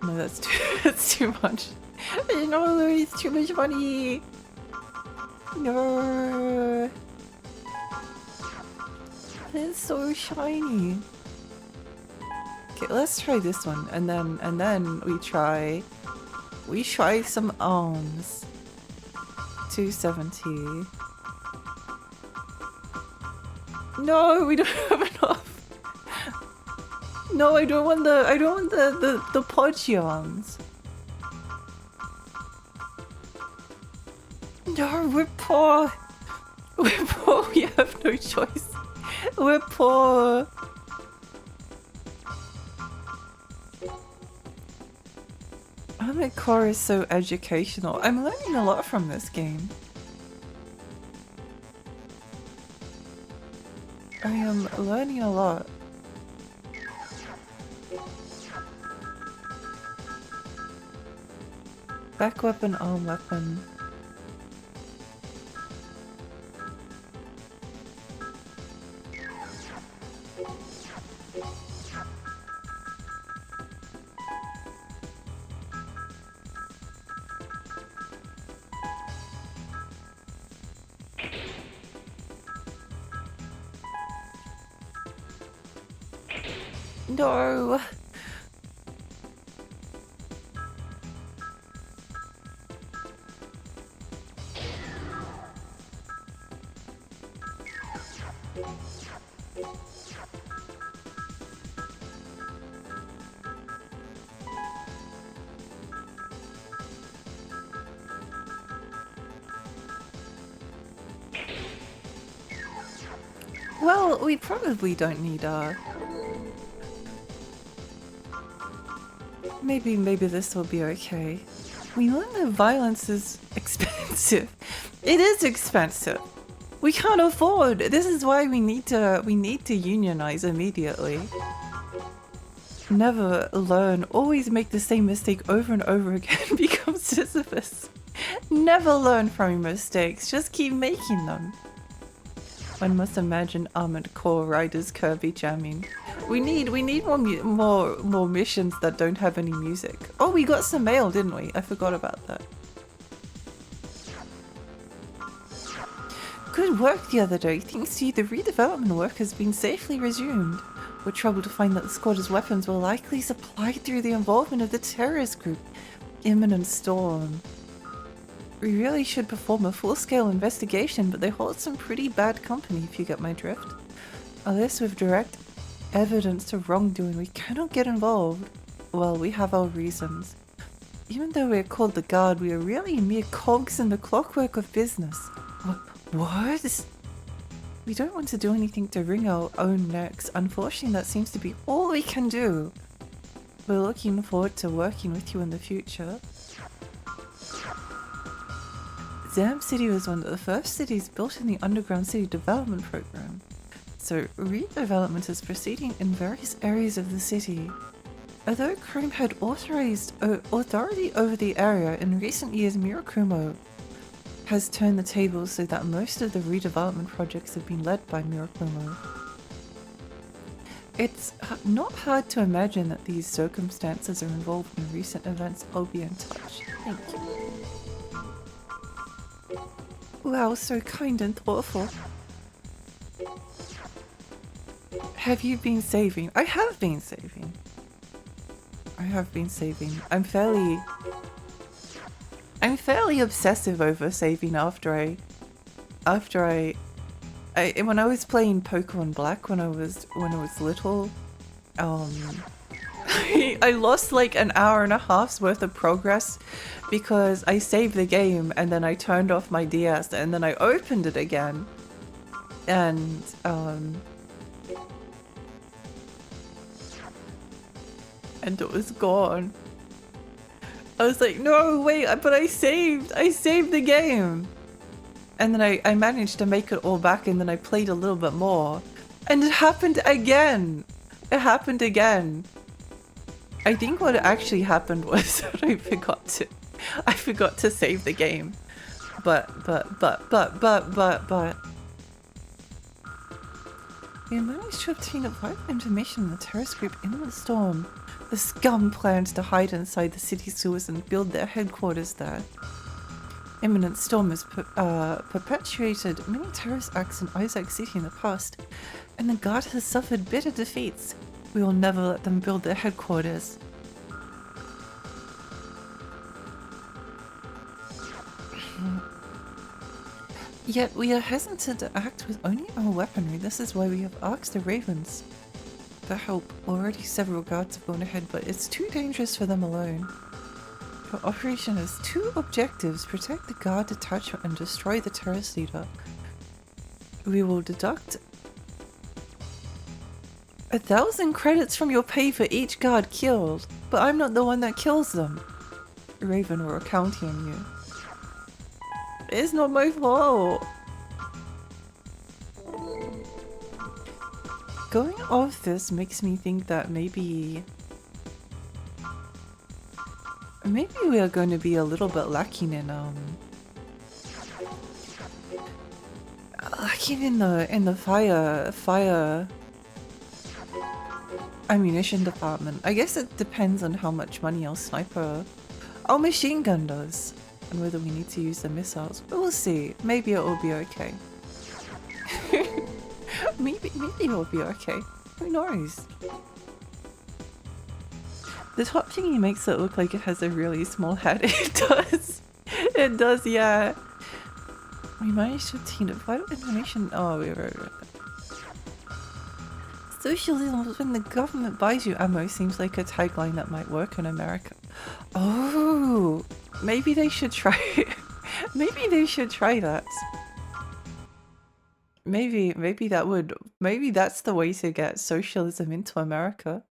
No, that's too much. No, it's too much money. No. It's so shiny. Okay, let's try this one, and then we try some arms. 270. No, we don't have enough. No, I don't want the podgy arms. No, we're poor. We're poor. We have no choice. We're poor. Armored Core is so educational. I'm learning a lot from this game. I am learning a lot. Back weapon, arm weapon. No. Well, we probably don't need maybe this will be okay. We learn that violence is expensive. It is expensive. We can't afford. This is why we need to unionize immediately. Never learn. Always make the same mistake over and over again. Become Sisyphus. Never learn from your mistakes. Just keep making them. One must imagine Armored Core Riders Kirby jamming. We need more missions that don't have any music. Oh, we got some mail, didn't we? I forgot about that. Good work the other day. Thanks to you, the redevelopment work has been safely resumed. We're troubled to find that the squad's weapons were likely supplied through the involvement of the terrorist group, Imminent Storm. We really should perform a full-scale investigation, but they hold some pretty bad company, if you get my drift. Unless with direct evidence to wrongdoing, we cannot get involved. Well, we have our reasons. Even though we're called the Guard, we are really mere cogs in the clockwork of business. What? We don't want to do anything to wring our own necks. Unfortunately, that seems to be all we can do. We're looking forward to working with you in the future. Zam City was one of the first cities built in the Underground City Development Program, so redevelopment is proceeding in various areas of the city. Although Chrome had authority over the area, in recent years Mirakumo has turned the tables so that most of the redevelopment projects have been led by Mirakumo. It's not hard to imagine that these circumstances are involved in recent events. I'll be in touch. Thank you. Wow, so kind and thoughtful. Have you been saving? I have been saving. I'm fairly obsessive over saving after I when I was playing Pokemon Black when I was little, I lost like an hour and a half's worth of progress because I saved the game and then I turned off my DS and then I opened it again and and it was gone. I was like, no, wait, but I saved the game. And then I managed to make it all back, and then I played a little bit more. And it happened again. It happened again. I think what actually happened was that I forgot to save the game. But. We managed to obtain a vital information on the terrorist group in the storm. The scum plans to hide inside the city sewers and build their headquarters there. Imminent storm has perpetuated many terrorist acts in Isaac City in the past, and the guard has suffered bitter defeats. We will never let them build their headquarters. Yet we are hesitant to act with only our weaponry. This is why we have asked the Ravens for help. Already several guards have gone ahead, but it's too dangerous for them alone. Your operation has two objectives: protect the guard detachment and destroy the terrorist leader. We will deduct 1,000 credits from your pay for each guard killed, but I'm not the one that kills them. Raven, we're counting on you. It's not my fault. Going off this makes me think that maybe we are going to be a little bit lacking in the fire ammunition department. I guess it depends on how much money our machine gun does, and whether we need to use the missiles. But we'll see. Maybe it will be okay. maybe it will be okay. Who knows? The top thingy makes it look like it has a really small head. It does. It does, yeah. We managed to obtain vital information. Oh, right. Socialism is when the government buys you ammo seems like a tagline that might work in America. Oh, maybe they should try it. Maybe they should try that. Maybe that's the way to get socialism into America.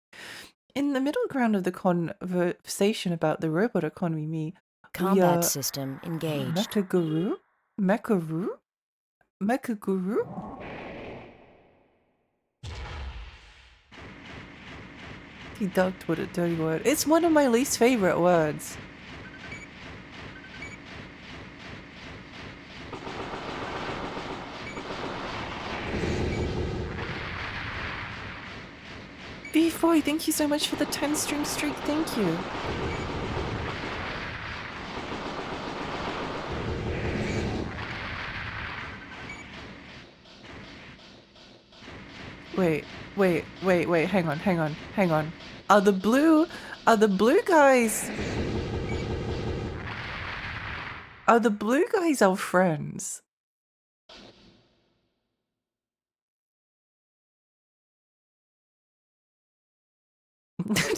In the middle ground of the conversation about the robot economy, Combat system engaged. Mechaguru? Deduct, what a dirty word. It's one of my least favorite words. B-Boy, thank you so much for the 10-stream streak, thank you. Wait, hang on. Are the blue guys our friends?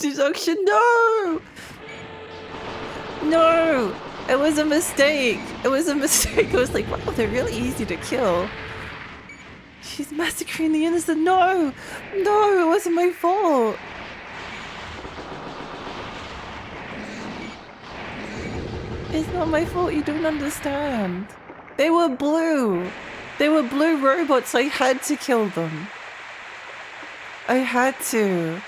Deduction, no! No! It was a mistake! It was like, wow, they're really easy to kill. She's massacring the innocent. No! No, it wasn't my fault! It's not my fault, you don't understand. They were blue! They were blue robots, I had to kill them. I had to.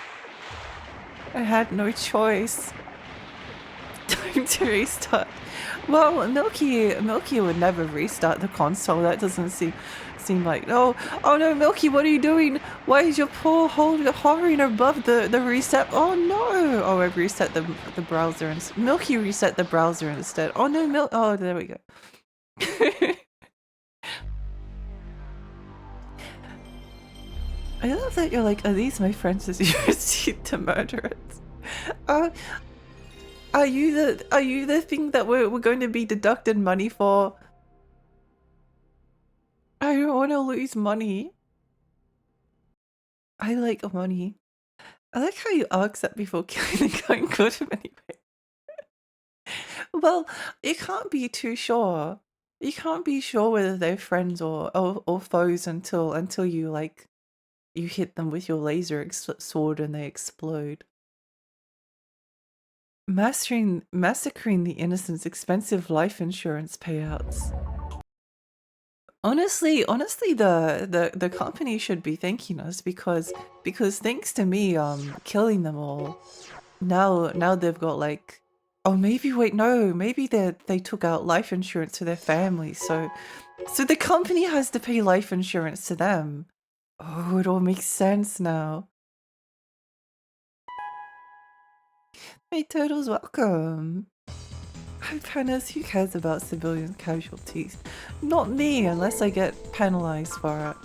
I had no choice. Time to restart. Well, Milky would never restart the console. That doesn't seem like. Oh no, Milky, what are you doing? Why is your paw hovering above the reset? Oh no! Oh, I've reset the browser and Milky reset the browser instead. Oh no, oh, there we go. I love that you're like, are these my friends as you proceed to murder it? Are you the thing that we're going to be deducted money for? I don't want to lose money. I like money. I like how you asked that before killing the guy and got him anyway. Well, you can't be too sure. You can't be sure whether they're friends or foes until you like you hit them with your laser sword and they explode. Massacring the innocents, expensive life insurance payouts. Honestly, the company should be thanking us because thanks to me killing them all, now they've got like, oh maybe wait no, maybe they took out life insurance for their family, so the company has to pay life insurance to them. Oh, it all makes sense now. Hey Turtles, welcome. Hi Penis, who cares about civilian casualties? Not me, unless I get penalized for it.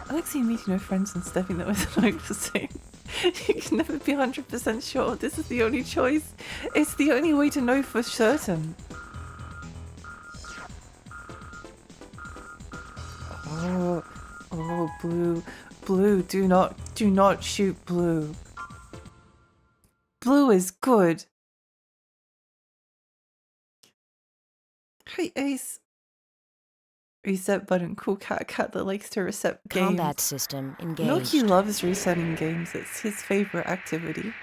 I like seeing meeting your friends and stuffing them with 100%. You can never be 100% sure. This is the only choice. It's the only way to know for certain. Oh, Blue, do not shoot Blue. Blue is good. Hey Ace. Reset button. Cool cat that likes to reset games. Combat system engaged. Milky loves resetting games. It's his favorite activity.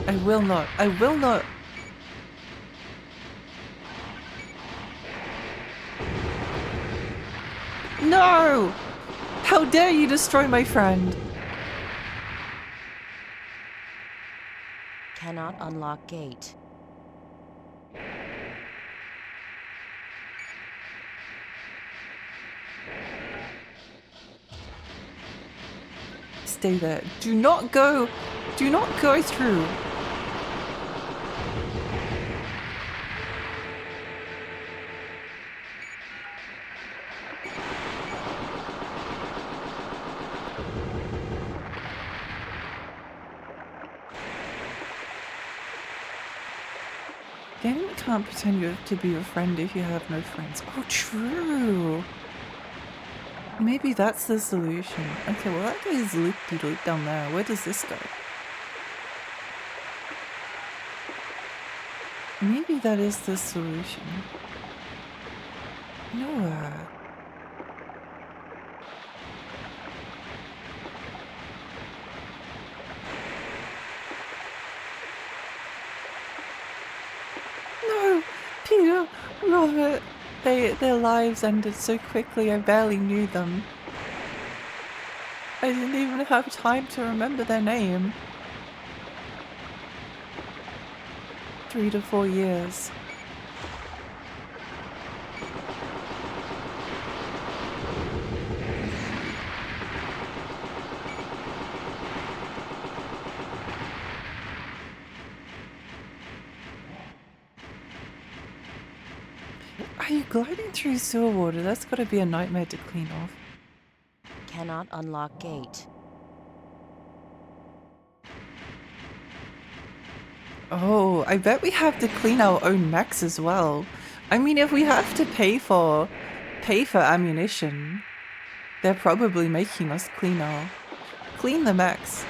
I will not. No! How dare you destroy my friend? Cannot unlock gate. Stay there. Do not go through. Game can't pretend you have to be your friend if you have no friends. Oh, true. Maybe that's the solution. Okay, well that guy's loop-de-loop down there. Where does this go? Maybe that is the solution. Nowhere. No! Peter! Robert! Their lives ended so quickly I barely knew them. I didn't even have time to remember their name. 3 to 4 years. Are you gliding through sewer water? That's gotta be a nightmare to clean off. Cannot unlock gate. Oh, I bet we have to clean our own mechs as well. I mean, if we have to pay for ammunition, they're probably making us clean the mechs.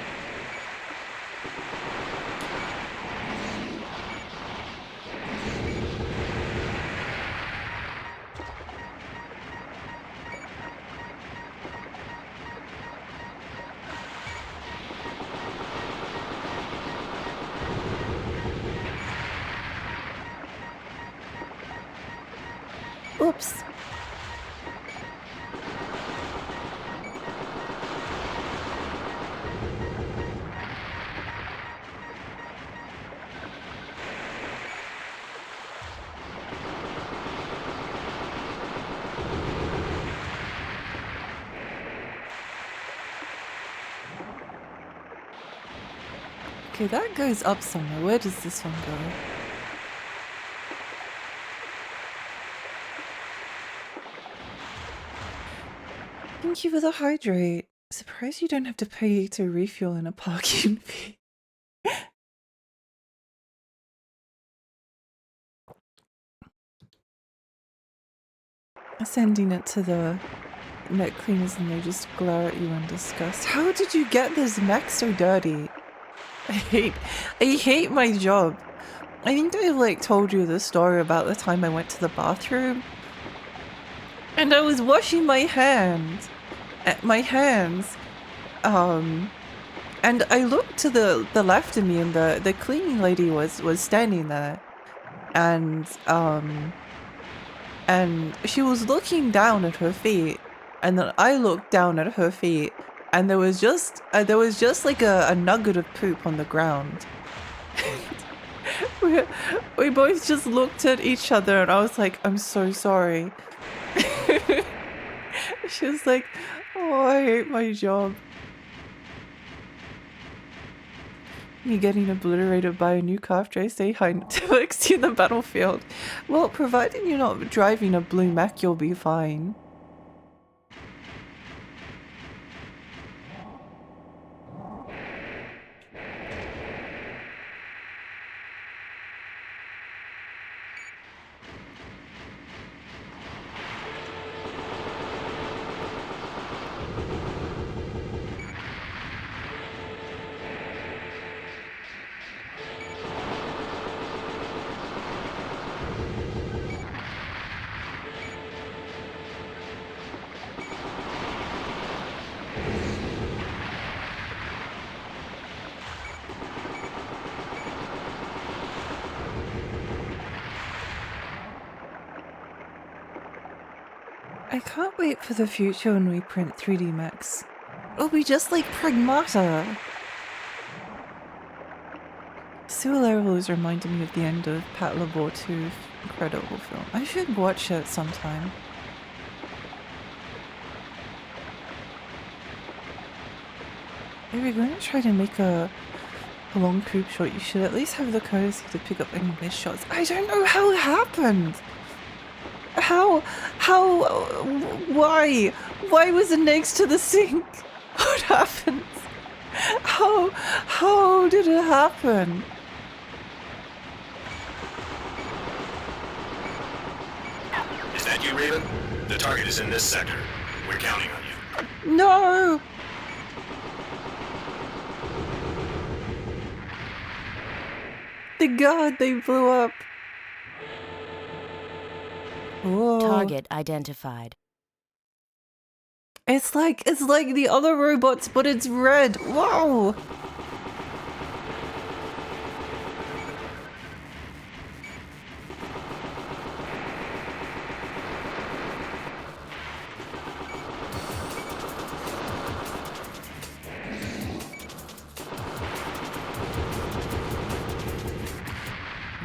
Oops. Okay, that goes up somewhere. Where does this one go? Thank you for the hydrate. Surprised you don't have to pay to refuel in a parking fee. Sending it to the mech cleaners and they just glare at you in disgust. How did you get this mech so dirty? I hate my job. I think I like told you the story about the time I went to the bathroom and I was washing my hands, and I looked to the left of me, and the cleaning lady was standing there, and she was looking down at her feet, and then I looked down at her feet, and there was just like a nugget of poop on the ground. We both just looked at each other, and I was like, "I'm so sorry." She was like, "Oh, I hate my job." Me getting obliterated by a new car after I stay high to XT in the battlefield. Well, providing you're not driving a blue Mac, you'll be fine. I can't wait for the future when we print 3D Max. It'll be just like Pragmata. Sewer Levels reminded me of the end of Pat Labor 2's incredible film. I should watch it sometime. If you're going to try to make a long poop shot, you should at least have the courtesy to pick up any missed shots. I don't know how it happened! Why? Why was it next to the sink? What happened? How did it happen? Is that you, Raven? The target is in this sector. We're counting on you. No! The god, they blew up. Whoa. Target identified. It's like the other robots, but it's red. Whoa!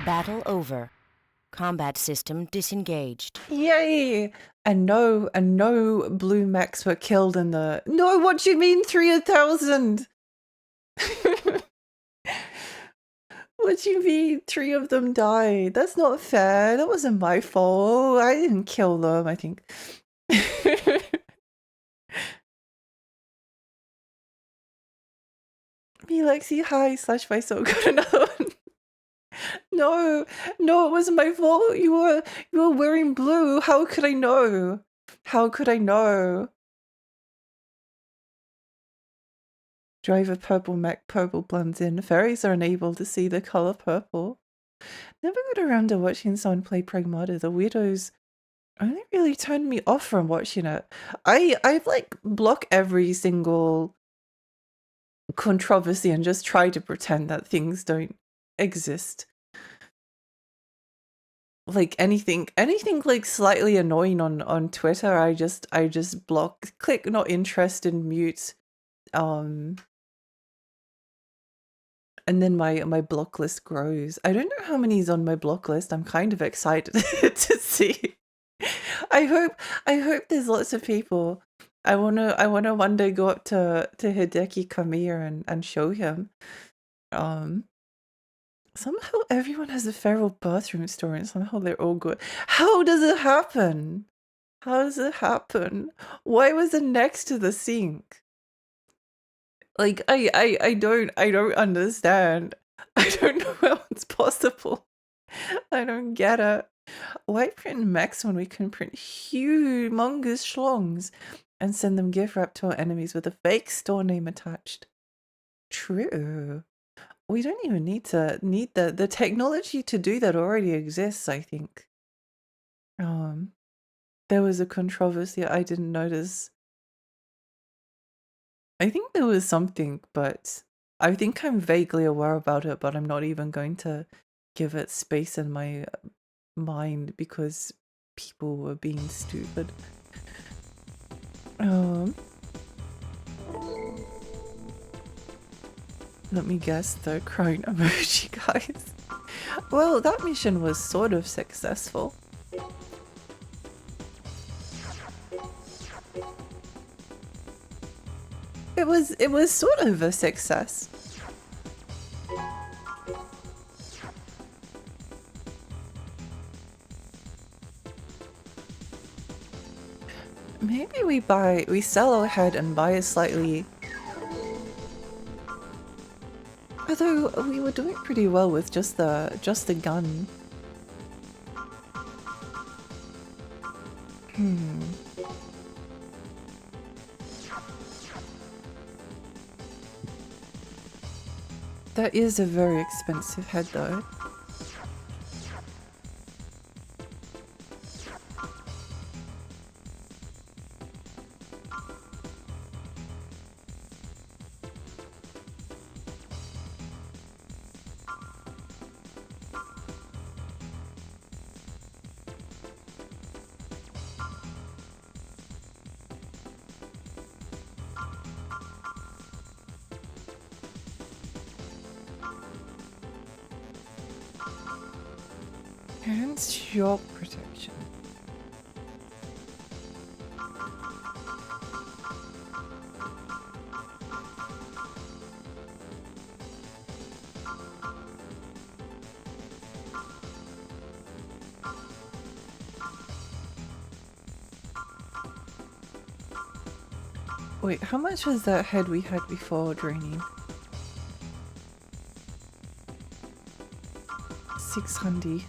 Battle over. Combat system disengaged. Yay! And no blue mechs were killed in the... No, what do you mean 3,000? What do you mean 3 of them died? That's not fair. That wasn't my fault. I didn't kill them, I think. Me, Lexi, hi, slash my soul, got another one. No, it wasn't my fault. You were wearing blue. How could I know? How could I know? Drive a purple mech, purple blends in. Fairies are unable to see the color purple. Never got around to watching someone play Pragmata. The weirdos only really turned me off from watching it. I like block every single controversy and just try to pretend that things don't exist. Like anything like slightly annoying on Twitter, I just block, click not interested, mute, and then my block list grows. I don't know how many is on my block list. I'm kind of excited to see. I hope there's lots of people. I wanna one day go up to Hideki Kamiya and show him. Somehow everyone has a feral bathroom story and somehow they're all good. How does it happen? How does it happen? Why was it next to the sink? Like I don't understand. I don't know how it's possible. I don't get it. Why print mechs when we can print humongous schlongs and send them gift wrap to our enemies with a fake store name attached? True. We don't even need the technology to do that already exists, I think. There was a controversy I didn't notice. I think there was something, but I think I'm vaguely aware about it, but I'm not even going to give it space in my mind because people were being stupid. Let me guess, the crying emoji, guys. Well, that mission was sort of successful. It was sort of a success. Maybe we sell ahead and buy a slightly. Although we were doing pretty well with just the gun. That is a very expensive head though. Enhanced shock protection. Wait, how much was that head we had before draining? 600.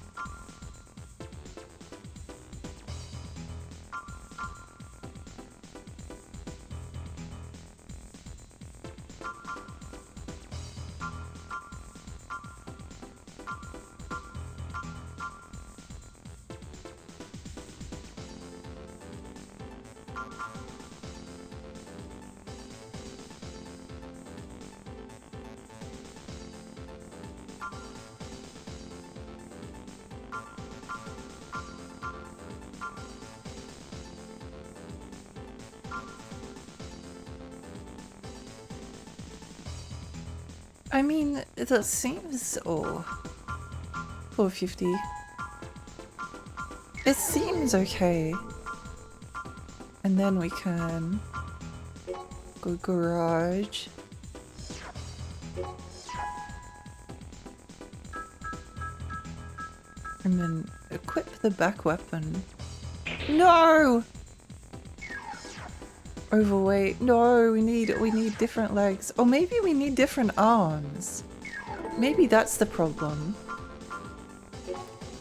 I mean, that seems... oh... 450. It seems okay. And then we can... go garage. And then equip the back weapon. No! Overweight. No, we need different legs. Or maybe we need different arms. Maybe that's the problem.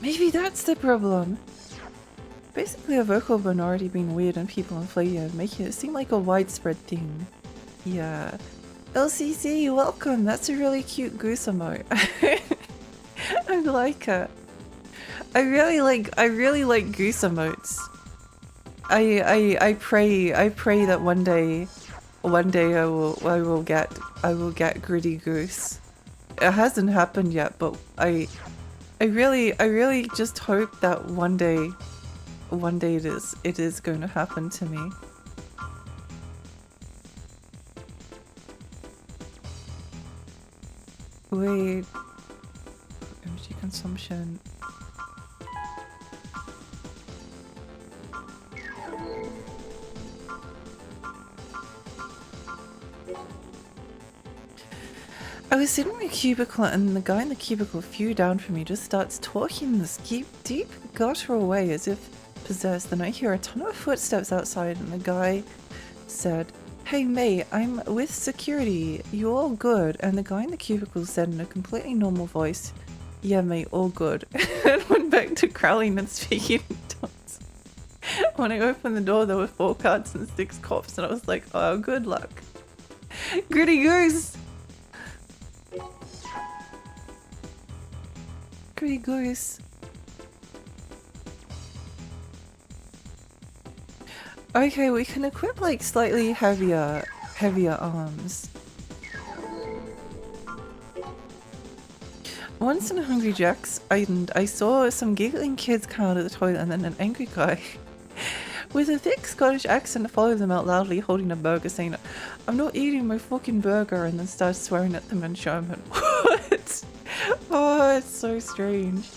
Maybe that's the problem. Basically a vocal minority being weird and people inflating it, making it seem like a widespread thing. Yeah. LCC, welcome! That's a really cute goose emote. I like it. I really like goose emotes. I pray that one day I will get Gritty Goose. It hasn't happened yet, but I really just hope that one day it is going to happen to me. Wait, energy consumption. I was sitting in a cubicle and the guy in the cubicle a few down from me just starts talking this deep guttural way as if possessed. Then I hear a ton of footsteps outside and the guy said, "Hey mate, I'm with security, you all good?" And the guy in the cubicle said in a completely normal voice, "Yeah mate, all good." And went back to growling and speaking in tongues. When I opened the door there were 4 cards and 6 cops and I was like, oh good luck. Gritty Goose! angry goose. Okay, we can equip like slightly heavier arms. Once in Hungry Jack's, I saw some giggling kids come out of the toilet and then an angry guy with a thick Scottish accent followed them out loudly holding a burger saying, "I'm not eating my fucking burger," and then started swearing at them in German. What? Oh, it's so strange.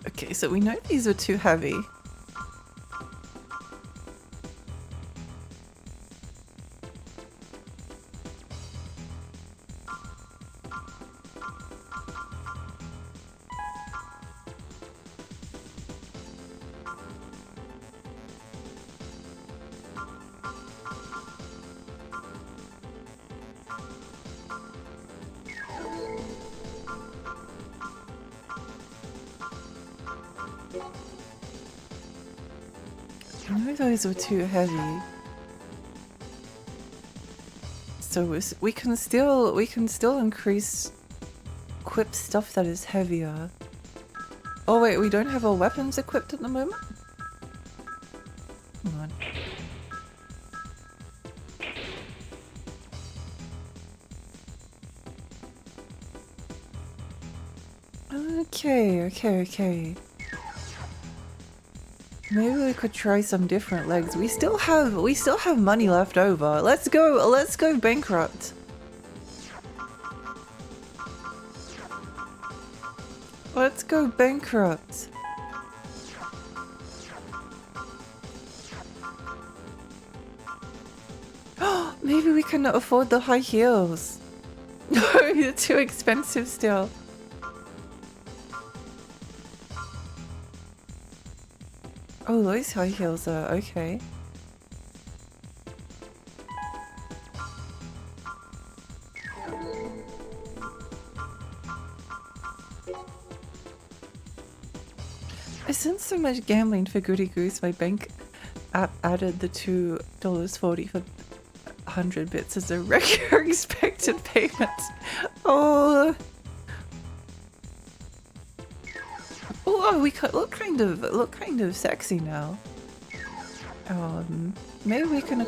Okay, so we know these are too heavy. I know those were too heavy. So we can still increase equip stuff that is heavier. Oh wait, we don't have our weapons equipped at the moment? Come on. Okay. Maybe we could try some different legs. We still have money left over. Let's go bankrupt. Let's go bankrupt. Maybe we can afford the high heels. No, they're too expensive still. Oh, those high heels are okay. I sense so much gambling for Goody Goose. My bank app added the $2.40 for 100 bits as a regular expected payment. Oh. Oh, we could look kind of sexy now. Maybe we can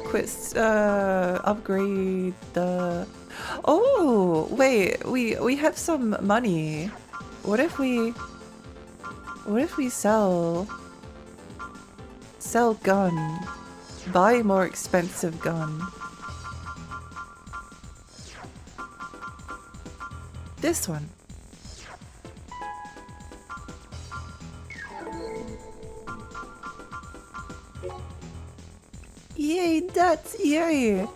upgrade the. Oh wait, we have some money. What if we sell gun, buy more expensive gun. This one. Yay, that's yay.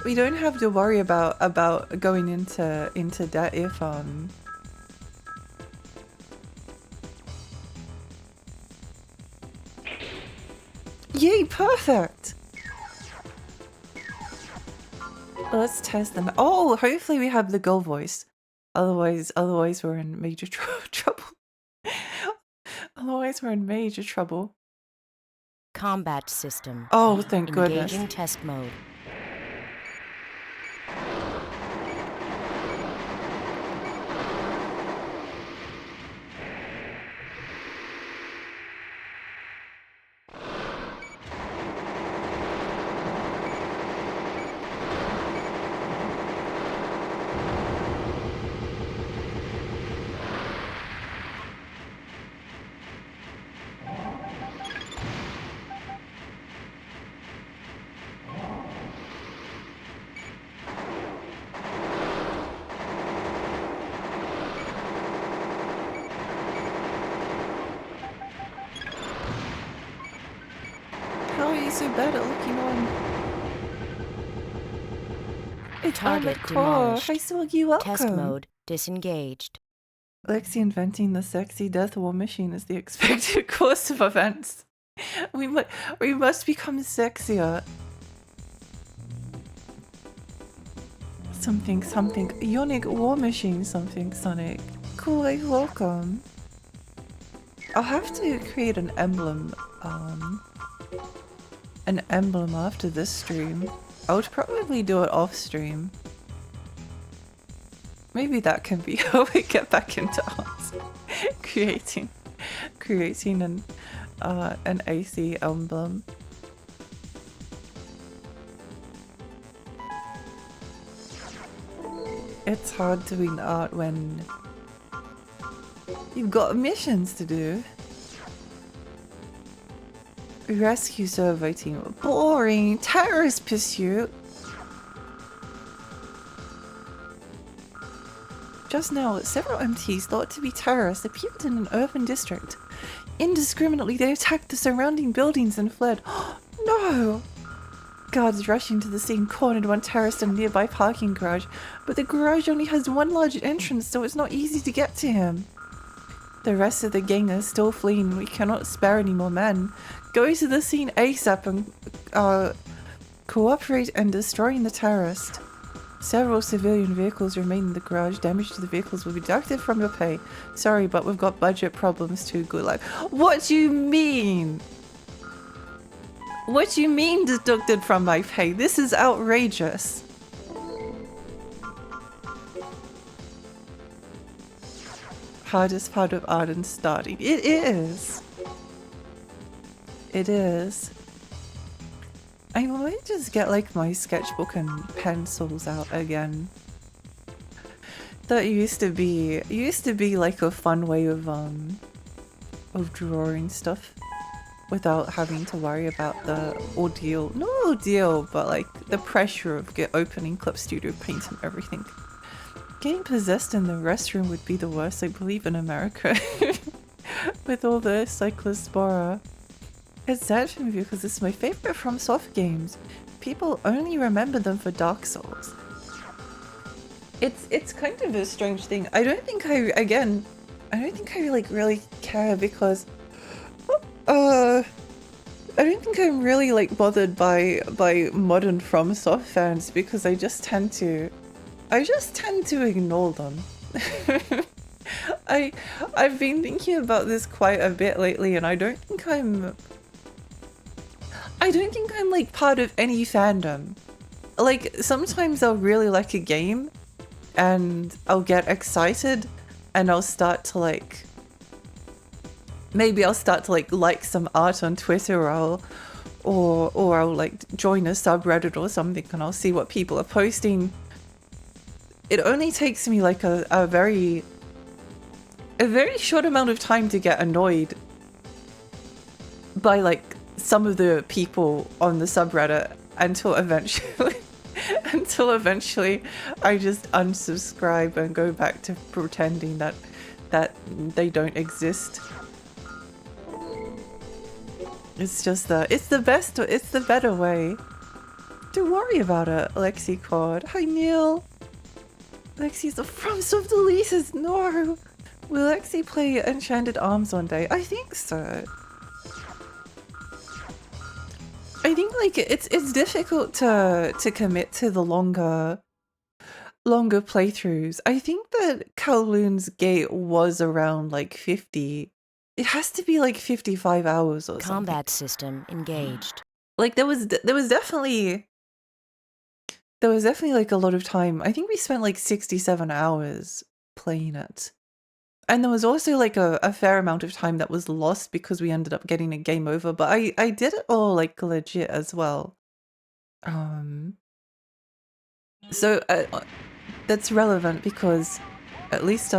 We don't have to worry about going into debt if Yay, perfect. Let's test them. Oh, hopefully we have the girl voice. Otherwise we're in major trouble. Otherwise we're in major trouble. Combat system. Oh, thank goodness. Engaging test mode. How are you so bad at looking on? It's Target core. demolished. I saw you welcome. Test mode disengaged. Lexi inventing the sexy death war machine is the expected course of events. We must become sexier. Something. Ionic war machine something, Sonic. cool, like, welcome. I'll have to create an emblem after this stream. I would probably do it off stream. Maybe that can be how we get back into art. creating an AC emblem. It's hard doing art when you've got missions to do. Rescue survey team. Boring. Terrorist pursuit. Just now, several MTs thought to be terrorists appeared in an urban district. Indiscriminately, they attacked the surrounding buildings and fled. No! Guards rushing to the scene cornered one terrorist in a nearby parking garage, but the garage only has one large entrance, so it's not easy to get to him. The rest of the gang are still fleeing. We cannot spare any more men. Go to the scene ASAP and cooperate in destroying the terrorist. Several civilian vehicles remain in the garage. Damage to the vehicles will be deducted from your pay. Sorry, but we've got budget problems too. Good luck. What do you mean? What do you mean deducted from my pay? This is outrageous. Hardest part of art and starting. It is. It is. I might just get like my sketchbook and pencils out again. That used to be like a fun way of drawing stuff without having to worry about the ordeal. Not ordeal, but like the pressure of opening Clip Studio Paint and everything. Getting possessed in the restroom would be the worst, I believe, in America. With all the cyclospora. It's sad for me because it's my favorite FromSoft games. People only remember them for Dark Souls. It's kind of a strange thing. I don't think I really care because I don't think I'm really like bothered by modern FromSoft fans because I just tend to ignore them. I've been thinking about this quite a bit lately, and I don't think I'm like part of any fandom. Like sometimes I'll really like a game and I'll get excited and I'll start to like like some art on Twitter, or I'll like join a subreddit or something and I'll see what people are posting. It only takes me like a very short amount of time to get annoyed by like some of the people on the subreddit until eventually I just unsubscribe and go back to pretending that they don't exist. It's just it's the better way. Don't worry about it, Lexi Cord. Hi Neil. Lexi's the FromSoft releases. No. Will Lexi play Enchanted Arms one day? I think so. I think like it's difficult to commit to the longer playthroughs. I think that Kowloon's Gate was around like 50. It has to be like 55 hours or something. Combat system engaged. Like there was definitely like a lot of time. I think we spent like 67 hours playing it. And there was also like a fair amount of time that was lost because we ended up getting a game over, but I did it all like legit as well. So that's relevant because at least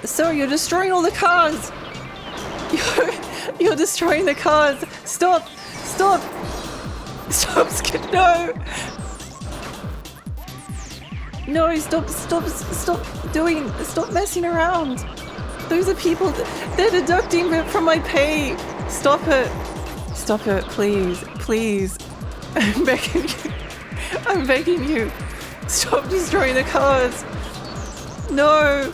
Sir, you're destroying all the cars! You're destroying the cars! Stop! Stop! Stop! No! No, stop messing around! Those are people, they're deducting it from my pay! Stop it! Stop it, please, please. I'm begging you. Stop destroying the cars! No!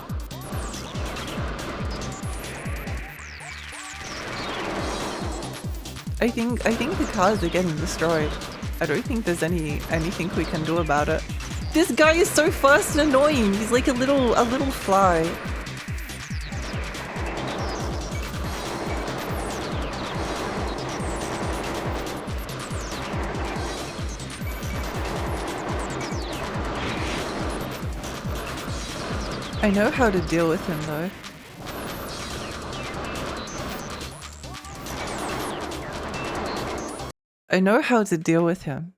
I think the cars are getting destroyed. I don't think there's anything we can do about it. This guy is so fast and annoying. He's like a little fly. I know how to deal with him though. I know how to deal with him.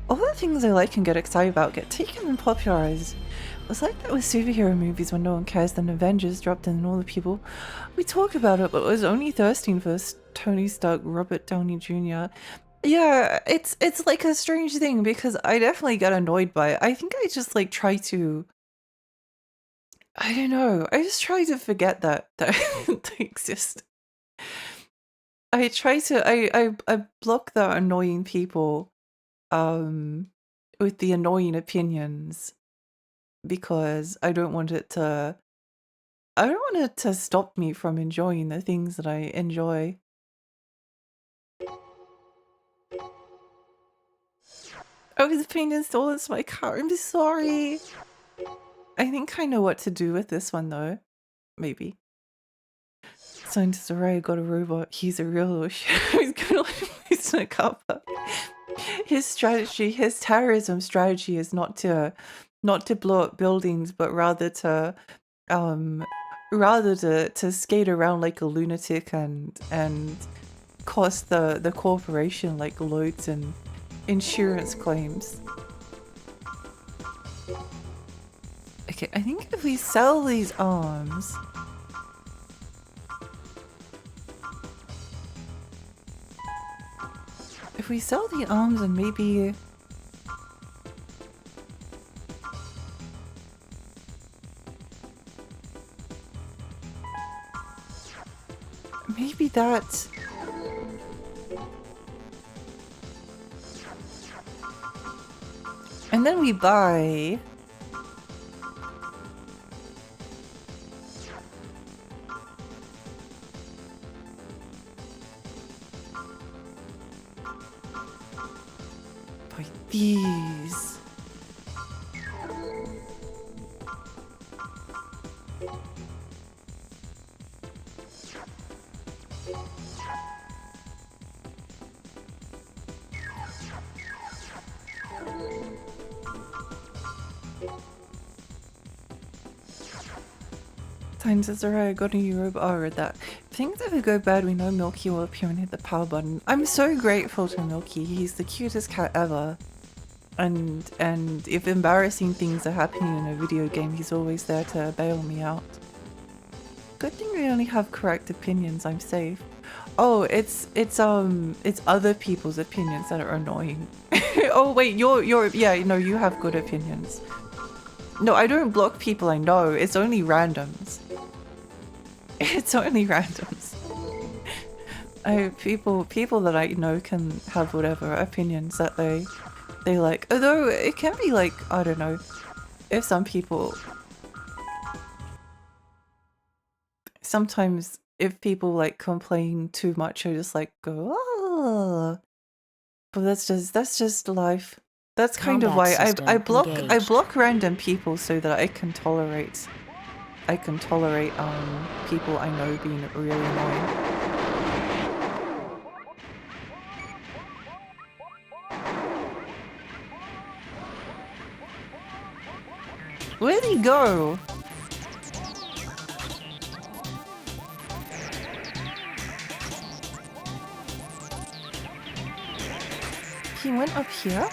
All the things I like and get excited about get taken and popularized. It's like that with superhero movies when no one cares, then Avengers dropped in and all the people we talk about it, but was only thirsting for Tony Stark, Robert Downey Jr. Yeah, it's like a strange thing because I definitely get annoyed by it. I think I just like try to, I don't know, I just try to forget that they exist. I try to, I block the annoying people with the annoying opinions because I don't want it to stop me from enjoying the things that I enjoy. Oh, his paint installed into my car. I'm sorry. I think I know what to do with this one though. Maybe. Scientist Array got a robot. He's a real little shit. He's gonna place in a car park. His strategy, his terrorism strategy is not to blow up buildings, but rather to skate around like a lunatic and cost the corporation like loads in insurance claims. Okay, I think if we sell these arms, if we sell the arms and maybe that. And then we buy these. Times is alright, I got a new robot. Oh, I read that. If things ever go bad, we know Milky will appear and hit the power button. I'm so grateful to Milky. He's the cutest cat ever. And if embarrassing things are happening in a video game, he's always there to bail me out. Good thing we only have correct opinions. I'm safe. Oh, it's other people's opinions that are annoying. Oh wait, yeah, no, you have good opinions. No, I don't block people I know. It's only randoms. It's only randoms. People that I know can have whatever opinions that they like. Although it can be like, I don't know, if some people, sometimes if people like complain too much, I just like go, oh. But that's just life. That's kind of why I block random people so that I can tolerate people I know being really annoying. Where'd he go? He went up here?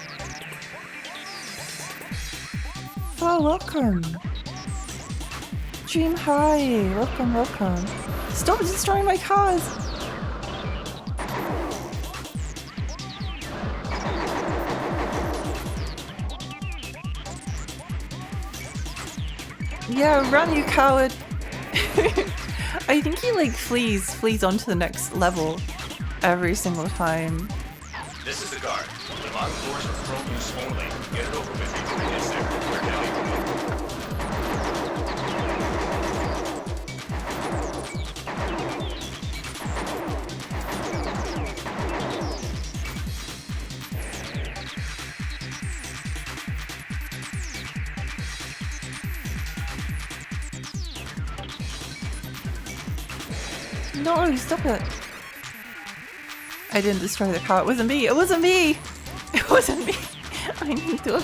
Oh, welcome. Dream hi. Welcome. Stop destroying my cars. Yeah, run, you coward. I think he like flees onto the next level every single time. This is the guard. The bottom floors are chrome use only. Get it over with before we get there. We're counting on you. No, stop it. I didn't destroy the car. It wasn't me. It wasn't me. It wasn't me. I need to.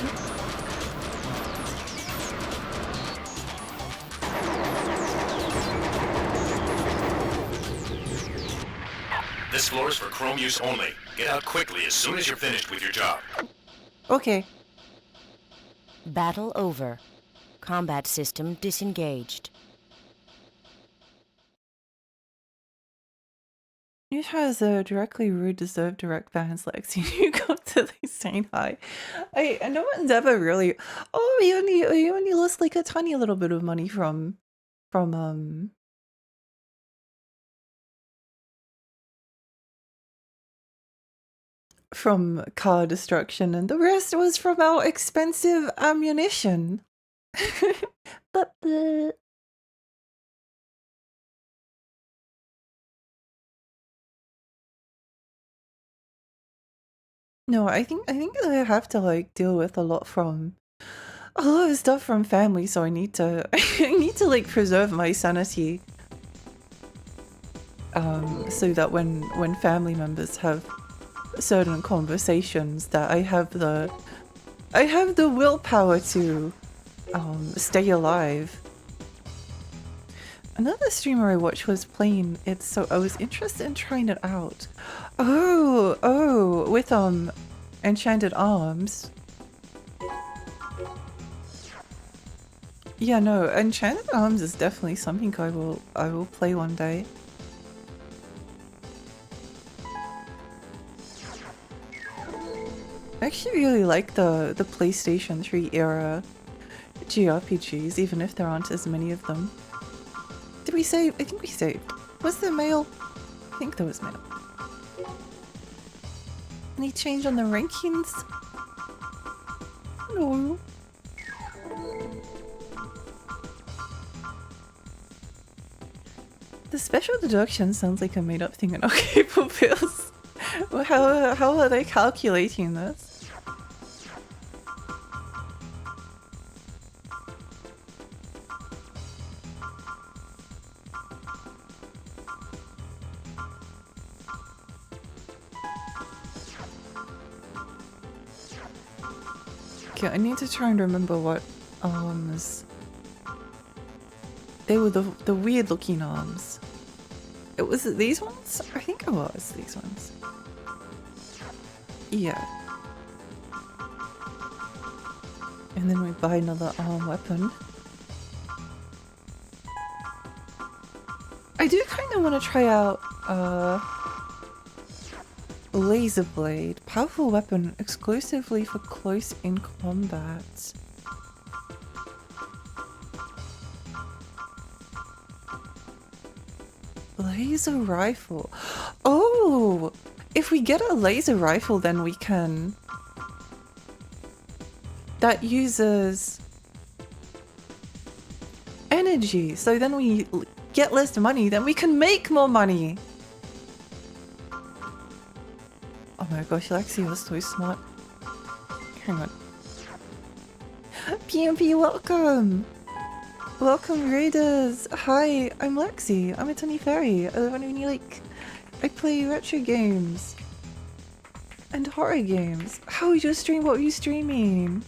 This floor is for chrome use only. Get out quickly as soon as you're finished with your job. Okay. Battle over. Combat system disengaged. You has directly rude, deserve direct bans, Lexi. You come to the saying hi. And no one's ever really. Oh, you only lost like a tiny little bit of money from car destruction, and the rest was from our expensive ammunition. But no, I think I have to like deal with a lot of stuff from family, so I need to I need to like preserve my sanity. So that when family members have certain conversations, that I have the willpower to stay alive. Another streamer I watched was playing it, so I was interested in trying it out. Oh, with Enchanted Arms. Yeah, no, Enchanted Arms is definitely something I will play one day. I actually really like the PlayStation 3 era JRPGs, even if there aren't as many of them. Did we save? I think we saved. Was there mail? I think there was mail. Any change on the rankings? No. The special deduction sounds like a made-up thing in Arcade Bills. Well, how are they calculating this? Okay, I need to try and remember what arms. They were the weird looking arms. It was these ones? I think it was these ones. Yeah. And then we buy another arm weapon. I do kind of want to try out Laser Blade, powerful weapon exclusively for close-in combat. Laser rifle. Oh, if we get a laser rifle, then we can. That uses energy, so then we get less money, then we can make more money. Oh my gosh, Lexi was so smart. Hang on. PMP, welcome! Welcome, Raiders! Hi, I'm Lexi. I'm a Tiny Fairy. I play retro games. And horror games. How was your stream? What were you streaming?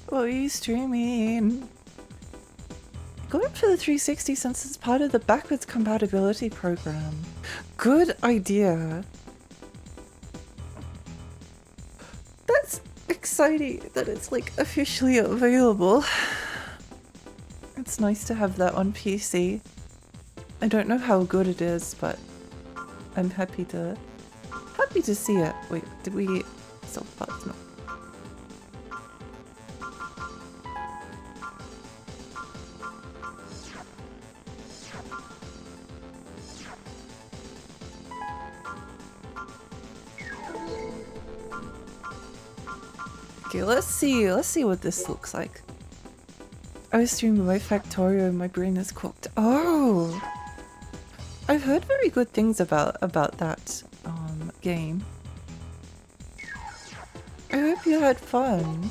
What were you streaming? Go up for the 360 since it's part of the backwards compatibility program. Good idea. That's exciting that it's like officially available. It's nice to have that on PC. I don't know how good it is, but I'm happy to see it. Wait, did we sell parts? No. Okay, let's see what this looks like. I streamed by Factorio, my brain is cooked. Oh! I've heard very good things about that game. I hope you had fun.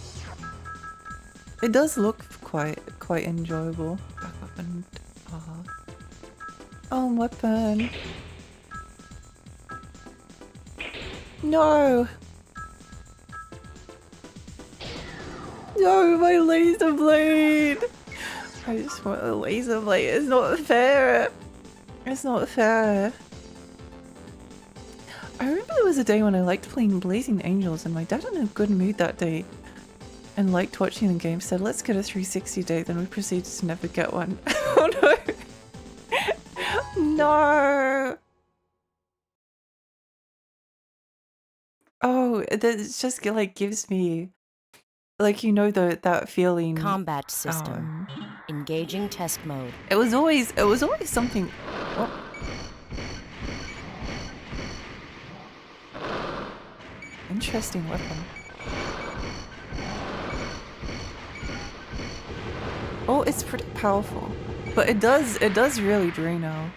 It does look quite enjoyable. Back up and weapon. No! No, my laser blade! I just want a laser blade. It's not fair. It's not fair. I remember there was a day when I liked playing Blazing Angels and my dad in a good mood that day and liked watching the game said, let's get a 360 day, then we proceeded to never get one. Oh no! No! Oh, that just like gives me, like, you know, that feeling. Combat system. Engaging test mode. It was always something. Oh. Interesting weapon. Oh, it's pretty powerful, but it does really drain out.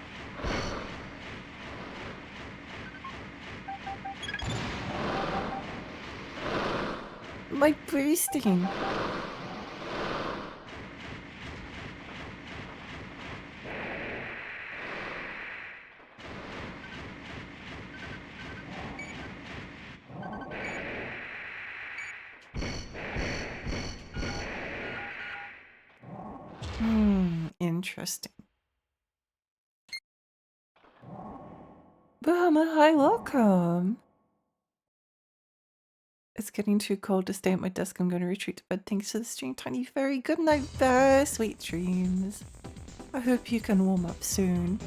My boosting. Interesting. Bahama, hi, welcome. It's getting too cold to stay at my desk. I'm going to retreat to bed. Thanks for the stream, Tiny Fairy. Good night, bear. Sweet dreams. I hope you can warm up soon.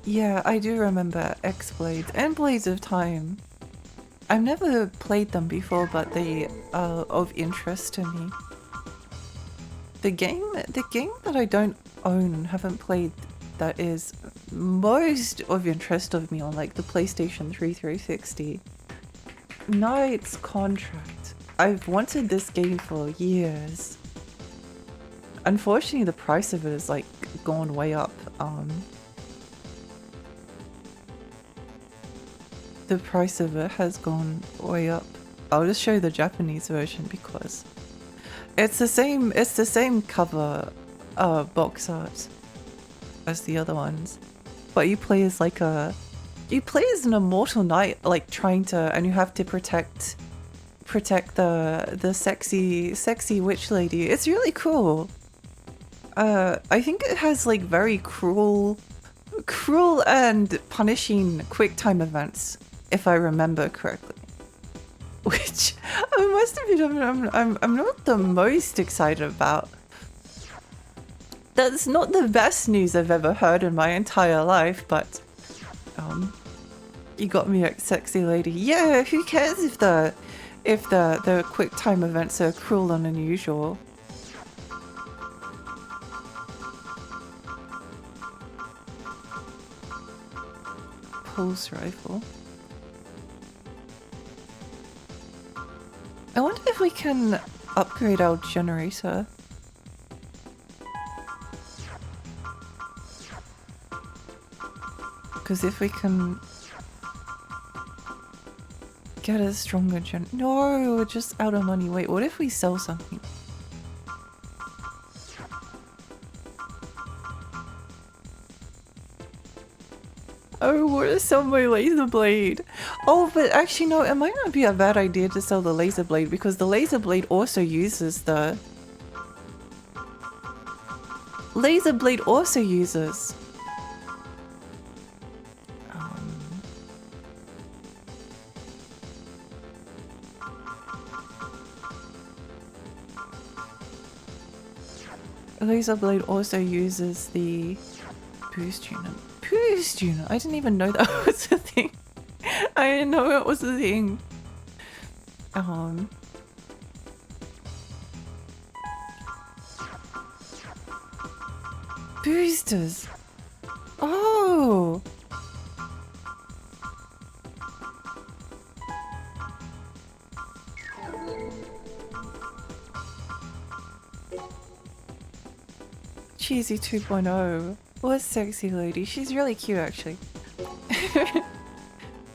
Yeah, I do remember X-Blades and Blades of Time. I've never played them before, but they are of interest to me. The game that I don't own and haven't played that is most of interest of me on like the PlayStation 3 360. Knight's Contract. I've wanted this game for years. Unfortunately, the price of it is like gone way up. The price of it has gone way up. I'll just show you the Japanese version because it's the same cover box art as the other ones. But you play as like an immortal knight, like trying to, and you have to protect the sexy witch lady. It's really cool. I think it has like very cruel and punishing quick time events, if I remember correctly. Which I must admit I'm not the most excited about. That's not the best news I've ever heard in my entire life, but you got me a sexy lady. Yeah, who cares if the quick time events are cruel and unusual? Pulse rifle. I wonder if we can upgrade our generator. Because if we can get a stronger no, we're just out of money. Wait, what if we sell something? Oh, what to sell my laser blade? Oh, but actually no, it might not be a bad idea to sell the laser blade because the laser blade also uses the... Laser blade also uses... Laser blade also uses the boost unit. Boost unit? I didn't even know that was a thing. I didn't know it was a thing. Boosters. Oh. Cheesy 2.0. What a sexy lady. She's really cute, actually.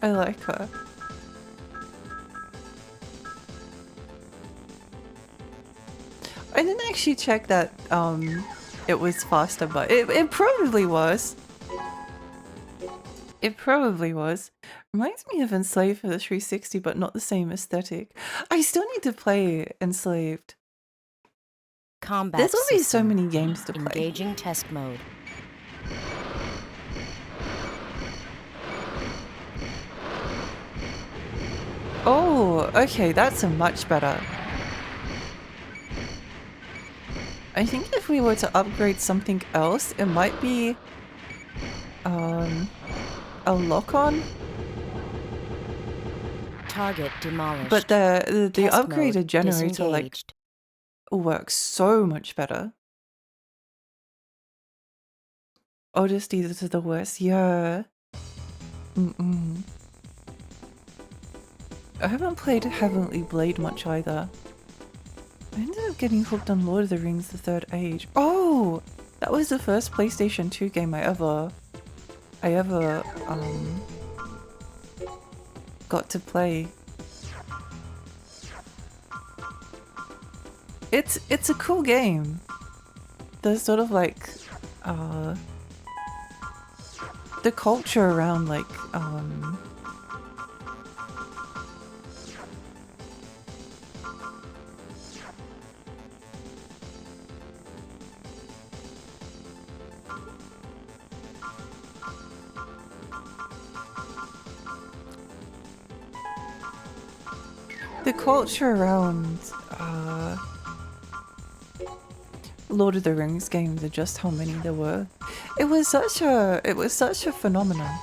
I like her. I didn't actually check that it was faster, but it probably was. It probably was. Reminds me of Enslaved for the 360, but not the same aesthetic. I still need to play Enslaved. Combat There's always so system. many games to play. Engaging test mode. Oh, okay, that's a much better. I think if we were to upgrade something else, it might be a lock-on. Target demolished. But the Test upgraded mode generator like disengaged. works so much better. Odyssey, this is the worst. Yeah. I haven't played Heavenly Blade much either. I ended up getting hooked on Lord of the Rings: The Third Age. Oh, that was the first PlayStation 2 game I ever got to play. It's a cool game. There's sort of like the culture around like the culture around Lord of the Rings games and just how many there were. It was such a phenomenon.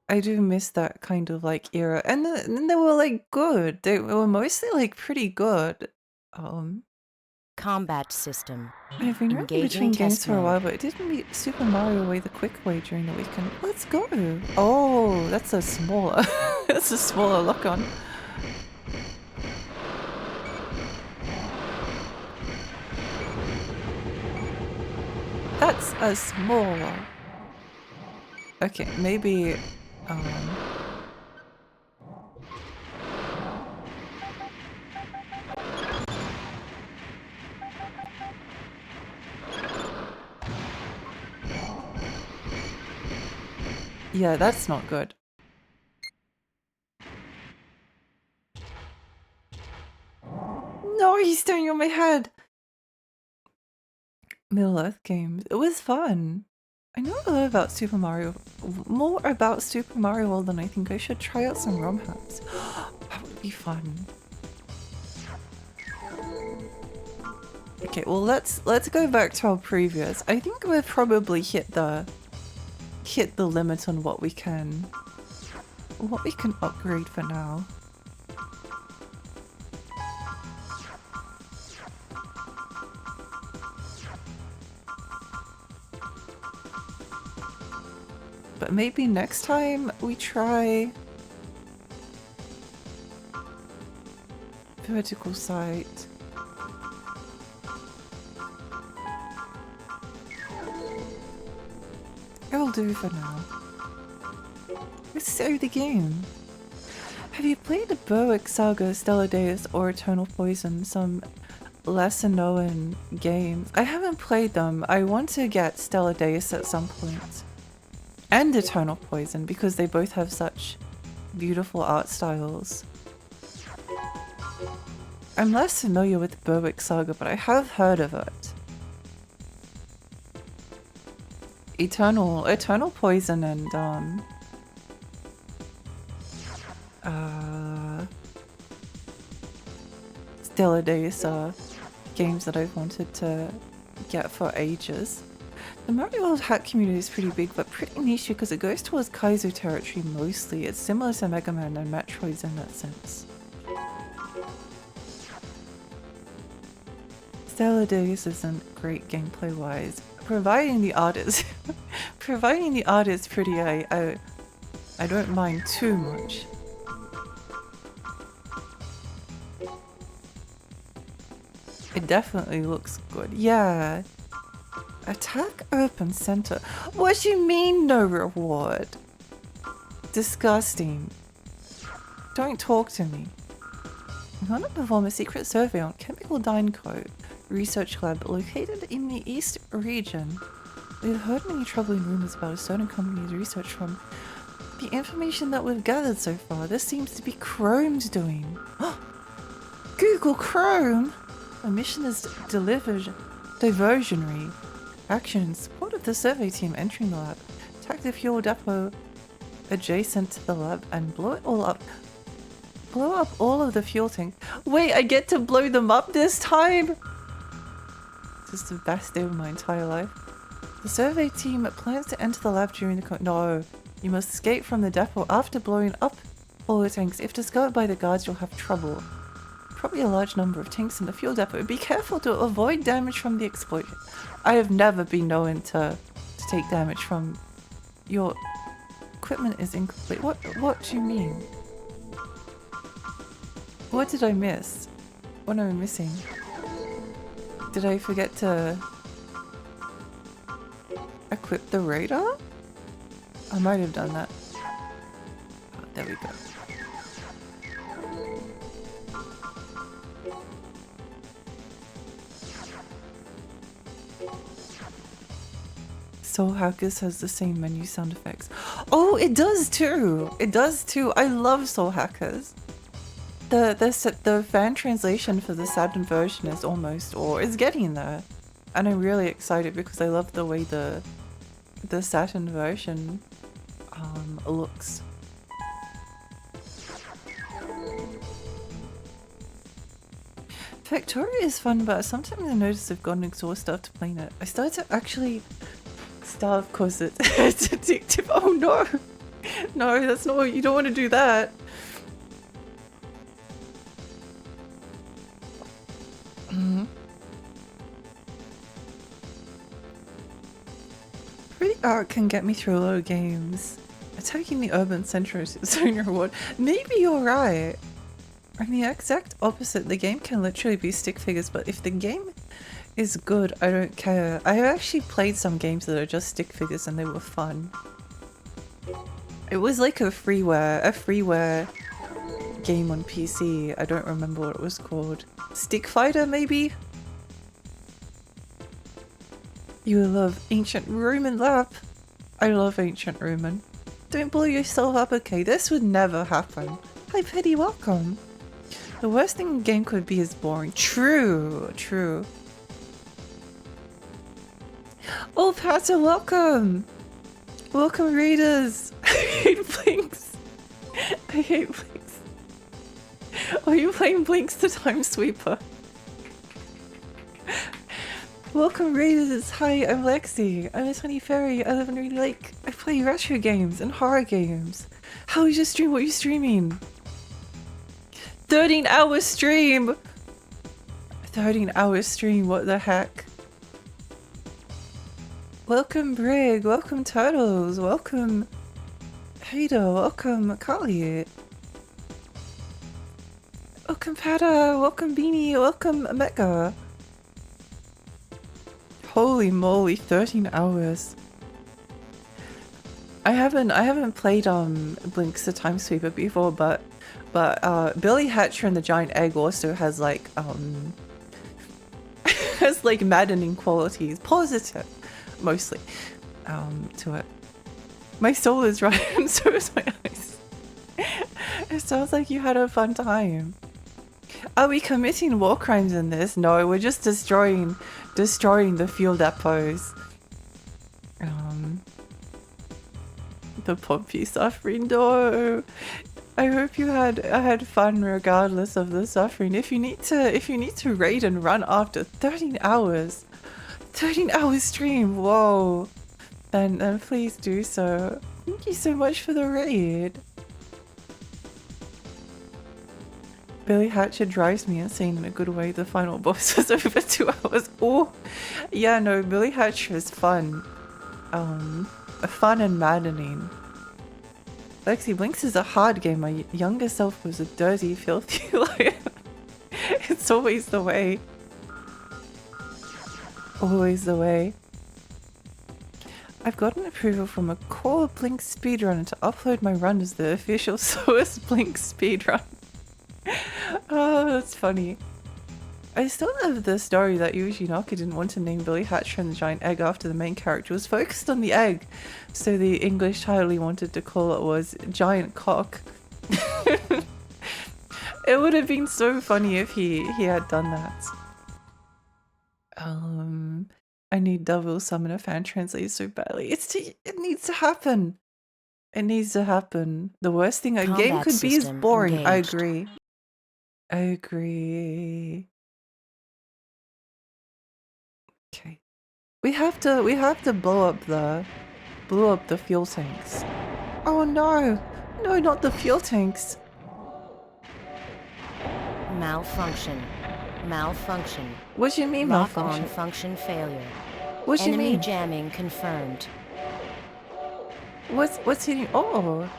I do miss that kind of like era, and then they were like good. They were mostly like pretty good. Combat system. I've been running Engaging between games test for a mode. while, but I didn't beat Super Mario Way the quick way during the weekend. Let's go! Oh, that's a smaller, that's a smaller lock-on. That's a smaller. Okay, maybe. Yeah, that's not good. No, he's staring on my head! Middle Earth games. It was fun. I know a lot about Super Mario. More about Super Mario World than I think I should. Try out some ROM hacks. That would be fun. Okay, well let's go back to our previous. I think we've probably hit the limit on what we can upgrade for now. But maybe next time we try vertical sight. It'll do for now. Let's save the game. Have you played the Berwick Saga, Stellar Deus, or Eternal Poison? Some lesser known games. I haven't played them. I want to get Stellar Deus at some point. And Eternal Poison, because they both have such beautiful art styles. I'm less familiar with Berwick Saga, but I have heard of it. Eternal Poison and Stellar Deus are games that I've wanted to get for ages. The Mario World hack community is pretty big, but pretty niche because it goes towards Kaizo territory mostly. It's similar to Mega Man and Metroids in that sense. Stellar Deus isn't great gameplay wise, providing the art is providing the art is pretty. I don't mind too much. It definitely looks good. Yeah. Attack Urban Center. What do you mean no reward? Disgusting. Don't talk to me. You want to perform a secret survey on Chemical Dyneco Research Lab located in the East region. We've heard many troubling rumors about a certain company's research from the information that we've gathered so far. This seems to be Chrome's doing. Google Chrome! A mission is diversionary action in support of the survey team entering the lab. Attack the fuel depot adjacent to the lab and blow it all up. Blow up all of the fuel tanks. Wait, I get to blow them up this time? This is the best day of my entire life. The survey team plans to enter the lab during the No, you must escape from the depot after blowing up all the tanks. If discovered by the guards, you'll have trouble. Probably a large number of tanks in the fuel depot. Be careful to avoid damage from the explosion. I have never been known to take damage from... Your equipment is incomplete. What do you mean? What did I miss? What am I missing? Did I forget to equip the radar? I might have done that. Oh, there we go. Soul Hackers has the same menu sound effects. Oh, it does too! It does too! I love Soul Hackers. The fan translation for the Saturn version is almost, or is getting there. And I'm really excited because I love the way the Saturn version looks. Factoria is fun, but sometimes I notice I've gotten exhausted after playing it. I started to actually starve because it's addictive. Oh no! No, that's not what you don't want to do that. Pretty art can get me through a lot of games. Attacking the urban center is its own reward. Maybe you're right. I'm the exact opposite. The game can literally be stick figures, but if the game is good, I don't care. I have actually played some games that are just stick figures and they were fun. It was like a freeware game on PC. I don't remember what it was called. Stick Fighter, maybe? You will love Ancient Roman Lab. I love Ancient Roman. Don't blow yourself up, okay? This would never happen. Hi Petty, welcome. The worst thing a game could be is boring. True, true. Oh, Patter, welcome! Welcome, readers! I hate Blinks. I hate Blinks. Are you playing Blinks the Time Sweeper? Welcome, readers! Hi, I'm Lexi. I'm a tiny fairy. I live in Reedy Lake. I play retro games and horror games. How is your stream? What are you streaming? 13-hour stream! 13-hour stream, what the heck? Welcome Brig, welcome Turtles, welcome Hater, welcome Kali. Welcome Pata, welcome Beanie, welcome Mecca. Holy moly, 13 hours. I haven't played Blinks the Time Sweeper before, but Billy Hatcher and the Giant Egg also has like has like maddening qualities, positive mostly, to it. My soul is right and so is my eyes. It sounds like you had a fun time. Are we committing war crimes in this? No, we're just destroying the fuel depots. The Pompey suffering, no. I hope you had fun regardless of the suffering. If you need to raid and run after 13 hours, 13 hour stream, whoa, then please do so. Thank you so much for the raid. Billy Hatcher drives me insane in a good way. The final boss was over 2 hours. Oh, yeah, no, Billy Hatcher is fun. Fun and maddening. Lexi, Blinks is a hard game. My younger self was a dirty, filthy liar. It's always the way. Always the way. I've gotten approval from a core Blink speedrunner to upload my run as the official source Blink speedrun. Oh, that's funny. I still love the story that Yuji Naka didn't want to name Billy Hatcher and the Giant Egg after the main character was focused on the egg, so the English title he wanted to call it was Giant Cock. It would have been so funny if he had done that. I need Devil Summoner fan translate so badly. It needs to happen. It needs to happen. The worst thing a game Combat could be is system boring. I engaged. agree. I agree. Okay. We have to blow up the fuel tanks. Oh no! No, not the fuel tanks. Malfunction. Malfunction. What do you mean Lock-on malfunction? function failure. What do you Enemy mean? jamming confirmed. What's hitting? Oh.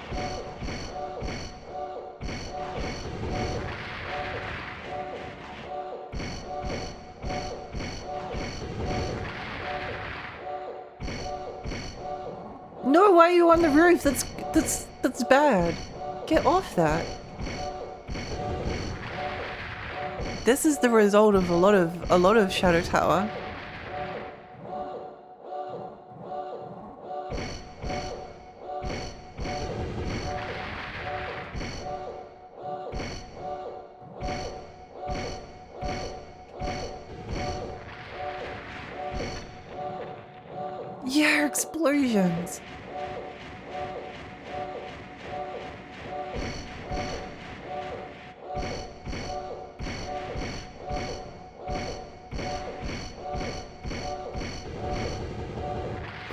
No, why are you on the roof? That's bad. Get off that. This is the result of a lot of Shadow Tower. Yeah, explosions.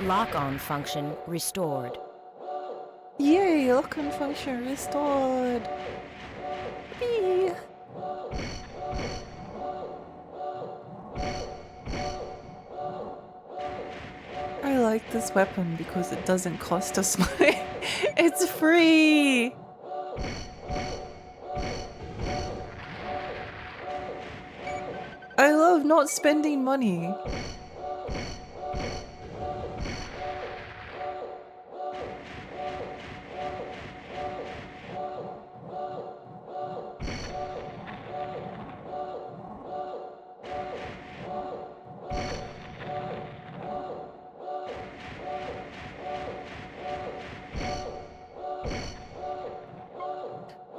Lock-on function restored. Yay, lock-on function restored. Whee. I like this weapon because it doesn't cost us money. It's free. I love not spending money.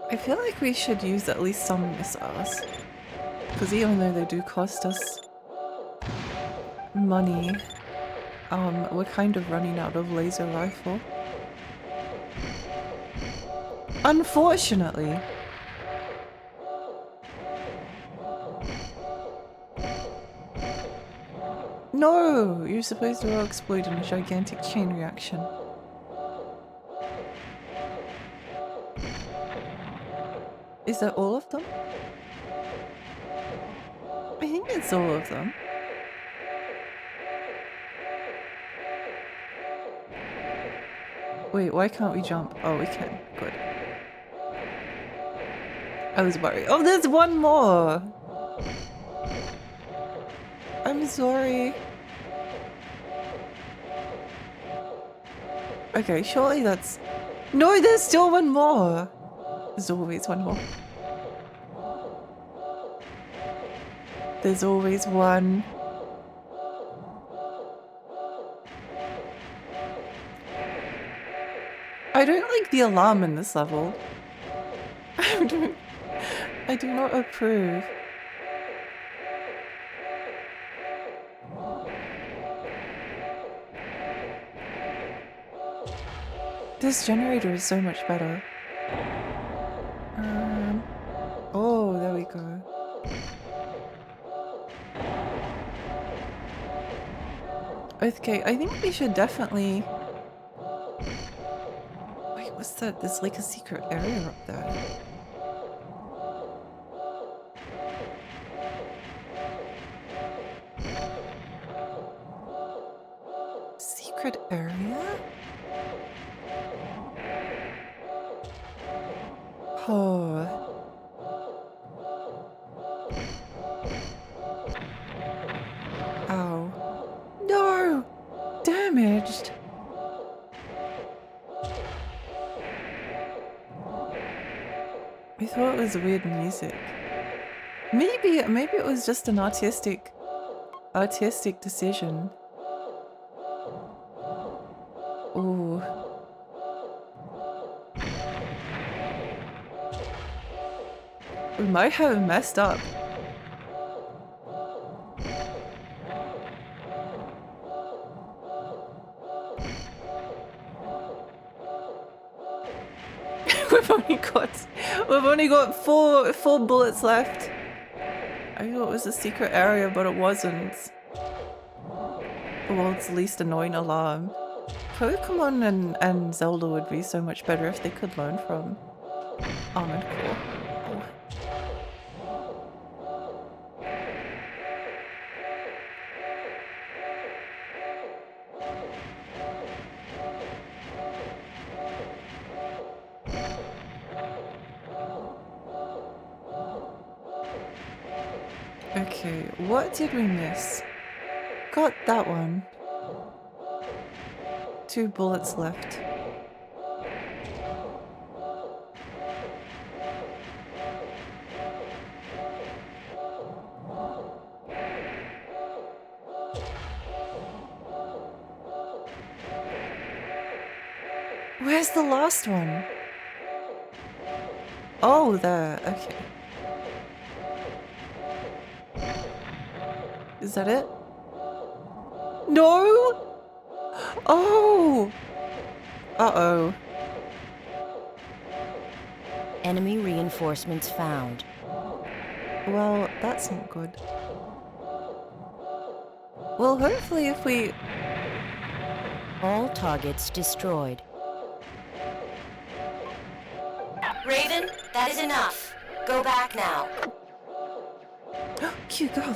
I feel like we should use at least some missiles. Because even though they do cost us money, we're kind of running out of laser rifle. Unfortunately. No! You're supposed to all explode in a gigantic chain reaction. Is that all of them? I think it's all of them. Wait, why can't we jump? Oh, we can. Good. I was worried. Oh, there's one more! I'm sorry. Okay, surely that's... No, there's still one more! There's always one more. There's always one. I don't like the alarm in this level. I do not approve. This generator is so much better. Oh, there we go. Okay, I think we should definitely... Wait, what's that? There's like a secret area up there. Secret area? Oh. Ow. thought it was weird music. Maybe it was just an artistic decision. Ooh. We might have messed up. We've only got four bullets left. I thought it was a secret area, but it wasn't. The world's least annoying alarm. Pokemon and Zelda would be so much better if they could learn from Armored Core. Oh. Okay, what did we miss? Got that one. 2 bullets left. Where's the last one? Oh, there. Okay. Is that it? No! Oh! Uh-oh. Enemy reinforcements found. Well, that's not good. Well, hopefully if we... All targets destroyed. Raven, that is enough. Go back now. Cute girl.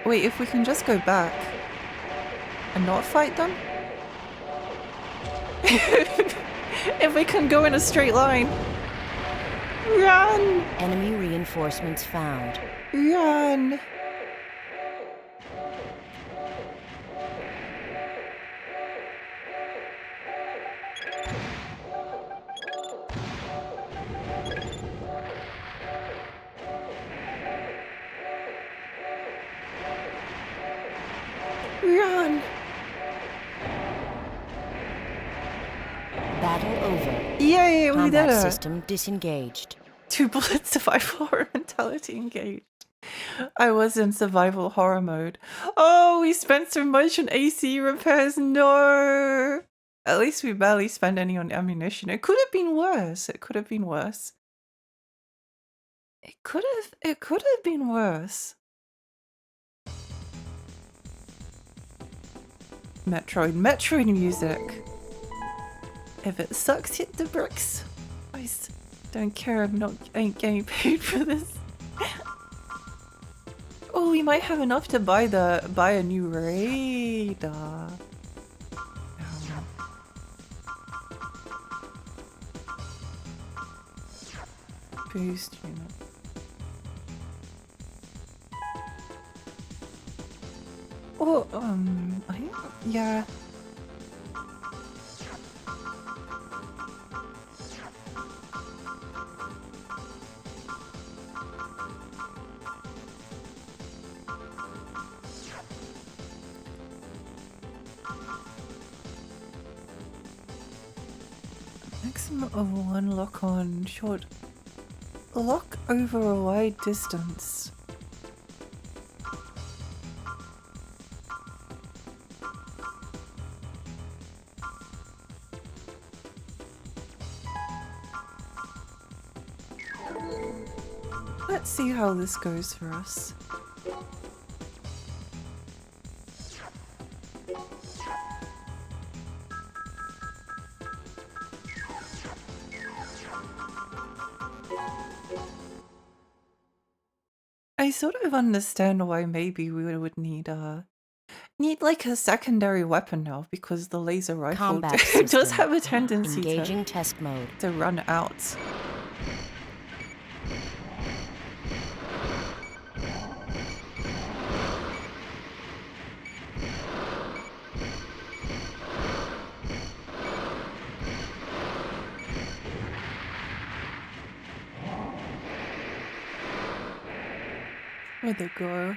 Wait, if we can just go back and not fight them? If we can go in a straight line. Run! Enemy reinforcements found. Run! Run! Battle over. Yay, we did Combat it! system disengaged. 2 bullets, survival horror mentality engaged. I was in survival horror mode. Oh, we spent so much on AC repairs. No! At least we barely spent any on ammunition. It could have been worse. It could have been worse. It could have been worse. Metroid music. If it sucks, hit the bricks. I don't care. Ain't getting paid for this. Oh, we might have enough to buy a new radar. Boost unit. Oh, yeah. Maximum of 1 lock on short. Lock over a wide distance. Let's see how this goes for us. I sort of understand why maybe we would need like a secondary weapon now, because the laser rifle Combat does system. have a tendency Engaging test mode. to run out. Where'd they go?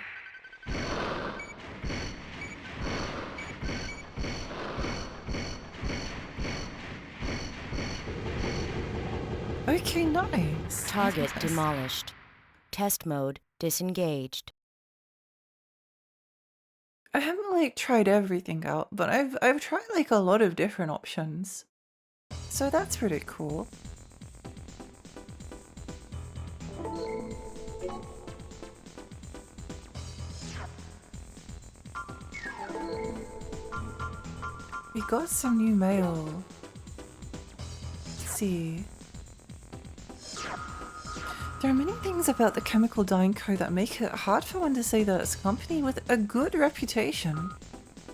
Okay, nice. Target Nice. demolished. Test mode disengaged. I haven't like tried everything out, but I've tried like a lot of different options. So that's pretty cool. We got some new mail. Let's see. There are many things about the chemical dyeing code that make it hard for one to say that it's a company with a good reputation.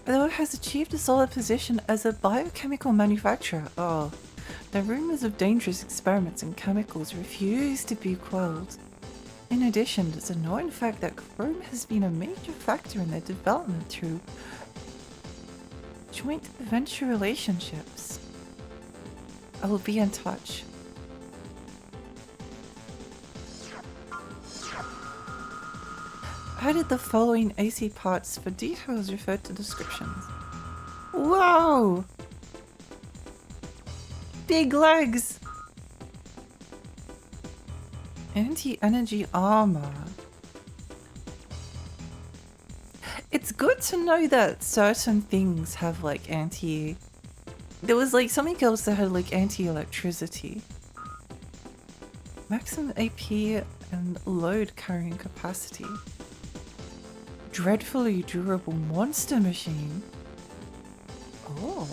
Although it has achieved a solid position as a biochemical manufacturer, the rumors of dangerous experiments in chemicals refuse to be quelled. In addition, it's a known fact that chrome has been a major factor in their development through joint venture relationships. I will be in touch. Added the following AC parts for details referred to descriptions. Wow! Big legs! Anti-energy armor. It's good to know that certain things have like there was like something else that had like anti-electricity. Maximum AP and load carrying capacity. Dreadfully durable monster machine. Oh.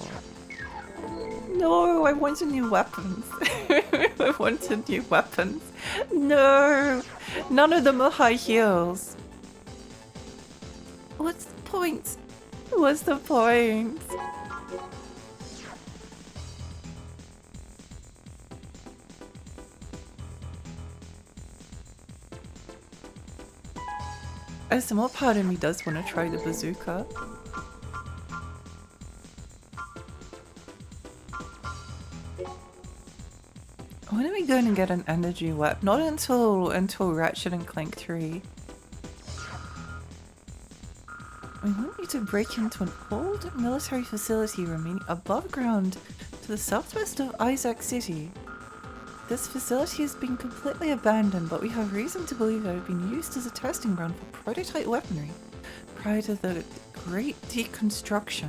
No, I wanted new weapons. I wanted new weapons. No! None of them are high heels. What's the point? What's the point? A small part of me does want to try the bazooka. When are we going to get an energy weapon? Not until Ratchet and Clank 3. We want you to break into an old military facility remaining above ground to the southwest of Isaac City. This facility has been completely abandoned, but we have reason to believe it had been used as a testing ground for prototype weaponry prior to the Great Deconstruction.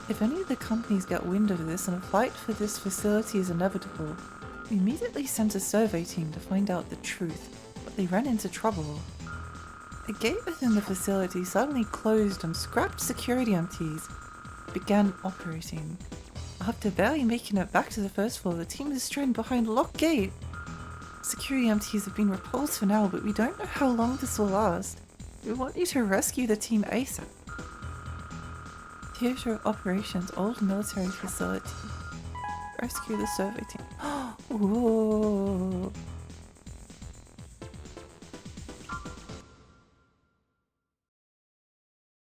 If any of the companies get wind of this and a fight for this facility is inevitable, we immediately sent a survey team to find out the truth, but they ran into trouble. A gate within the facility suddenly closed and scrapped security empties began operating. After barely making it back to the first floor, the team is stranded behind a locked gate. Security empties have been repulsed for now, but we don't know how long this will last. We want you to rescue the team ASAP. Theater Operations, old military facility. Rescue the survey team. Whoa.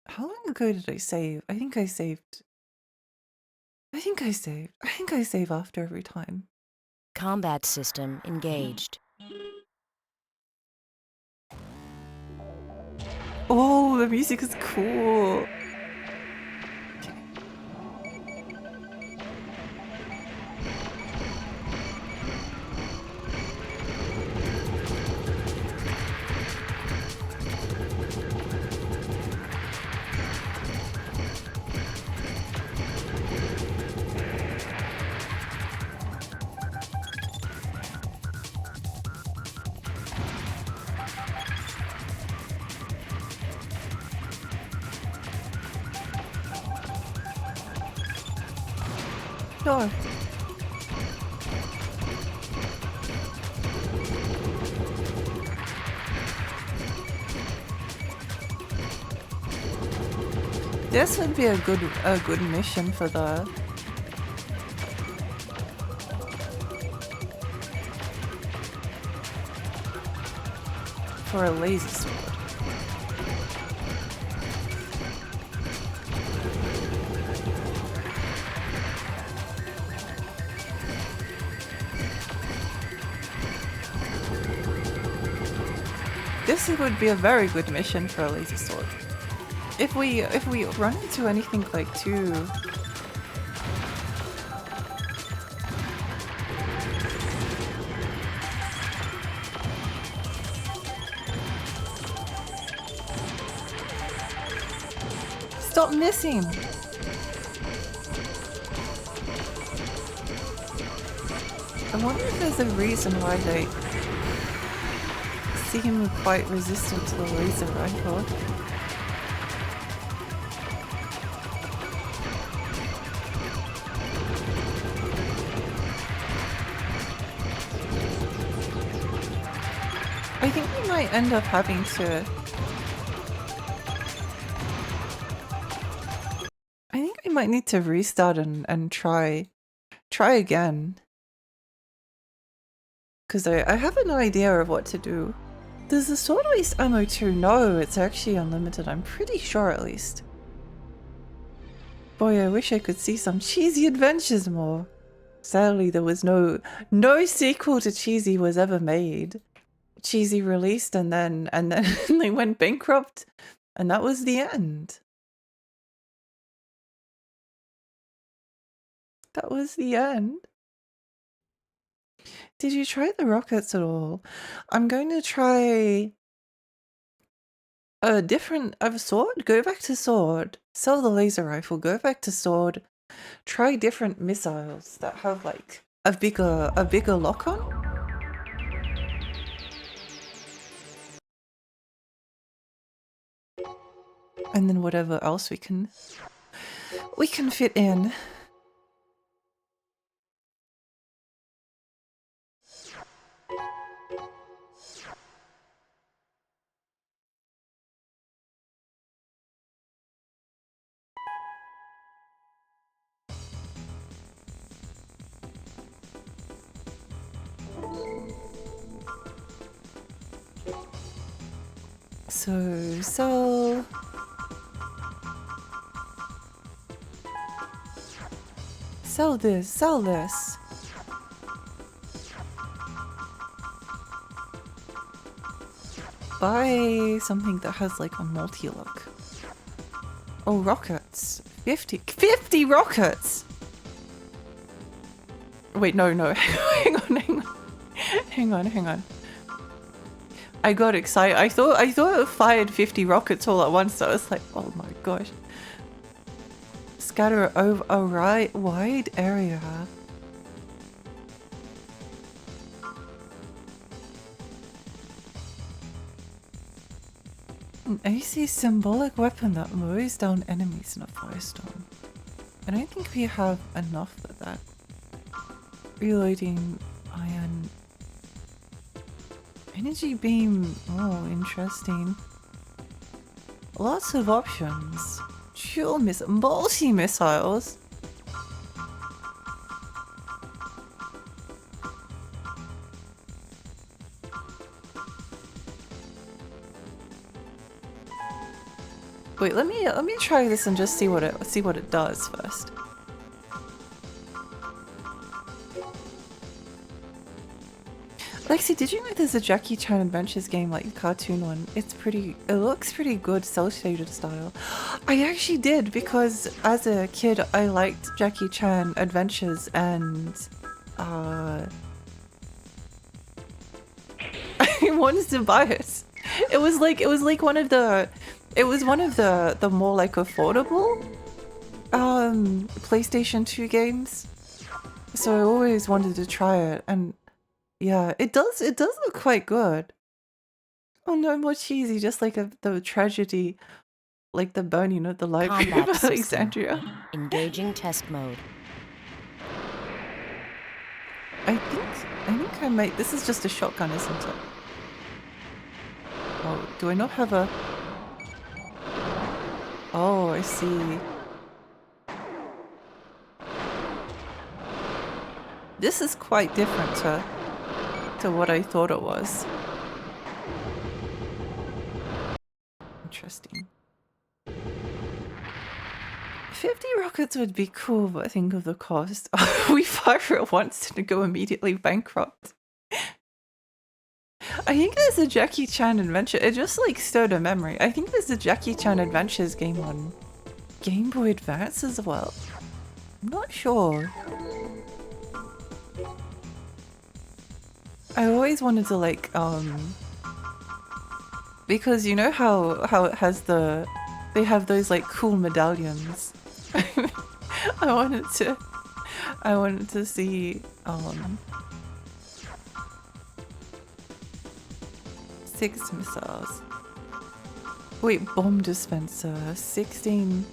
How long ago did I save? I think I save after every time. Combat system engaged. Oh, the music is cool. Sure. This would be a good mission for a laser sword. This would be a very good mission for a laser sword. If we run into anything like too... Stop missing! I wonder if there's a reason why they seem quite resistant to the laser rifle. I think we might end up having to... I think we might need to restart and try again. Because I have an idea of what to do. Does the sword waste ammo too? No, it's actually unlimited. I'm pretty sure at least. Boy, I wish I could see some Cheesy Adventures more. Sadly, there was no sequel to Cheesy was ever made. Cheesy released and then they went bankrupt, and that was the end. That was the end. Did you try the rockets at all? I'm going to try a different sword. Go back to sword. Sell the laser rifle. Go back to sword. Try different missiles that have like a bigger lock on. And then whatever else we can fit in. So sell this, sell this. Buy something that has like a multi-look. Oh, rockets. 50 rockets! Wait, no. Hang on. I got excited. I thought it fired 50 rockets all at once, so I was like, oh my gosh. Scatter over a wide area. An AC symbolic weapon that mows down enemies in a firestorm. I don't think we have enough of that. Reloading iron. Energy beam. Oh, interesting. Lots of options. Dual multi-missiles. Wait, let me try this and just see what it does first. Lexi, did you know there's a Jackie Chan Adventures game, like a cartoon one? It looks pretty good, cel-shaded style. I actually did, because as a kid I liked Jackie Chan Adventures, and I wanted to buy it. It was one of the more like affordable PlayStation 2 games. So I always wanted to try it, and yeah, it does look quite good. Oh no, more cheesy, just like the tragedy, like the burning of the Library Combat of system. Alexandria. Engaging test mode. I think I might. This is just a shotgun, isn't it? Oh, do I not have a? Oh, I see. This is quite different to what I thought it was. Interesting. 50 rockets would be cool, but think of the cost. We fire it once and go immediately bankrupt. I think there's a Jackie Chan Adventure. It just like stirred a memory. I think there's a Jackie Chan Adventures game on Game Boy Advance as well. I'm not sure. I always wanted to like because you know how it has they have those like cool medallions. I wanted to see 6 missiles. Wait, bomb dispenser, 16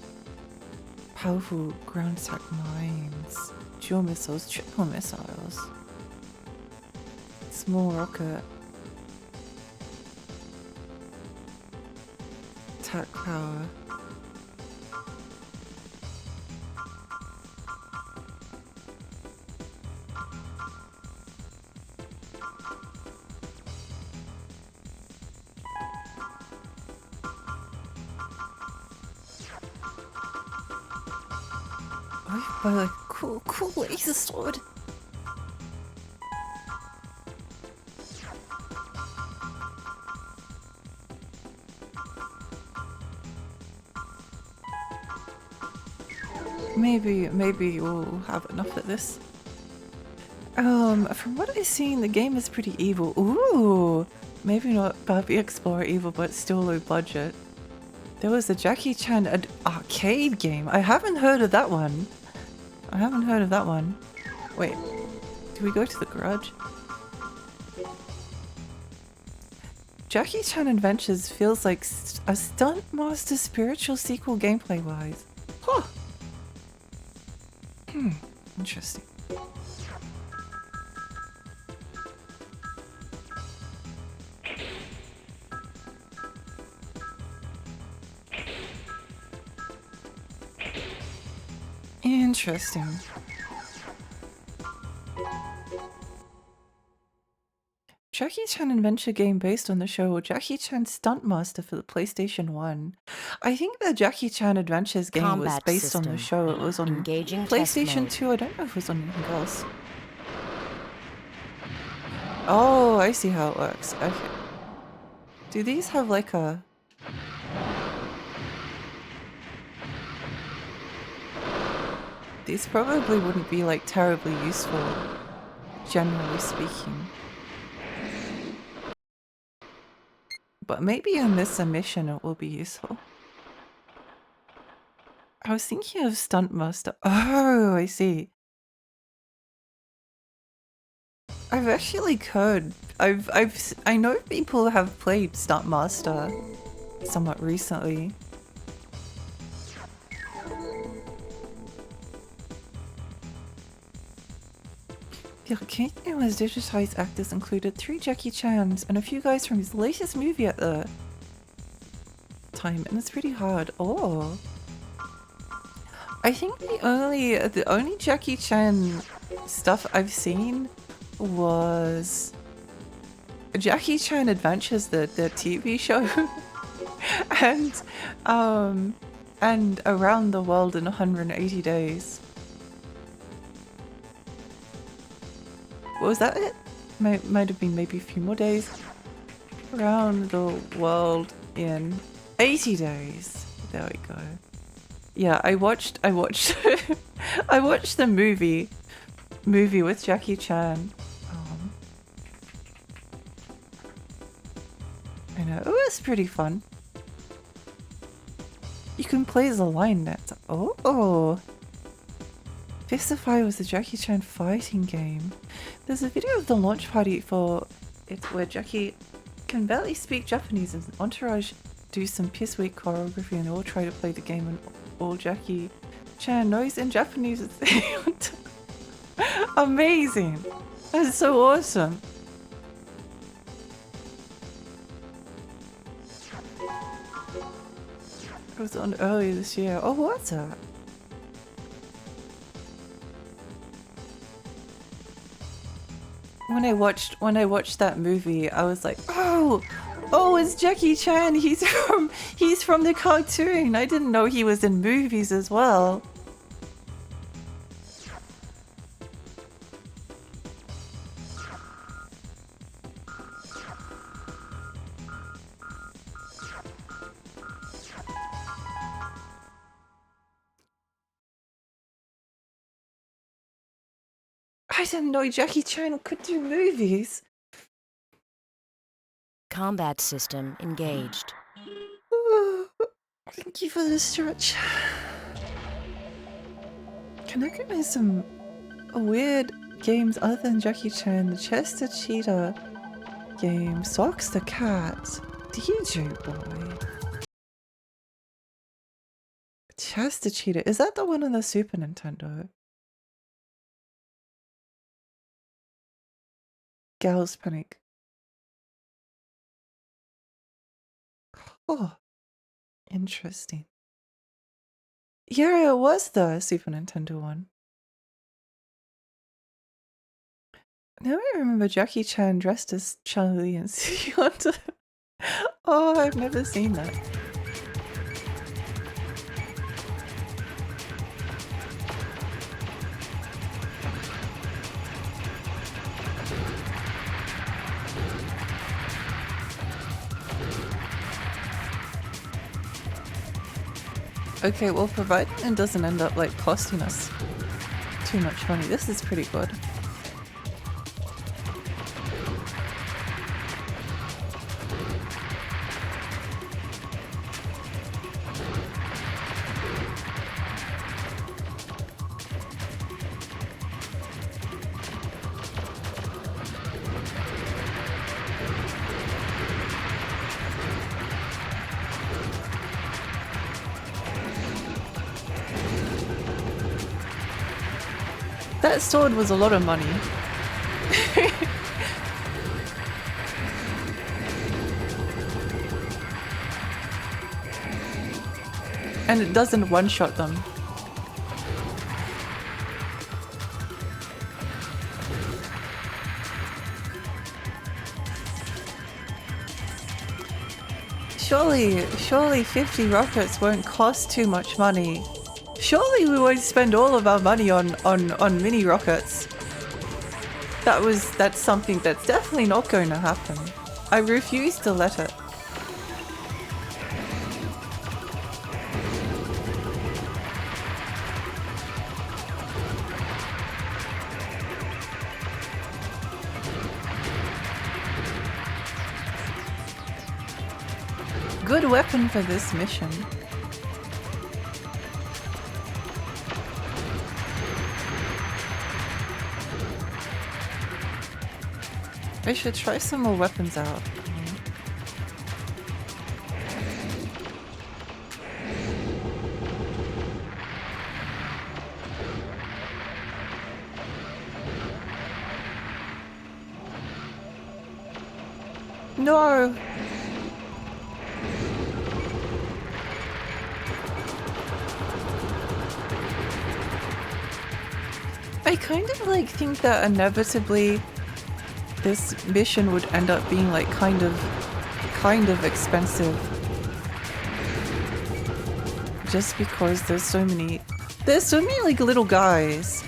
powerful ground attack mines, dual missiles, triple missiles, small rocket, attack power. Oh, like cool laser sword. Maybe we'll have enough of this. From what I've seen, the game is pretty evil. Ooh, maybe not Barbie Explorer evil, but still low budget. There was a Jackie Chan arcade game. I haven't heard of that one. Wait, do we go to the garage? Jackie Chan Adventures feels like a Stunt Master spiritual sequel gameplay-wise. Huh. Interesting. Interesting. Jackie Chan adventure game based on the show Jackie Chan Stunt Master for the PlayStation 1. I think the Jackie Chan Adventures game was Combat based on the system. show. It was on Engaging test PlayStation mode. 2. I don't know if it was on anything else. Oh, I see how it works. Okay. Do these have like a... These probably wouldn't be like terribly useful, generally speaking. But maybe in this mission it will be useful. I was thinking of Stunt Master. Oh, I see. I've actually heard. I know people have played Stunt Master somewhat recently. The arcade game was digitized actors included 3 Jackie Chans and a few guys from his latest movie at the time, and it's pretty hard. Oh. I think the only Jackie Chan stuff I've seen was Jackie Chan Adventures, the TV show, and Around the World in 180 Days. Was that it? Might have been maybe a few more days. Around the World in 80 Days. There we go. Yeah, I watched I watched the movie with Jackie Chan. I know, it was pretty fun. You can play as a lion net. Oh! Fistify was a Jackie Chan fighting game. There's a video of the launch party for it where Jackie can barely speak Japanese and Entourage do some piss weak choreography and all try to play the game and all Jackie Chan knows in Japanese is amazing! That's so awesome! It was on earlier this year. Oh, what's that? When I watched that movie, I was like, oh, it's Jackie Chan. He's from the cartoon. I didn't know he was in movies as well. I didn't know Jackie Chan could do movies. Combat system engaged. Thank you for the stretch. Can I get me some weird games other than Jackie Chan? The Chester Cheetah game, Socks the Cat, DJ Boy. Chester Cheetah, is that the one on the Super Nintendo? Gal's Panic. Oh, interesting. Yeah, it was the Super Nintendo one. Now I remember Jackie Chan dressed as Charlie and Sionta. Oh, I've never seen that. Okay, well, providing it doesn't end up like costing us too much money, this is pretty good. That sword was a lot of money. And it doesn't one-shot them. Surely 50 rockets won't cost too much money. Surely we won't spend all of our money on mini rockets. That's something that's definitely not going to happen. I refuse to let it. Good weapon for this mission. I should try some more weapons out. No! I kind of like think that inevitably this mission would end up being like kind of expensive. Just because there's so many like little guys.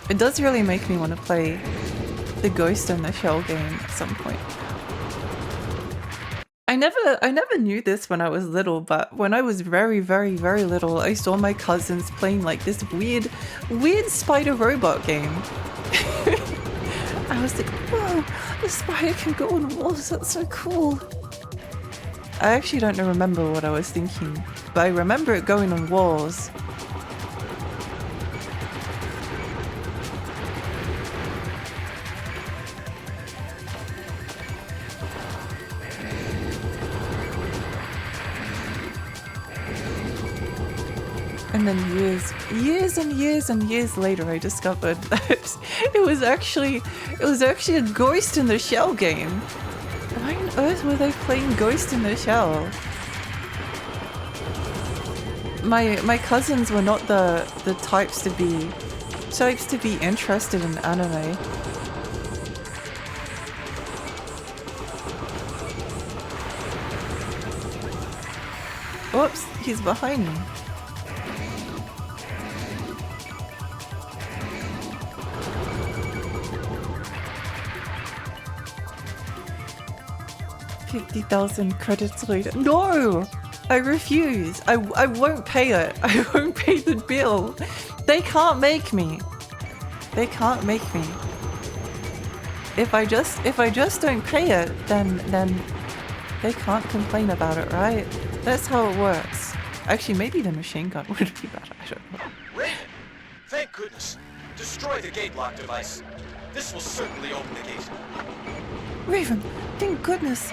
It does really make me want to play the Ghost in the Shell game at some point. I never knew this when I was little, but when I was very, very, very little, I saw my cousins playing like this weird spider robot game. I was like, whoa, the spider can go on walls, that's so cool. I actually don't remember what I was thinking, but I remember it going on walls. And then years and years later, I discovered that it was actually a Ghost in the Shell game. Why on earth were they playing Ghost in the Shell? My cousins were not the types to be interested in anime. Oops, he's behind me. $50,000 credits later. No! I refuse. I won't pay it. I won't pay the bill. They can't make me. They can't make me. If I just don't pay it, then they can't complain about it, right? That's how it works. Actually, maybe the machine gun would be better. I don't know. Raven! Thank goodness. Destroy the gate lock device. This will certainly open the gate. Raven, thank goodness.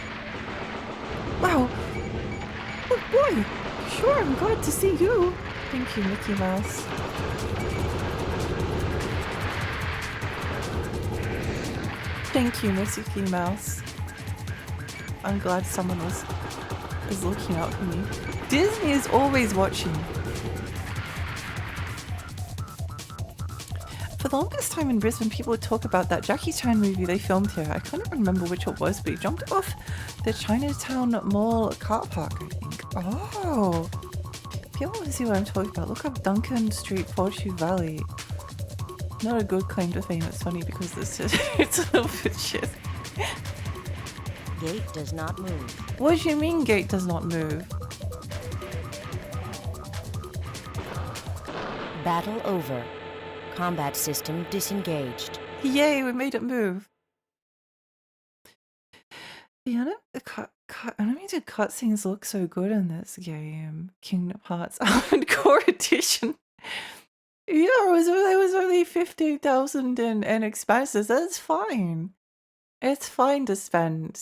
Wow. Oh boy. Sure, I'm glad to see you. Thank you, Mickey Mouse. Thank you, Mitsuki Mouse. I'm glad someone is looking out for me. Disney is always watching. For the longest time in Brisbane, people would talk about that Jackie Chan movie they filmed here. I can't remember which it was, but he jumped off the Chinatown Mall car park, I think. Oh! People want to see what I'm talking about. Look up Duncan Street, Fortune Valley. Not a good claim to fame. It's funny because this is it's a little bit shit. Gate does not move. What do you mean gate does not move? Battle over. Combat system disengaged. Yay, we made it move. The animated cutscenes look so good in this game. Kingdom Hearts Armored Core Edition. Yeah, it was only 15,000 in expenses. That's fine. It's fine to spend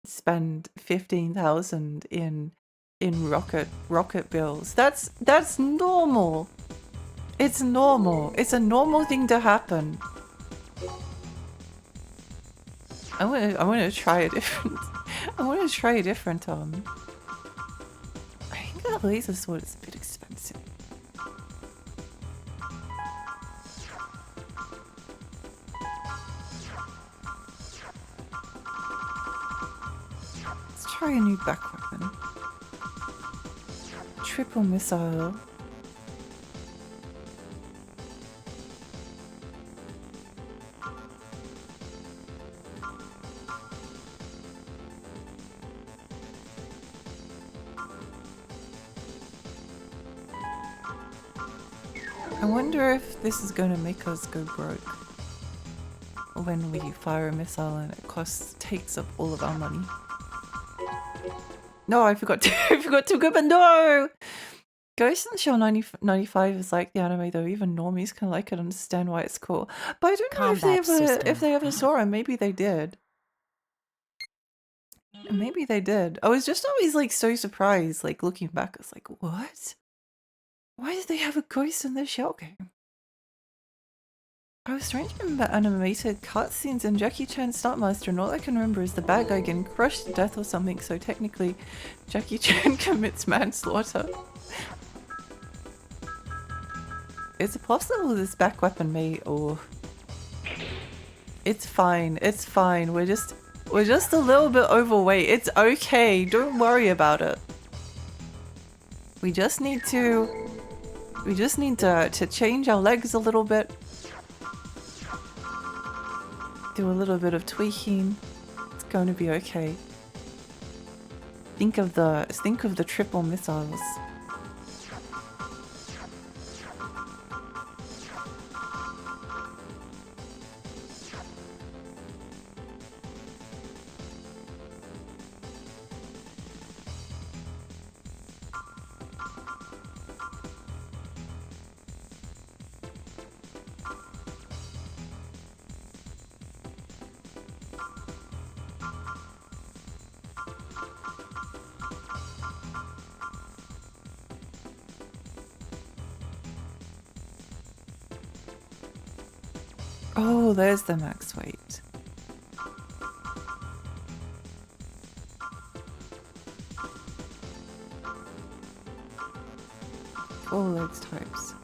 15,000 in rocket bills. That's normal. It's normal. It's a normal thing to happen. I want to try a different. I want to try a different. I think that laser sword is a bit expensive. Let's try a new back weapon. Triple missile. I wonder if this is going to make us go broke when we fire a missile and it takes up all of our money. No, I forgot to go, but no! Ghost in the Shell 95 is like the anime though, even normies can like it and understand why it's cool. But I don't know if they ever saw it. Maybe they did. Maybe they did. I was just always like so surprised, like looking back, I was like, what? Why did they have a Ghost in the Shell game? I was trying to remember animated cutscenes in Jackie Chan Stuntmaster, and all I can remember is the bad guy getting crushed to death or something, so technically Jackie Chan commits manslaughter. Is it possible this back weapon may... Oh. It's fine, it's fine. We're just a little bit overweight. It's okay, don't worry about it. We just need to change our legs a little bit. Do a little bit of tweaking. It's going to be okay. Think of the triple missiles. Oh, there's the max weight. All legs types.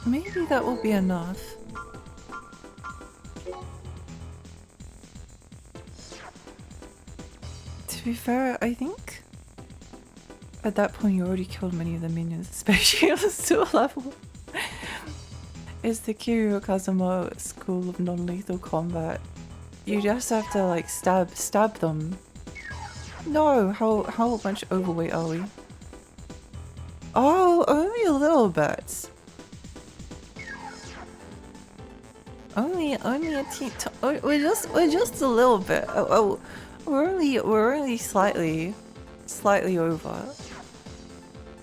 Maybe that will be enough. To be fair, I think at that point you already killed many of the minions, especially on the sewer level. It's the Kiryu Kazuma school of non-lethal combat. You just have to like stab them. No, how much overweight are we? Oh, only a little bit. Only a we're just a little bit. We're only slightly over.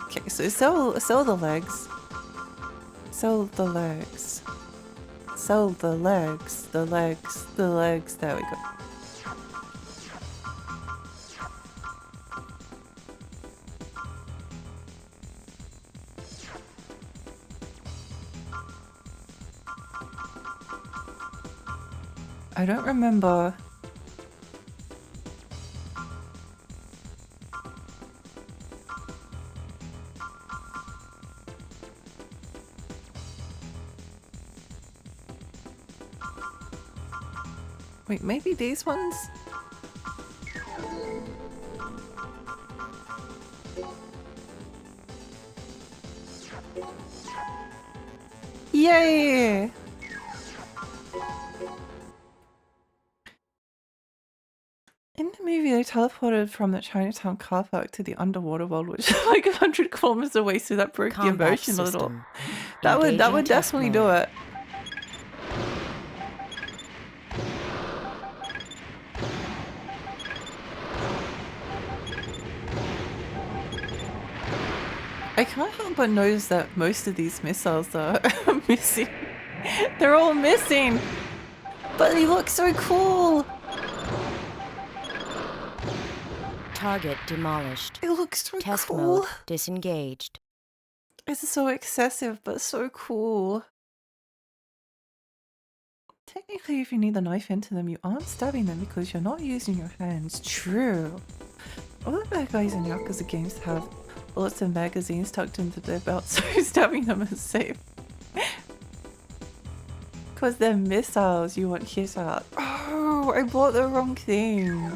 Okay, so sell the legs. Sell the legs. Sell the legs. The legs. There we go. I don't remember. Wait, maybe these ones? Yay! In the movie, they teleported from the Chinatown car park to the underwater world, which is like 100 kilometers away, so that broke the immersion a little. That would definitely do it. I can't help but notice that most of these missiles are missing. They're all missing! But they look so cool! Target demolished. It looks so Test cool! mode disengaged. It's so excessive, but so cool. Technically, if you need the knife into them, you aren't stabbing them because you're not using your hands. True. All the bad guys in Yakuza games have lots of magazines tucked into their belts, so stabbing them is safe. Because they're missiles you want hit at. Oh, I bought the wrong thing.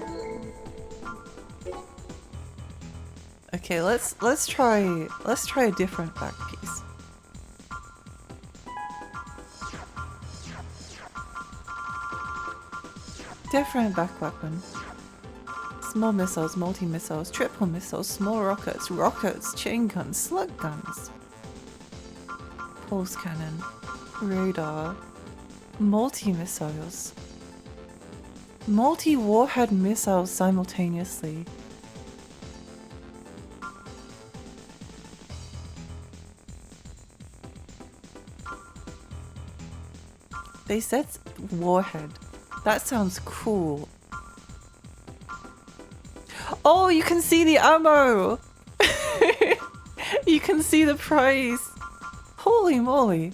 Okay, let's try a different back piece. Different back weapon. Small missiles, multi-missiles, triple missiles, small rockets, chain guns, slug guns. Pulse cannon, radar, multi-missiles. Multi-warhead missiles simultaneously. They said warhead. That sounds cool. Oh, you can see the ammo! You can see the price! Holy moly!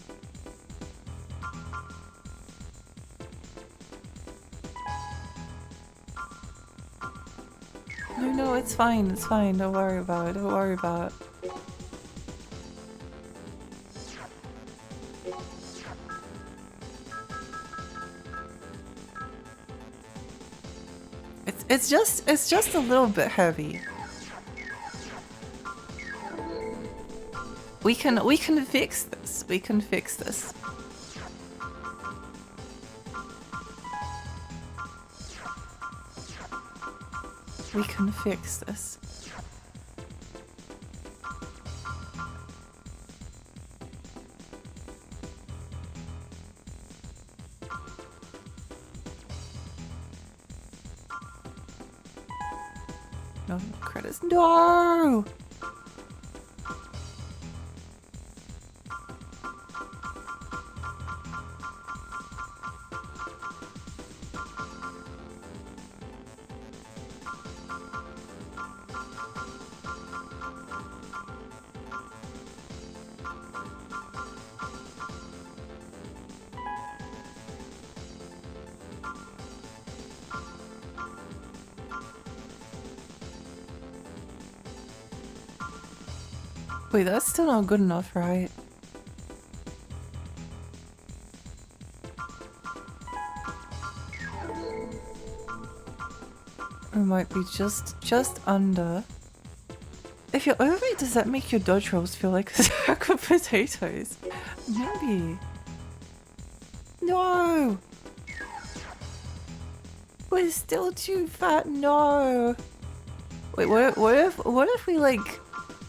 No, it's fine, don't worry about it, It's just a little bit heavy. We can fix this. We can fix this. We can fix this. No credits. No! Wait, that's still not good enough, right? We might be just under. If you're overweight, does that make your dodge rolls feel like a sack of potatoes? Maybe. No! We're still too fat. No. Wait, what if we like,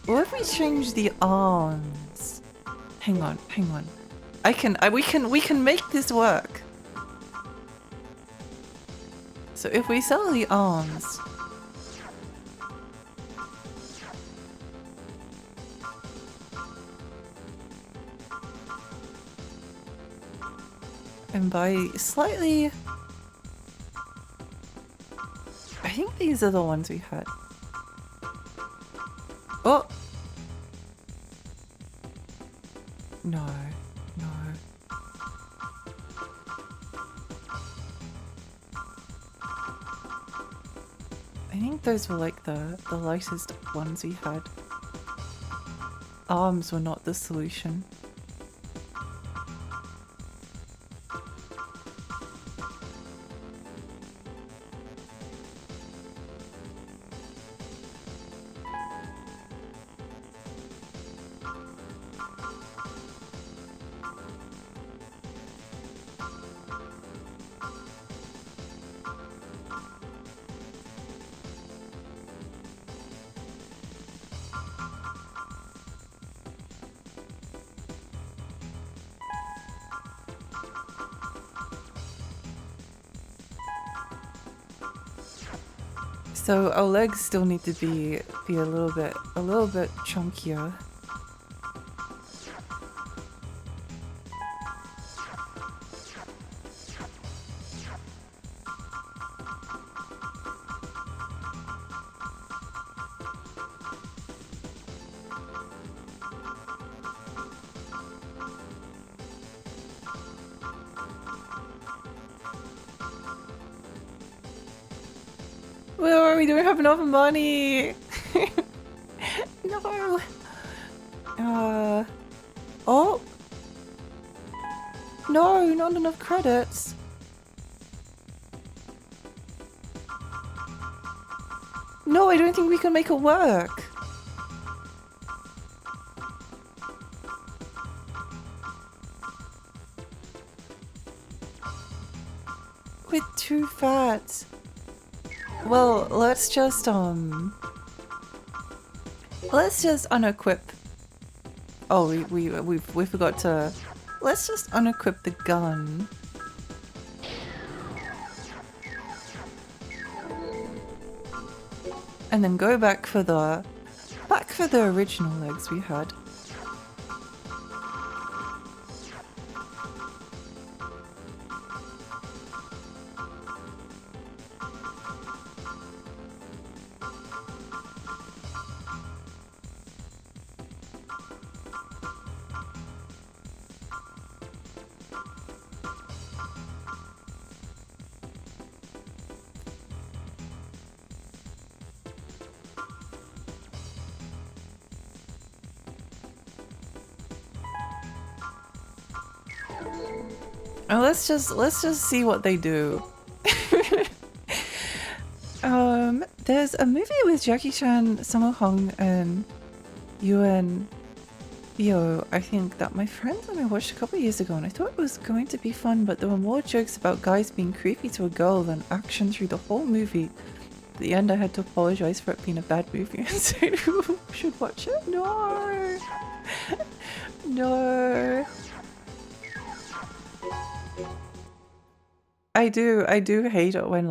what if we change the arms? Hang on. We can make this work. So if we sell the arms, and by slightly, I think these are the ones we had. Oh! No. I think those were like the lightest ones we had. Arms were not the solution. So our legs still need to be a little bit chunkier. We don't have enough money. No. Oh. No, not enough credits. No, I don't think we can make it work. We're too fat. Well, let's just unequip. Oh, we forgot to. Let's just unequip the gun. And then go back for the original legs we had. Oh, let's just see what they do. There's a movie with Jackie Chan, Sammo Hung, and Yuan Bio, I think, that my friends and I watched a couple of years ago, and I thought it was going to be fun, but there were more jokes about guys being creepy to a girl than action through the whole movie. At the end, I had to apologize for it being a bad movie and say who should watch it. No, no. I do hate it when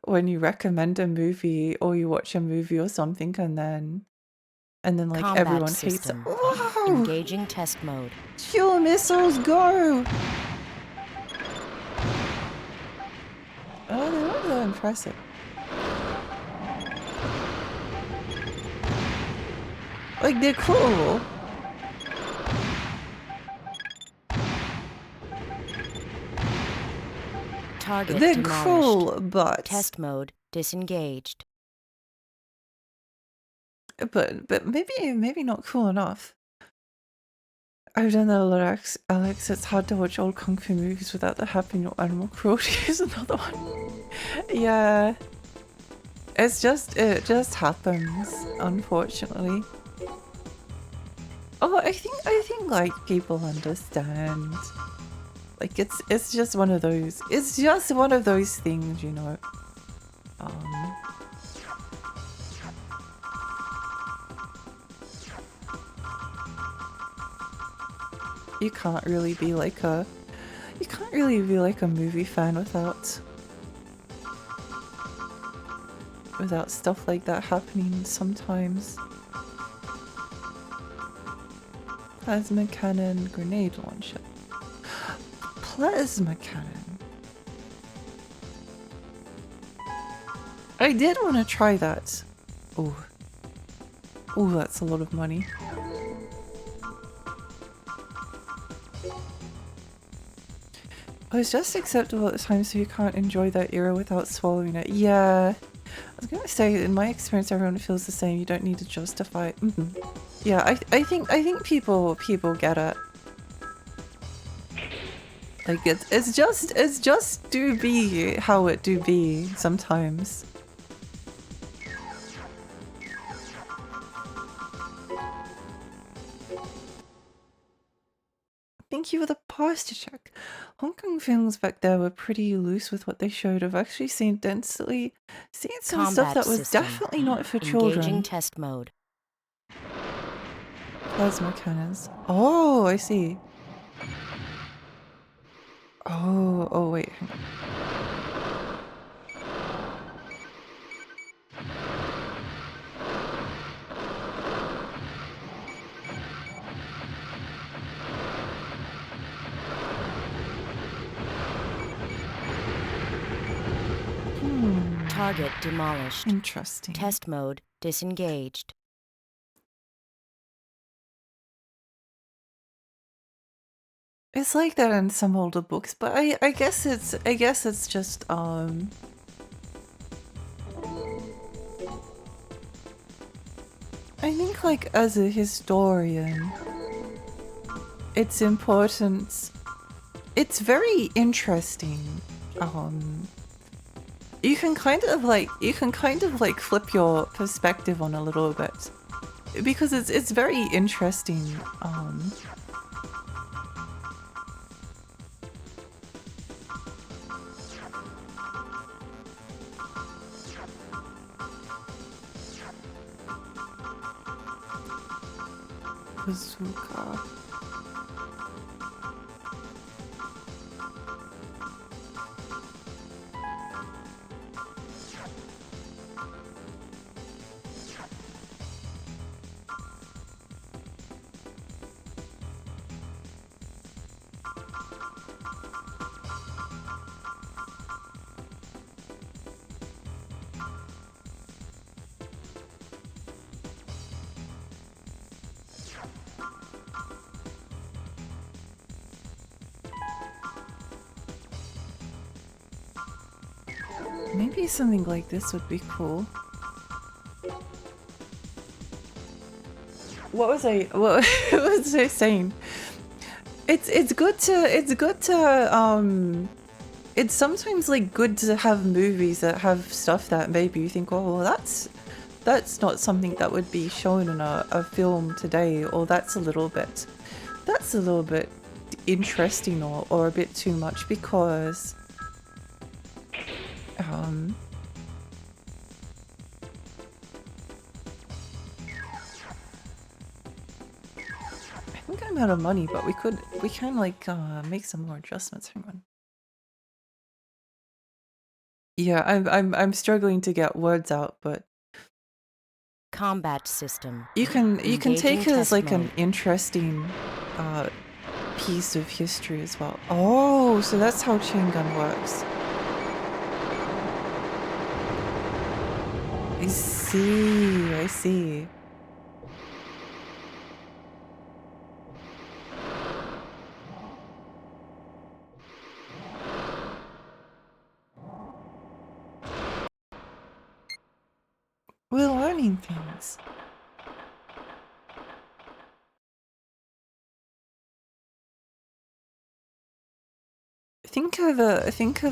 when you recommend a movie or you watch a movie or something and then like Combat everyone system. hates it. Whoa! Engaging test mode. Fuel missiles, go! Oh, they look really impressive. Like, they're cool. Target They're demolished. cool, but Test mode disengaged. but maybe not cool enough. I've done that a lot, Alex. It's hard to watch old kung fu movies without there happening no animal cruelty is another one. Yeah. it just happens, unfortunately. Oh, I think like people understand. Like it's just one of those. It's just one of those things, you know. You can't really be like a movie fan without stuff like that happening sometimes. Plasma cannon, grenade launcher. Plasma cannon. I did want to try that. Oh. Oh, that's a lot of money. Oh, it's just acceptable at the time, so you can't enjoy that era without swallowing it. Yeah. I was gonna say, in my experience, everyone feels the same. You don't need to justify. Yeah, I think people get it. Like it's just do be how it do be sometimes. Thank you for the posture check. Hong Kong films back there were pretty loose with what they showed. I've actually seen some stuff Combat that was system. definitely not for Engaging children. test mode. Plasma cannons. Oh, I see. Oh wait. Hang on. Target demolished. Interesting. Test mode disengaged. It's like that in some older books, but I guess it's just I think like as a historian it's important. It's very interesting. You can kind of like flip your perspective on a little bit because it's very interesting. Bazooka. Maybe something like this would be cool. What was I saying? It's good to it's sometimes like good to have movies that have stuff that maybe you think, oh well, that's not something that would be shown in a film today, or that's a little bit interesting or a bit too much, because I think I'm out of money, but we can like make some more adjustments. Hang on. Yeah, I'm struggling to get words out, but Combat system. you can take it as like an mode. interesting piece of history as well. Oh, so that's how chain gun works. I see. We're learning things. think of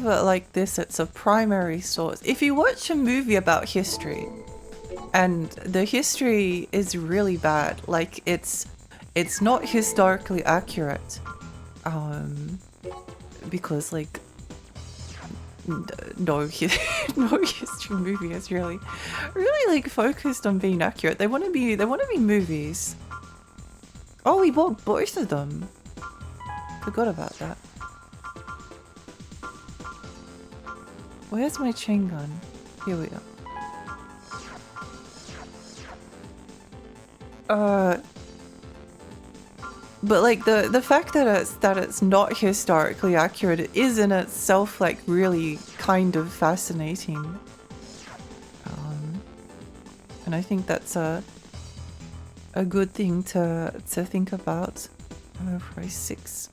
it like this. It's a primary source. If you watch a movie about history and the history is really bad, like it's not historically accurate, because like no no history movie is really like focused on being accurate. They want to be movies. Oh, we bought both of them. Forgot about that. Where's my chain gun? Here we are. But like the fact that it's not historically accurate is in itself like really kind of fascinating. And I think that's a good thing to think about. Price 6.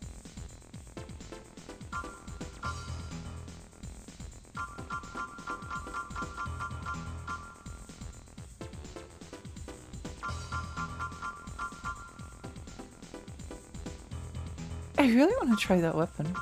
I really want to try that weapon.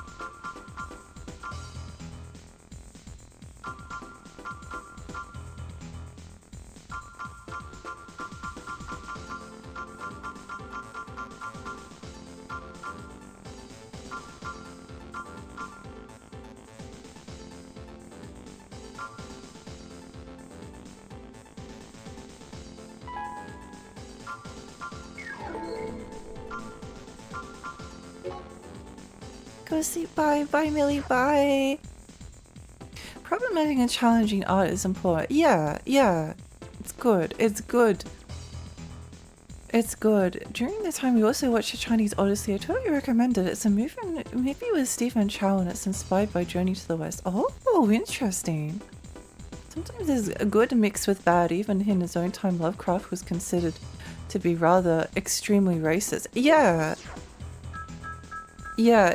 Go sleep, bye, Millie, bye. Problematic and challenging art is important. Yeah, it's good. It's good. During the time we also watched the Chinese Odyssey. I totally recommend it. It's a movie with Stephen Chow and it's inspired by Journey to the West. Oh, interesting. Sometimes there's a good mixed with bad. Even in his own time, Lovecraft was considered to be rather extremely racist. Yeah,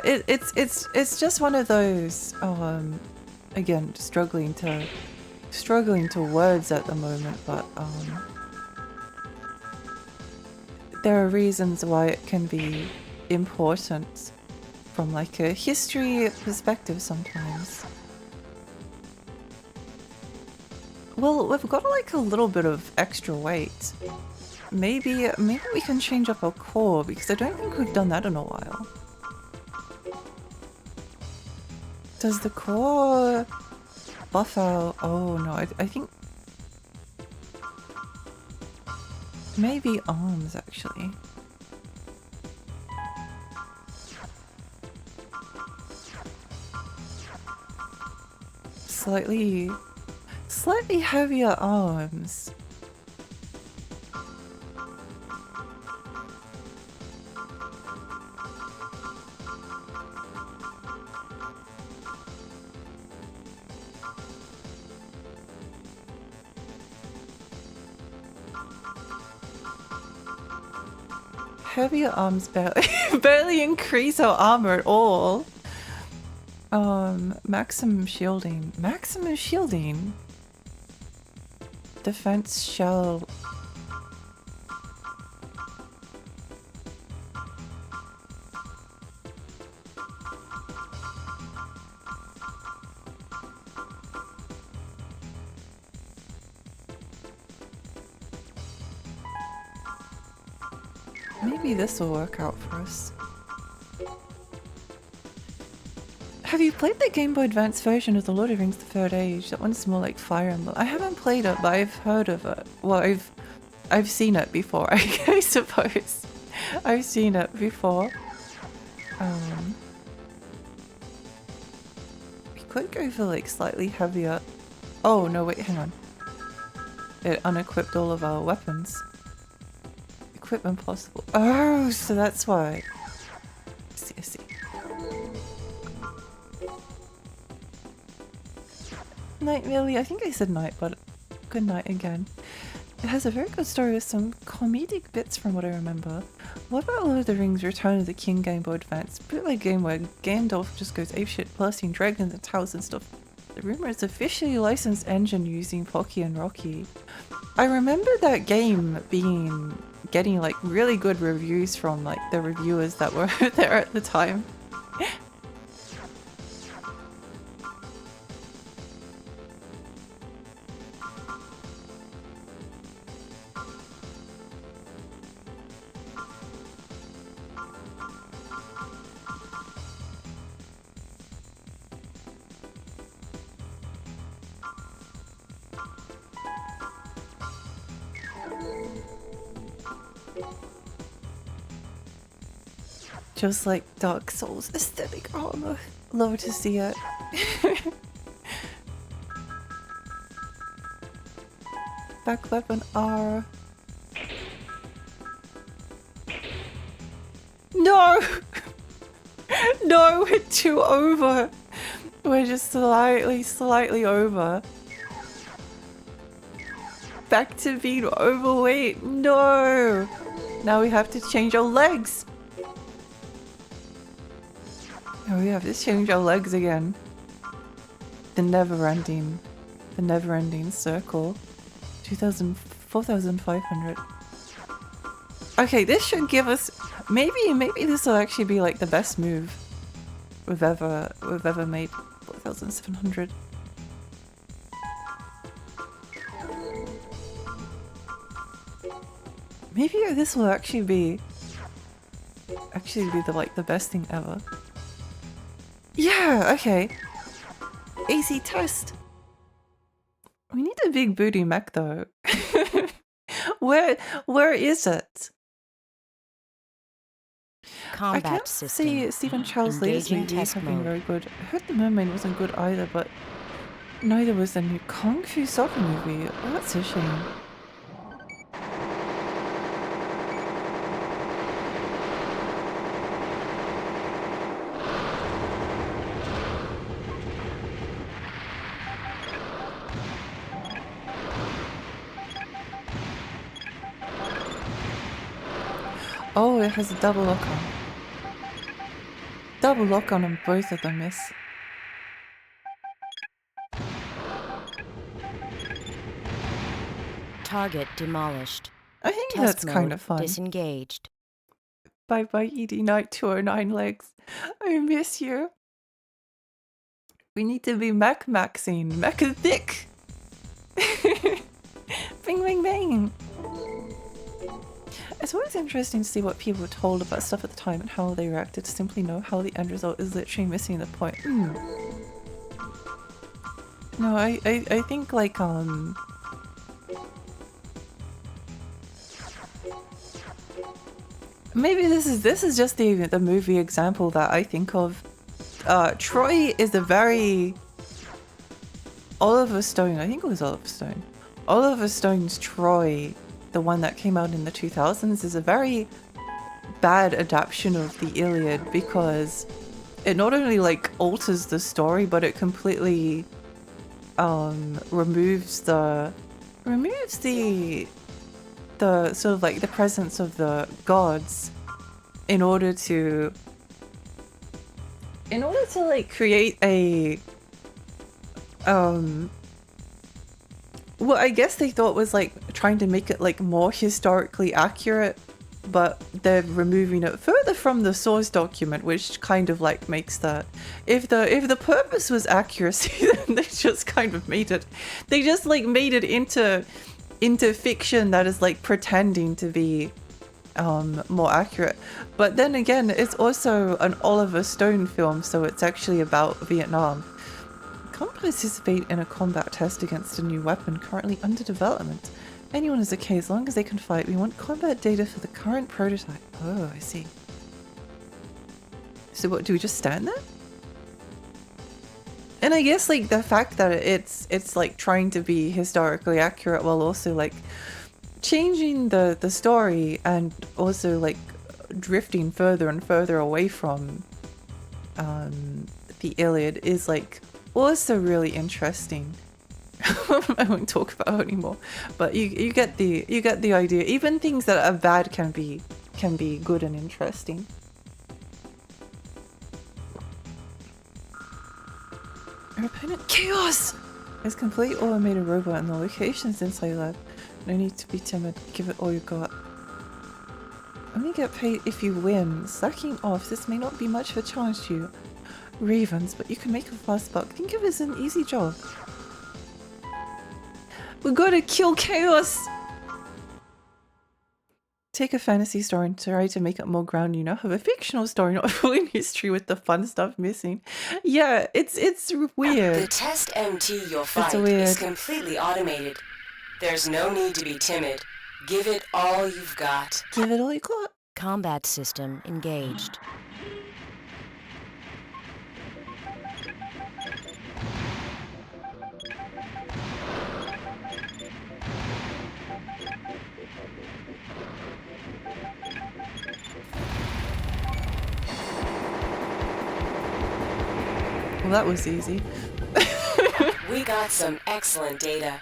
it's just one of those. Again, struggling to words at the moment, but there are reasons why it can be important from like a history perspective sometimes. Well, we've got like a little bit of extra weight. Maybe we can change up our core because I don't think we've done that in a while. Does the core buff out? Oh no, I think maybe arms actually. Slightly heavier arms. Heavier arms barely increase our armor at all. Maximum shielding. Defense shell. Maybe this will work out for us. Have you played the Game Boy Advance version of The Lord of the Rings: The Third Age? That one's more like Fire Emblem. I haven't played it, but I've heard of it. Well, I've seen it before, I suppose. I've seen it before. We could go for like slightly heavier. Oh no, wait, hang on. It unequipped all of our weapons. Equipment possible. Oh, so that's why. I see. Night, Millie. I think I said night, but good night again. It has a very good story with some comedic bits from what I remember. What about Lord of the Rings Return of the King Game Boy Advance? Bootleg game where Gandalf just goes apeshit blasting dragons and towers and stuff. The rumor is officially licensed engine using Pocky and Rocky. I remember that game getting like really good reviews from like the reviewers that were there at the time. Just like Dark Souls aesthetic armor. Love to see it. Back weapon R. No! No, we're too over. We're just slightly over. Back to being overweight. No! Now we have to change our legs. Now we have to change our legs again. The never-ending circle. 4,500. Okay, this should give us maybe this will actually be like the best move we've ever made. 4,700. Maybe this will actually be the best thing ever. Yeah, okay. AC test. We need a big booty mech though. Where is it? Combat I can't system. see Stephen Charles Lee's Engaging movies test have been mode. very good. I heard The Mermaid wasn't good either, but neither was the new Kung Fu Soccer movie. Oh, that's a shame. Oh, it has a double lock on. Double lock on both of them, miss. Target demolished. I think Test that's kind mode of fun. disengaged. Bye bye, ED Night 209 legs. I miss you. We need to be maxing. Mech thick. Bing, bing, bing. It's always interesting to see what people were told about stuff at the time and how they reacted, to simply know how the end result is literally missing the point. No, I think like maybe this is just the movie example that I think of. Troy is a very Oliver Stone. I think it was Oliver Stone. Oliver Stone's Troy, the one that came out in the 2000s, is a very bad adaptation of the Iliad because it not only like alters the story, but it completely removes the sort of like the presence of the gods in order to like create a what I guess they thought was like trying to make it like more historically accurate, but they're removing it further from the source document, which kind of like makes that if the purpose was accuracy, then they just kind of made it into fiction that is like pretending to be more accurate. But then again, it's also an Oliver Stone film, so it's actually about Vietnam. Can't participate in a combat test against a new weapon currently under development. Anyone is okay as long as they can fight. We want combat data for the current prototype. Oh, I see. So what, do we just stand there? And I guess like the fact that it's like trying to be historically accurate while also like changing the story and also like drifting further and further away from the Iliad is like also really interesting. I won't talk about it anymore, but you get the idea. Even things that are bad can be good and interesting. Our opponent Chaos is complete automated robot and the locations inside lab. No need to be timid. Give it all you got. Only get paid if you win. Slacking off. This may not be much of a challenge to you, Ravens, but you can make a fast buck. Think of it as an easy job. We gotta kill Chaos! Take a fantasy story and try to make it more grounded. You now have a fictional story, not full in history with the fun stuff missing. Yeah, it's weird. The test MT you'll fight weird. is completely automated. There's no need to be timid. Give it all you've got. Give it all you got. Combat system engaged. Well, that was easy. We got some excellent data.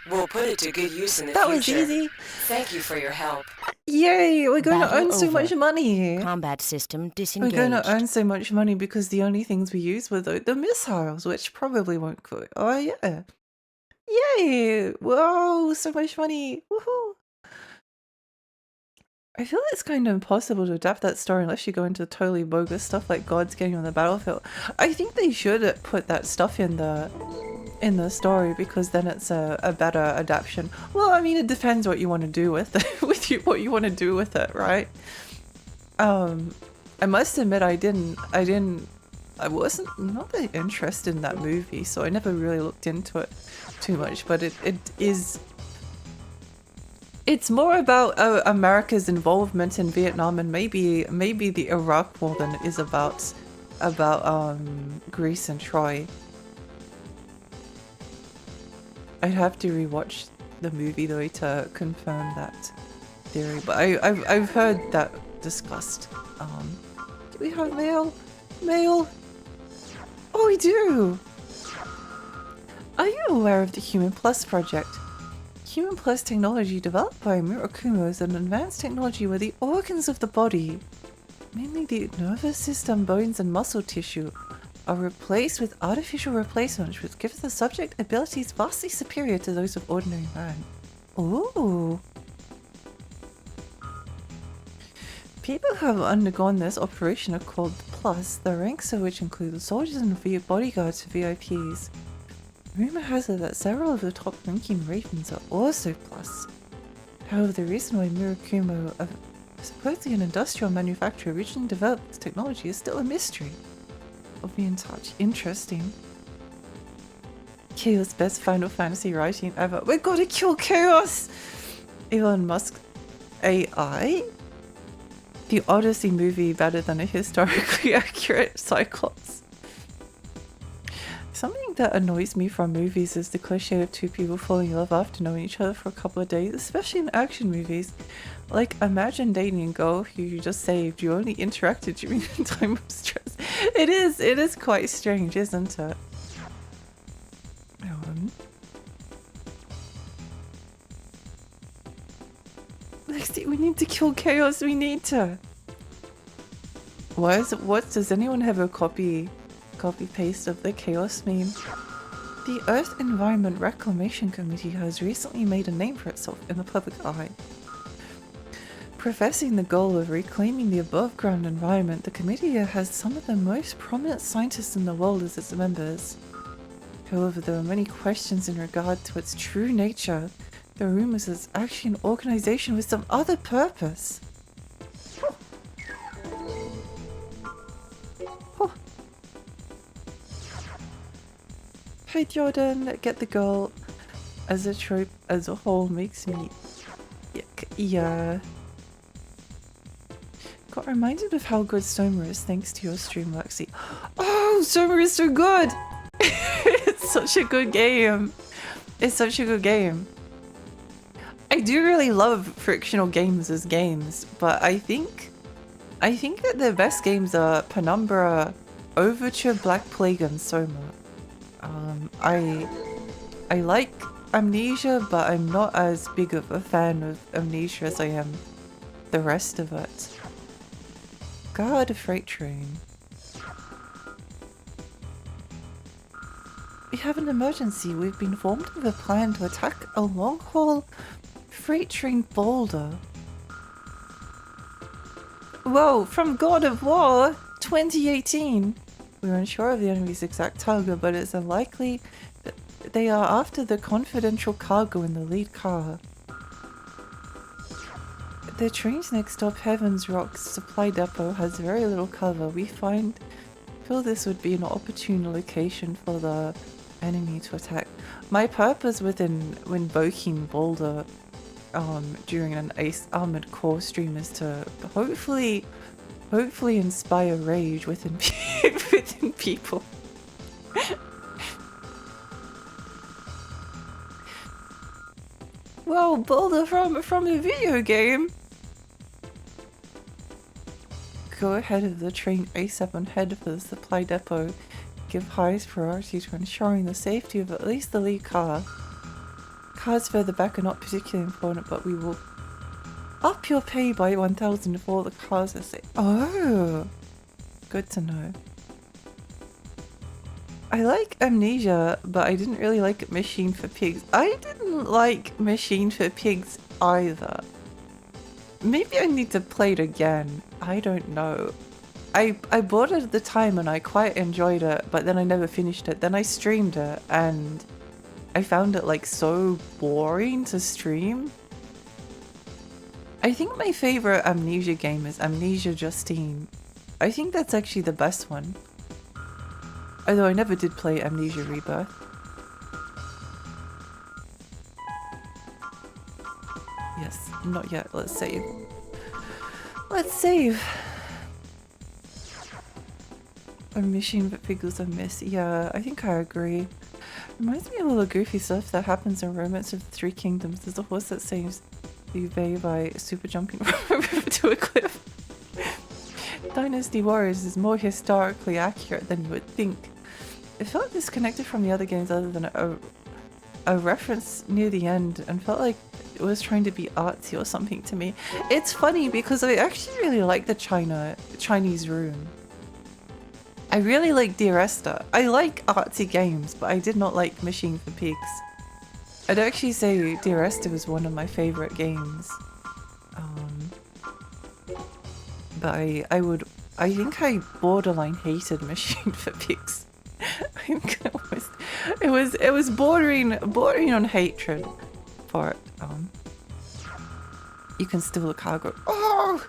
We'll put it to good use in the That future. was easy. Thank you for your help. Yay, we're going to Battle earn so over. much money. Combat system We're disengaged. going to earn so much money because the only things we use were the missiles, which probably won't quit. Oh, yeah. Yay! Whoa, so much money. Woohoo! I feel it's kind of impossible to adapt that story unless you go into totally bogus stuff like gods getting on the battlefield. I think they should put that stuff in the story because then it's a better adaptation. Well, I mean, it depends what you want to do with it, what you want to do with it, right? I must admit I wasn't not that interested in that movie, so I never really looked into it too much, but it's more about America's involvement in Vietnam and maybe the Iraq War than it is about Greece and Troy. I'd have to rewatch the movie though to confirm that theory, but I've heard that discussed. Do we have mail? Mail? Oh, we do! Are you aware of the Human Plus project? Human Plus technology developed by Murakumo is an advanced technology where the organs of the body, mainly the nervous system, bones and muscle tissue, are replaced with artificial replacements which gives the subject abilities vastly superior to those of ordinary man. Ooh. People who have undergone this operation are called Plus, the ranks of which include soldiers and bodyguards for VIPs. Rumor has it that several of the top-ranking ravens are also Plus. However, the reason why Murakumo, supposedly an industrial manufacturer, originally developed this technology is still a mystery. I'll be in touch. Interesting. Chaos best Final Fantasy writing ever. We're gonna kill Chaos! Elon Musk AI? The Odyssey movie better than a historically accurate Cyclops. Something that annoys me from movies is the cliche of two people falling in love after knowing each other for a couple of days, especially in action movies. Like, imagine dating a girl who you just saved, you only interacted during a time of stress. It is quite strange, isn't it? Lexi, we need to kill Chaos, we need to! What does anyone have a copy paste of the Chaos meme? The Earth Environment Reclamation Committee has recently made a name for itself in the public eye. Professing the goal of reclaiming the above-ground environment, the committee has some of the most prominent scientists in the world as its members. However, there are many questions in regard to its true nature. There are rumors it's actually an organization with some other purpose. Hey Jordan, get the girl as a trope as a whole makes me yeah. Got reminded of how good Soma is thanks to your stream, Lexi. Oh, Soma is so good! It's such a good game. It's such a good game. I do really love frictional games as games, but I think that the best games are Penumbra, Overture, Black Plague, and Soma. I like Amnesia, but I'm not as big of a fan of Amnesia as I am the rest of it. God, a freight train. We have an emergency. We've been informed of a plan to attack a long-haul freight train boulder. Whoa, from God of War 2018. We're unsure of the enemy's exact target, but it's unlikely that they are after the confidential cargo in the lead car. The train's next stop, Heaven's Rock Supply Depot, has very little cover. We feel this would be an opportune location for the enemy to attack. My purpose with invoking Boulder during an Ace Armored Core stream is to hopefully inspire rage within within people. Well, Boulder from a video game. Go ahead of the train ASAP and head for the supply depot. Give highest priority to ensuring the safety of at least the lead car. Cars further back are not particularly important, but we will up your pay by 1,000 if all the cars are safe. Oh, good to know. I like Amnesia, but I didn't really like Machine for Pigs. I didn't like Machine for Pigs either. Maybe I need to play it again. I don't know. I bought it at the time and I quite enjoyed it, but then I never finished it. Then I streamed it and I found it like so boring to stream. I think my favorite Amnesia game is Amnesia Justine. I think that's actually the best one. Although I never did play Amnesia Rebirth. Yes, not yet. Let's save. Let's save. A Machine but Pickles a miss. Yeah, I think I agree. Reminds me of all the goofy stuff that happens in Romance of the Three Kingdoms. There's a horse that saves Uwe by super jumping from a river to a cliff. Dynasty Warriors is more historically accurate than you would think. It felt disconnected from the other games other than a reference near the end, and felt like it was trying to be artsy or something to me. It's funny because I actually really like the Chinese room. I really like Dear Esther. I like artsy games, but I did not like Machine for Pigs. I'd actually say Dear Esther was one of my favorite games. But I think I borderline hated Machine for Pigs. I think it was bordering on hatred for it. You can steal a cargo. Oh!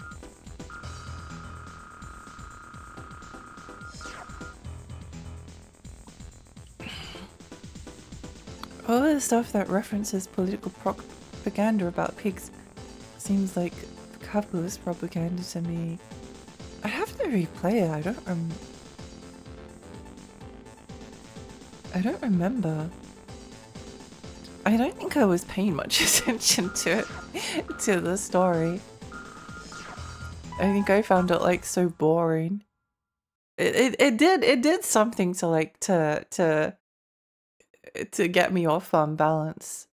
All the stuff that references political propaganda about pigs seems like capitalist propaganda to me. I'd have to replay it. I don't remember. I don't think I was paying much attention to the story. I think I found it like so boring. It did something to like to get me off balance.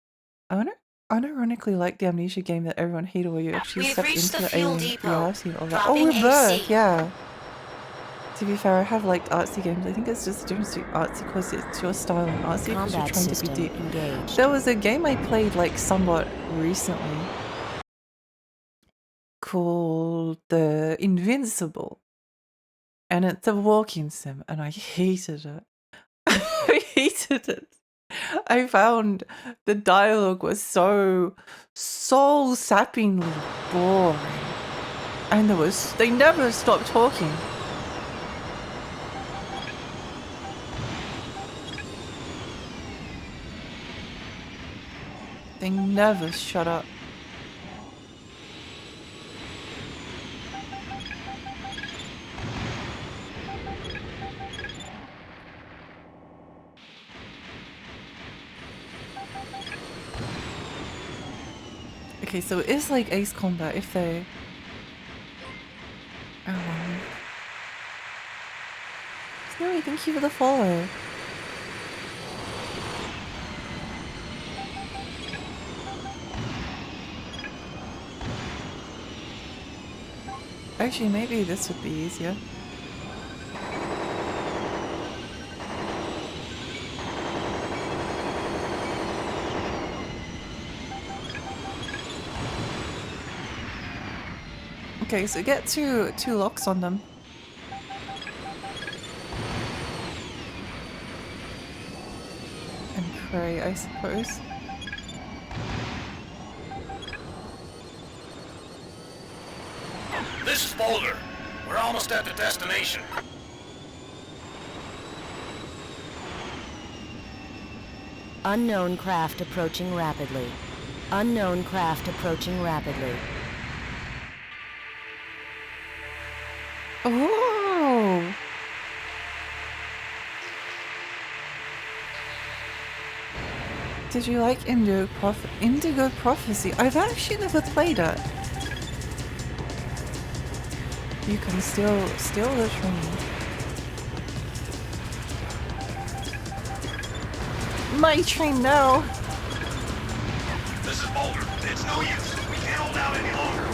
I unironically like the Amnesia game that everyone hated, where you actually We've step reached into the the fuel alien depot. reality and all that. Oh, Dropping Rebirth, AC. yeah. To be fair, I have liked artsy games. I think it's just the difference between artsy because it's your style and artsy because you're Combat trying to be system deep. engaged. There was a game I played like somewhat recently called The Invincible, and it's a walking sim, and I hated it. I hated it. I found the dialogue was so soul-sappingly boring, and they never stopped talking. They never shut up. Okay, so it is like Ace Combat if they... Snowy, thank you for the follow. Actually, maybe this would be easier. Okay, so get two locks on them. And pray, I suppose. This is Boulder. We're almost at the destination. Unknown craft approaching rapidly. Unknown craft approaching rapidly. Oh! Did you like Indigo Prophecy? I've actually never played it. You can steal the train. My train now! This is Boulder. It's no use. We can't hold out any longer.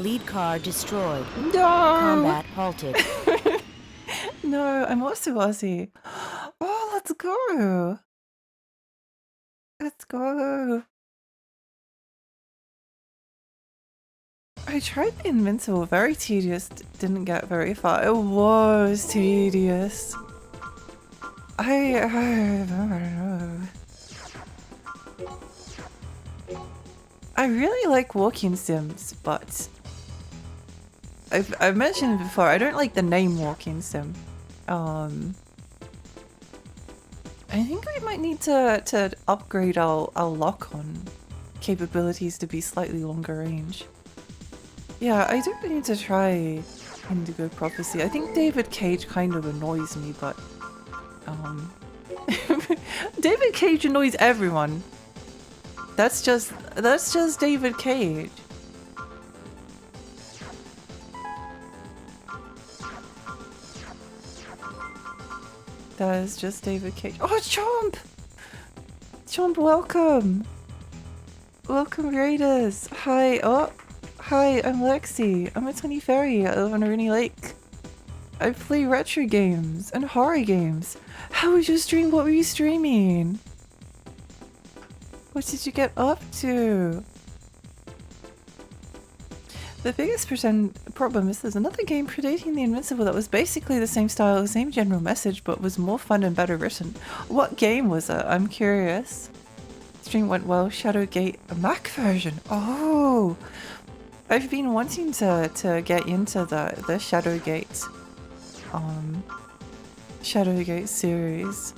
Lead car destroyed. No! Combat halted. No, I'm also Aussie. Oh, let's go! Let's go! I tried the Invincible, very tedious, didn't get very far. It was tedious. I don't know. I really like walking sims, but I've mentioned it before, I don't like the name walking sim. I think we might need to upgrade our lock-on capabilities to be slightly longer range. Yeah, I do need to try Indigo Prophecy. I think David Cage kind of annoys me, but David Cage annoys everyone. That's just David Cage. That is just David Cage. Oh, Chomp! Chomp, welcome! Welcome, Raiders! Hi, oh, hi, I'm Lexi. I'm a 20 fairy. I live on Rooney Lake. I play retro games and horror games. How was your stream? What were you streaming? What did you get up to? The biggest problem is there's another game predating the Invincible that was basically the same style, the same general message, but was more fun and better written. What game was it? I'm curious. Stream went well. Shadowgate, a Mac version. Oh, I've been wanting to get into the Shadowgate series.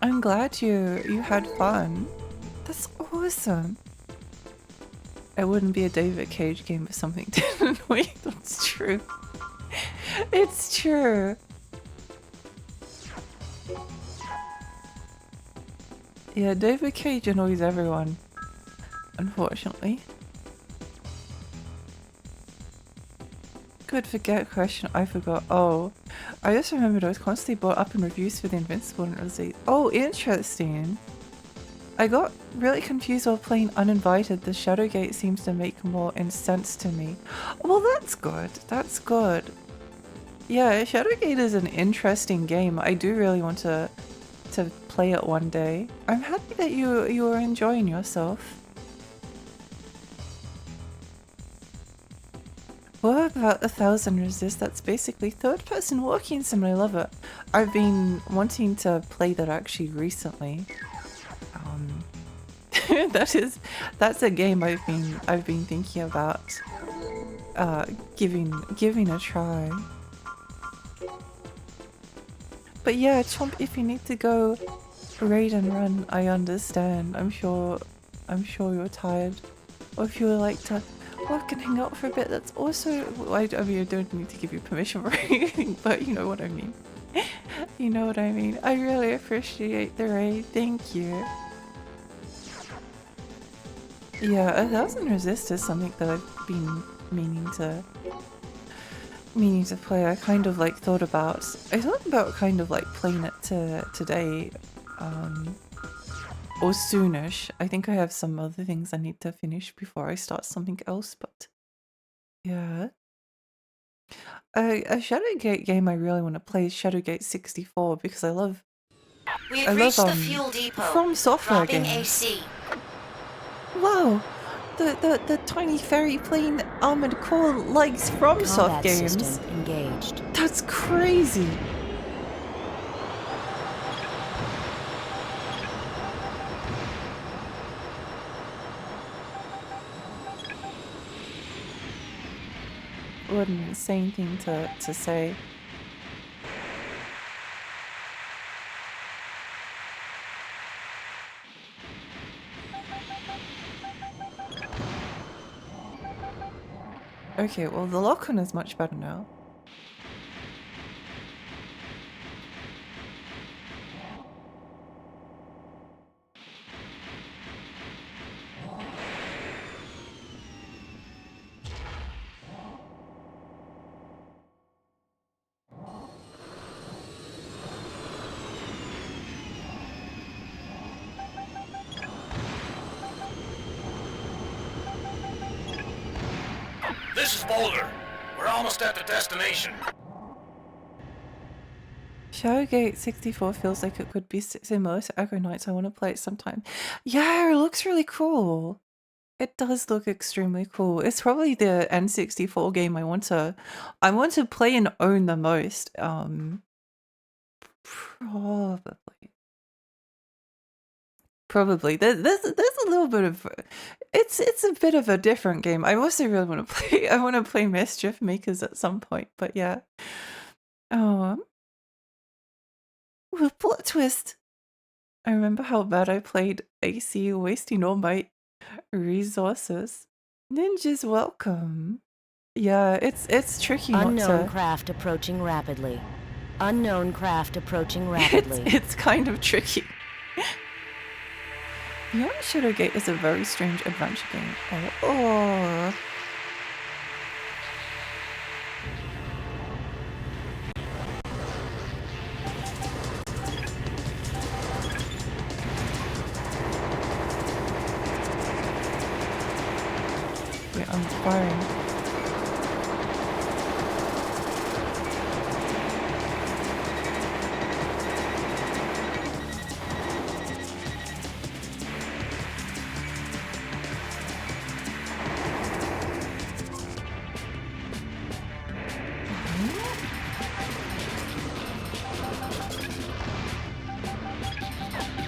I'm glad you had fun. That's awesome. It wouldn't be a David Cage game if something didn't annoy you. That's true. It's true. Yeah, David Cage annoys everyone, unfortunately. Good forget question, I forgot. Oh, I just remembered I was constantly brought up in reviews for the Invincible and it was like, oh, interesting. I got really confused while playing Uninvited. The Shadowgate seems to make more sense to me. Well, that's good. That's good. Yeah, Shadowgate is an interesting game. I do really want to play it one day. I'm happy that you are enjoying yourself. What about 1000 Resist? That's basically third-person walking sim and I love it. I've been wanting to play that actually recently. That's a game I've been thinking about giving a try. But yeah, Chomp, if you need to go raid and run, I understand. I'm sure you're tired. Or if you would like to work and hang out for a bit, that's also... I mean, I don't need to give you permission for anything, but you know what I mean. You know what I mean. I really appreciate the raid. Thank you. Yeah, 1000 Resist is something that I've been meaning to play. I kind of like thought about kind of like playing it today, or soonish. I think I have some other things I need to finish before I start something else, but yeah. A Shadowgate game I really want to play is Shadowgate 64 because I love We've I reached love the fuel depot. From Software Dropping games. AC. Whoa! The tiny fairy playing Armored Core likes From Soft Combat games. system engaged. That's crazy! what an insane thing to say. Okay, well the lock-on is much better now. This is Boulder. We're almost at the destination. Shadowgate 64 feels like it could be similar to Echo Knights. I want to play it sometime. Yeah, it looks really cool. It does look extremely cool. It's probably the N64 game I want to play and own the most. Probably. There's a little bit of it's a bit of a different game. I also really want to play I want to play Mischief Makers at some point, but yeah. Oh, well, plot twist. I remember how bad I played AC, wasting all my resources. Ninjas welcome. Yeah, it's tricky not Unknown to. craft approaching rapidly. Unknown craft approaching It's rapidly. it's kind of tricky. Beyond Shadowgate is a very strange adventure game. Oh. Wait, I'm firing.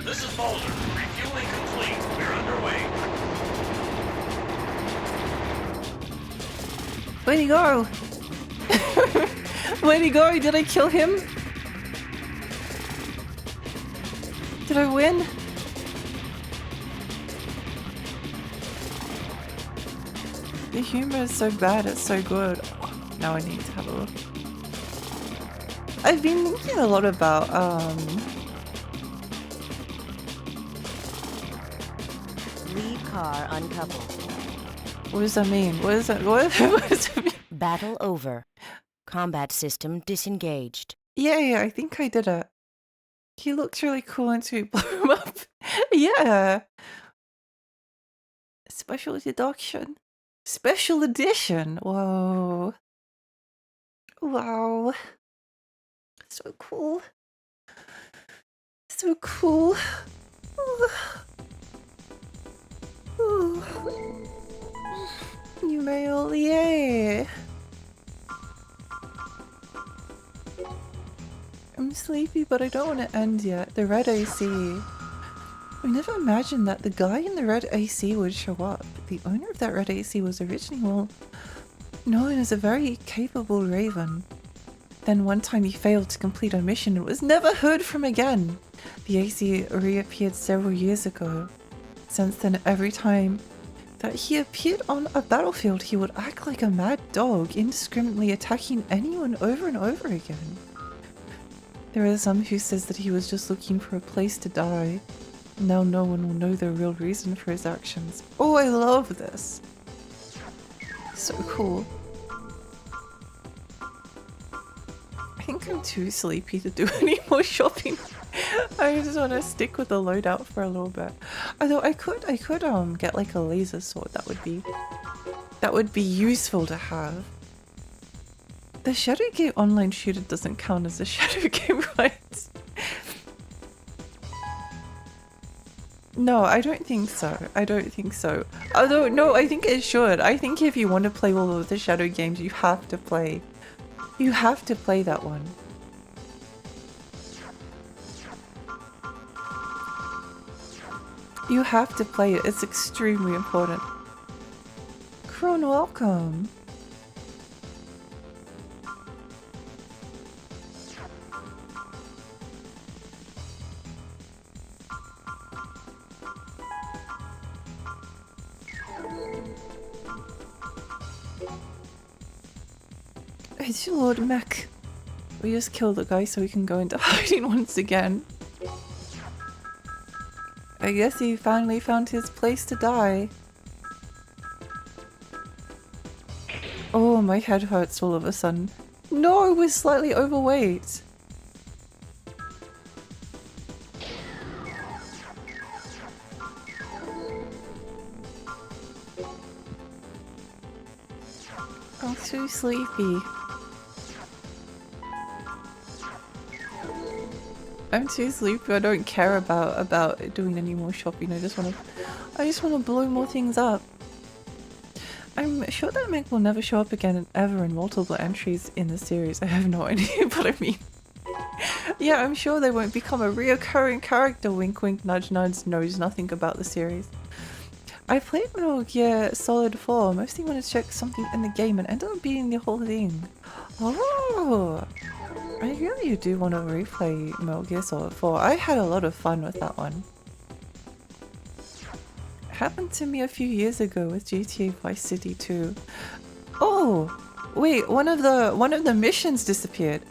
This is Boulder. Refueling complete. We're underway. Where'd he go? Where'd he go? Did I kill him? Did I win? The humor is so bad, it's so good. Now I need to have a look. I've been thinking a lot about Lead car uncoupled. what does that mean? What does that what does it mean? Battle over. Combat system disengaged. Yeah, I think I did it. He looks really cool until you blow him up. Yeah. Special deduction. Special edition. Whoa. Wow. So cool. So cool. New mail, yay. I'm sleepy, but I don't want to end yet. The red AC. I never imagined that the guy in the red AC would show up. The owner of that red AC was originally, well, known as a very capable raven. Then one time he failed to complete a mission and was never heard from again. The AC reappeared several years ago. Since then, every time that he appeared on a battlefield, he would act like a mad dog, indiscriminately attacking anyone over and over again. There are some who says that he was just looking for a place to die. Now no one will know the real reason for his actions. Oh, I love this. So cool. I think I'm too sleepy to do any more shopping. I just want to stick with the loadout for a little bit. Although I could get like a laser sword. That would be useful to have. The Shadowgate online shooter doesn't count as a shadow game, right? No, I don't think so. I don't think so. Although, no, I think it should. I think if you want to play all of the shadow games, you have to play. You have to play that one. You have to play it. It's extremely important. Kron, welcome. It's Lord Mech. We just killed the guy so we can go into hiding once again. I guess he finally found his place to die. Oh, my head hurts all of a sudden. No, we're slightly overweight. I'm too sleepy. I'm too sleepy. I don't care about doing any more shopping. I just wanna blow more things up. I'm sure that Meg will never show up again ever in multiple entries in the series. I have no idea what I mean. Yeah, I'm sure they won't become a reoccurring character. Wink wink nudge nudge, knows nothing about the series. I played Metal Gear Solid 4 mostly want to check something in the game and ended up beating the whole thing. Oh! I really do want to replay Metal Gear Solid 4. I had a lot of fun with that one. It happened to me a few years ago with GTA Vice City 2. Oh! Wait, one of the missions disappeared.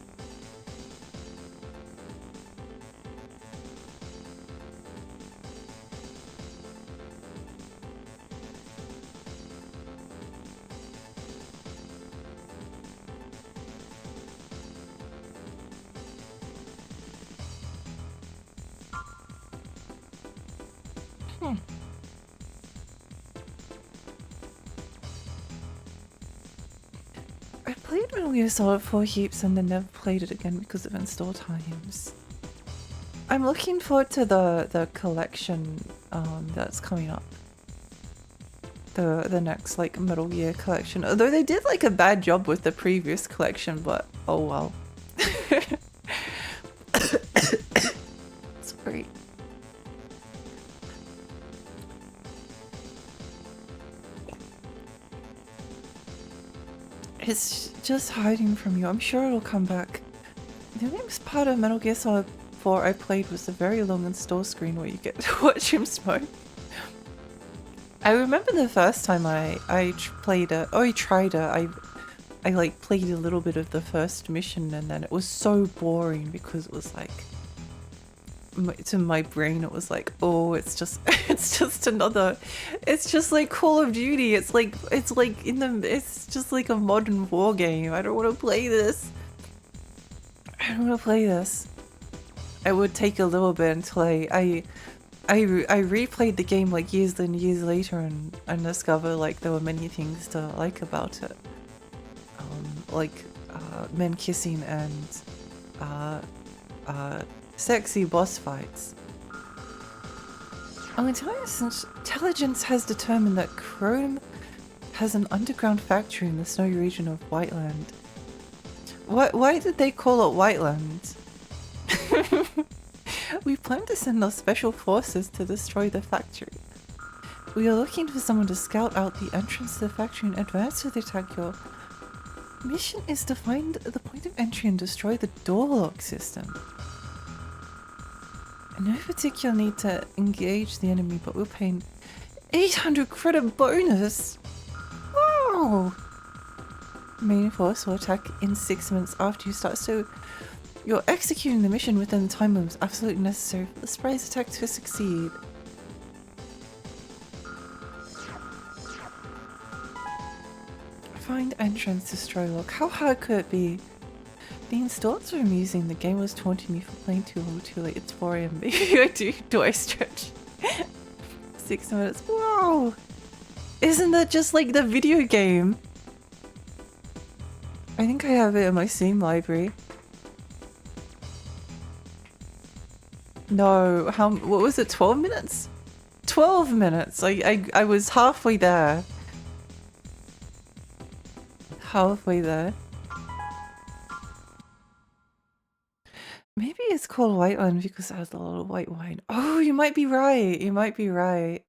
I played Metal Gear Solid 4 heaps and then never played it again because of install times. I'm looking forward to the collection that's coming up. The next like Metal Gear collection. Although they did like a bad job with the previous collection, but oh well. Sorry. It's just hiding from you. I'm sure it'll come back. The next part of Metal Gear Solid 4 I played was the very long install screen where you get to watch him smoke. I remember the first time I played it. Oh, I tried it. I like played a little bit of the first mission and then it was so boring because it was like to my brain it was like, oh, it's just another, it's just like Call of Duty. It's just like a modern war game. I don't want to play this. I don't want to play this. It would take a little bit until I replayed the game like years and years later and discovered like there were many things to like about it. Like men kissing and sexy boss fights. Our intelligence has determined that Chrome has an underground factory in the snowy region of Whiteland. Why did they call it Whiteland? We plan to send our special forces to destroy the factory. We are looking for someone to scout out the entrance to the factory and advance to the attack. Your mission is to find the point of entry and destroy the door lock system. No particular need to engage the enemy, but we'll pay an 800 credit bonus. Wow! Main force will attack in 6 minutes after you start, so you're executing the mission within the time limits absolutely necessary for the surprise attack to succeed. Find entrance, destroy lock. How hard could it be? The installs are amusing. The game was taunting me for playing too long, too late. It's 4 AM. Maybe do I stretch? 6 minutes. Wow! Isn't that just like the video game? I think I have it in my Steam library. No, what was it, 12 minutes? 12 minutes! I was halfway there. Halfway there. Maybe it's called White Wine because it has a lot of white wine. Oh, you might be right. You might be right.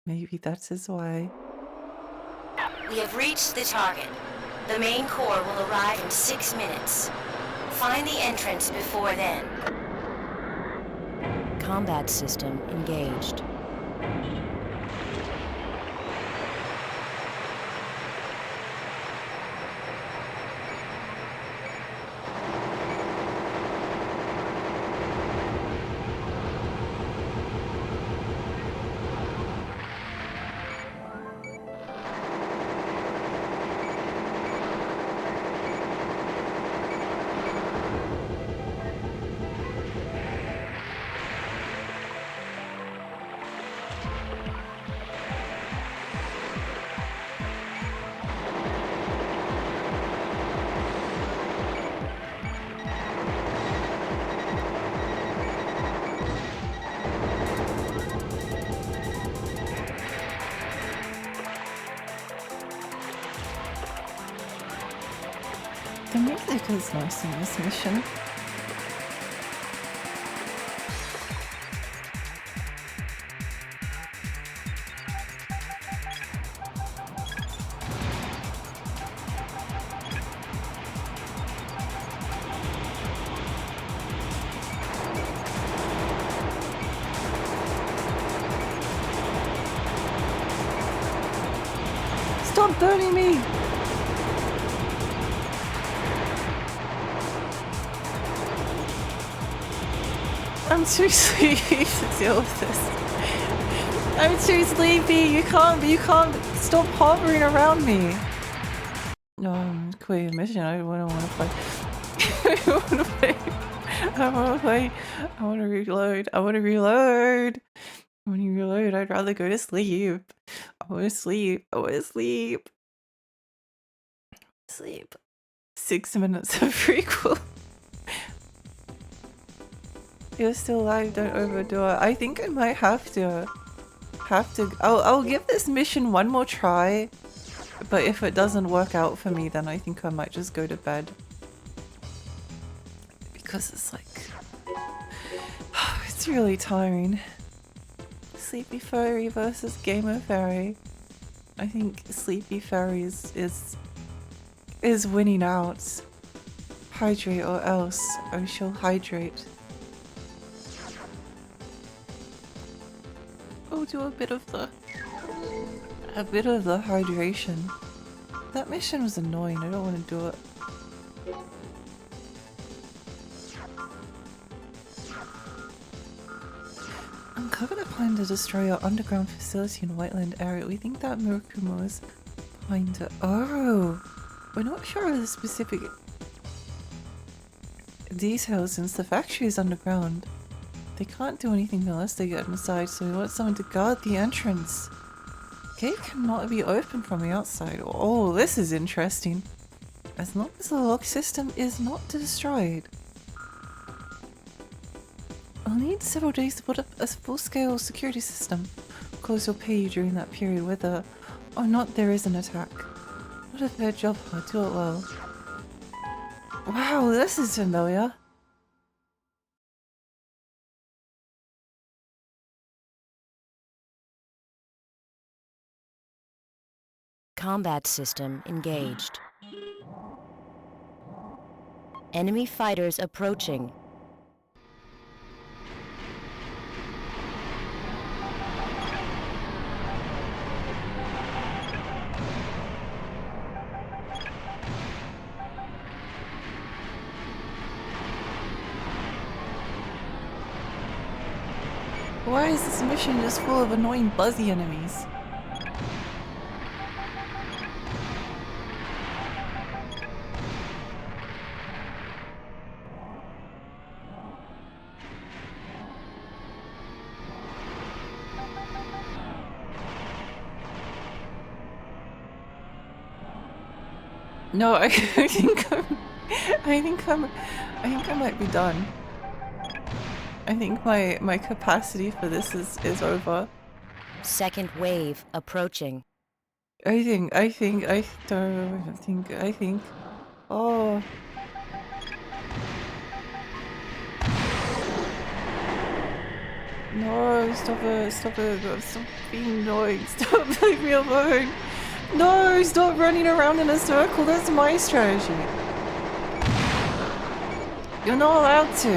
Maybe that is why. We have reached the target. The main core will arrive in 6 minutes. Find the entrance before then. Combat system engaged. Micah's nice in this mission. Stop burning me! I'm too sleepy to deal with this. I'm too sleepy. You can't stop hovering around me. No, I'm quitting the mission. I don't want to play. I don't want to play. I want to play. I want to reload. I want to reload. When you reload, I'd rather go to sleep. I want to sleep. I want to sleep. Sleep. 6 minutes of prequel. You're still alive, don't overdo it. I think I might have to. I'll give this mission one more try. But if it doesn't work out for me, then I think I might just go to bed. Because it's like... it's really tiring. Sleepy Fairy versus Gamer Fairy. I think Sleepy Fairy is winning out. Hydrate or else. I shall hydrate. I'll do a bit of the hydration. That mission was annoying. I don't want to do it. Uncover the plan to destroy our underground facility in Whiteland area. We think that Murukuma is behind it. Oh, we're not sure of the specific details since the factory is underground. They can't do anything unless they get inside, so we want someone to guard the entrance. Gate cannot be opened from the outside. Oh, this is interesting. As long as the lock system is not destroyed. I'll need several days to put up a full-scale security system. Of course, we'll pay you during that period whether or not there is an attack. What a fair job, I'll do it well. Wow, this is familiar. Combat system engaged. Enemy fighters approaching. Why is this mission just full of annoying buzzy enemies? No, I think I might be done. I think my capacity for this is over. Second wave approaching. I think. Oh. No, stop it, stop being annoying, stop leaving me alone. No, stop running around in a circle, that's my strategy. You're not allowed to.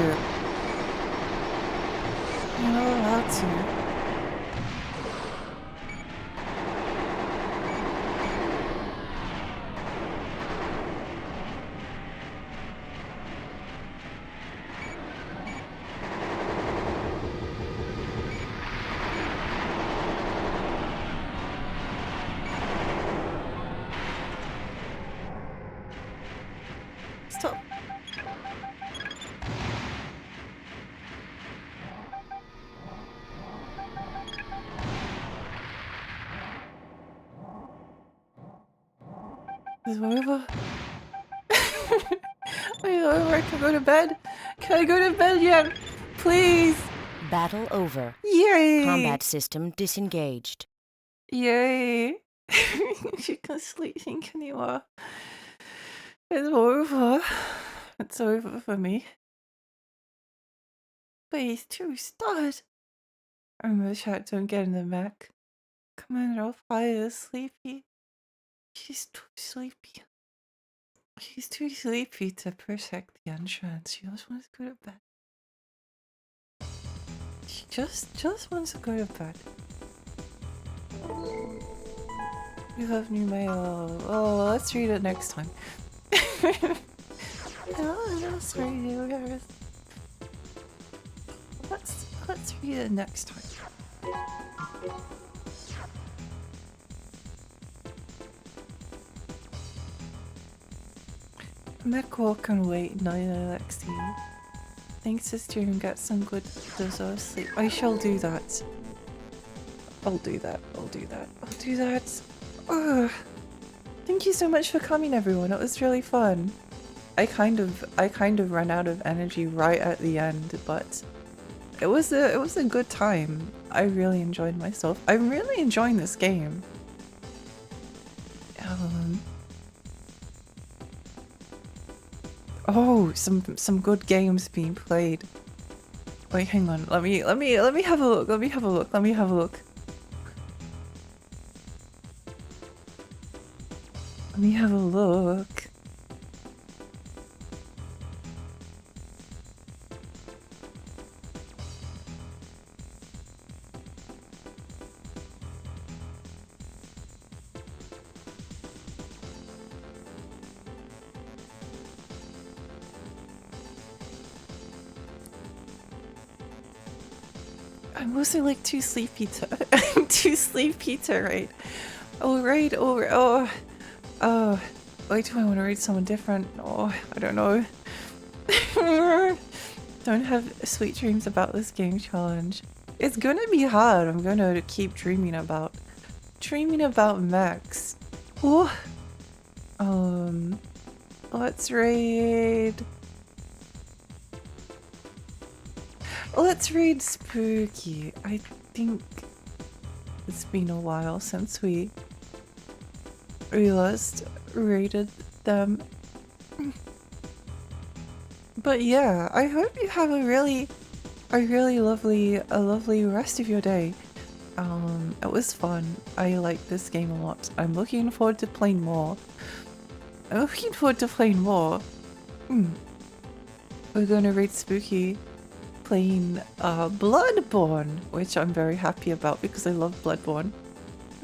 You're not allowed to. Stop. Is it over? Wait, over. I can go to bed. Can I go to bed yet? Please. Battle over. Yay. Combat system disengaged. Yay. You can sleep anymore. It's over. It's over for me. Phase 2 start. Remember, chat, don't get in the mech. Commander Alfaya is sleepy. She's too sleepy. She's too sleepy to protect the entrance. She just wants to go to bed. She just wants to go to bed. You have new mail. Oh, let's read it next time. Let's read it. Let's read it next time. Mech walk and wait, 9 LXD. Thanks to stream, get some good dose of sleep. I shall do that. I'll do that. Ugh. Thank you so much for coming, everyone. It was really fun. I kind of ran out of energy right at the end, but it was a good time. I really enjoyed myself. I'm really enjoying this game. Oh, some good games being played. Wait, hang on. Let me have a look. Let me have a look. I'm mostly like too sleepy to I'm too sleepy to write. Wait, do I want to read someone different? Oh, I don't know. Don't have sweet dreams about this game challenge. It's gonna be hard. I'm gonna keep dreaming about mechs. Oh, let's raid. Let's read Spooky. I think it's been a while since we last rated them. But yeah, I hope you have a really lovely rest of your day. It was fun. I like this game a lot. I'm looking forward to playing more. We're gonna read Spooky playing Bloodborne, which I'm very happy about because I love Bloodborne.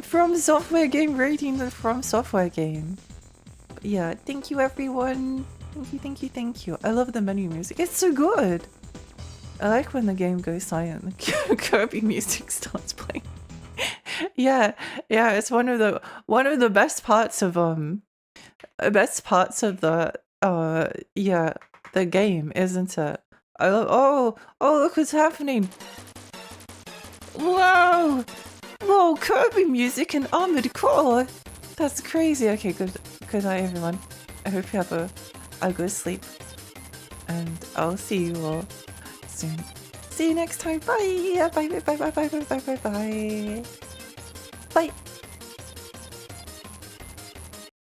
From Software Game rating the From Software game. But yeah, thank you everyone. Thank you. I love the menu music. It's so good. I like when the game goes silent and the Kirby music starts playing. yeah, it's one of the best parts of the the game, isn't it? I love. Oh, look what's happening! Whoa, Kirby music and Armored Core. That's crazy. Okay, good night, everyone. I hope you have a good sleep, and I'll see you all soon. See you next time. Bye. Bye.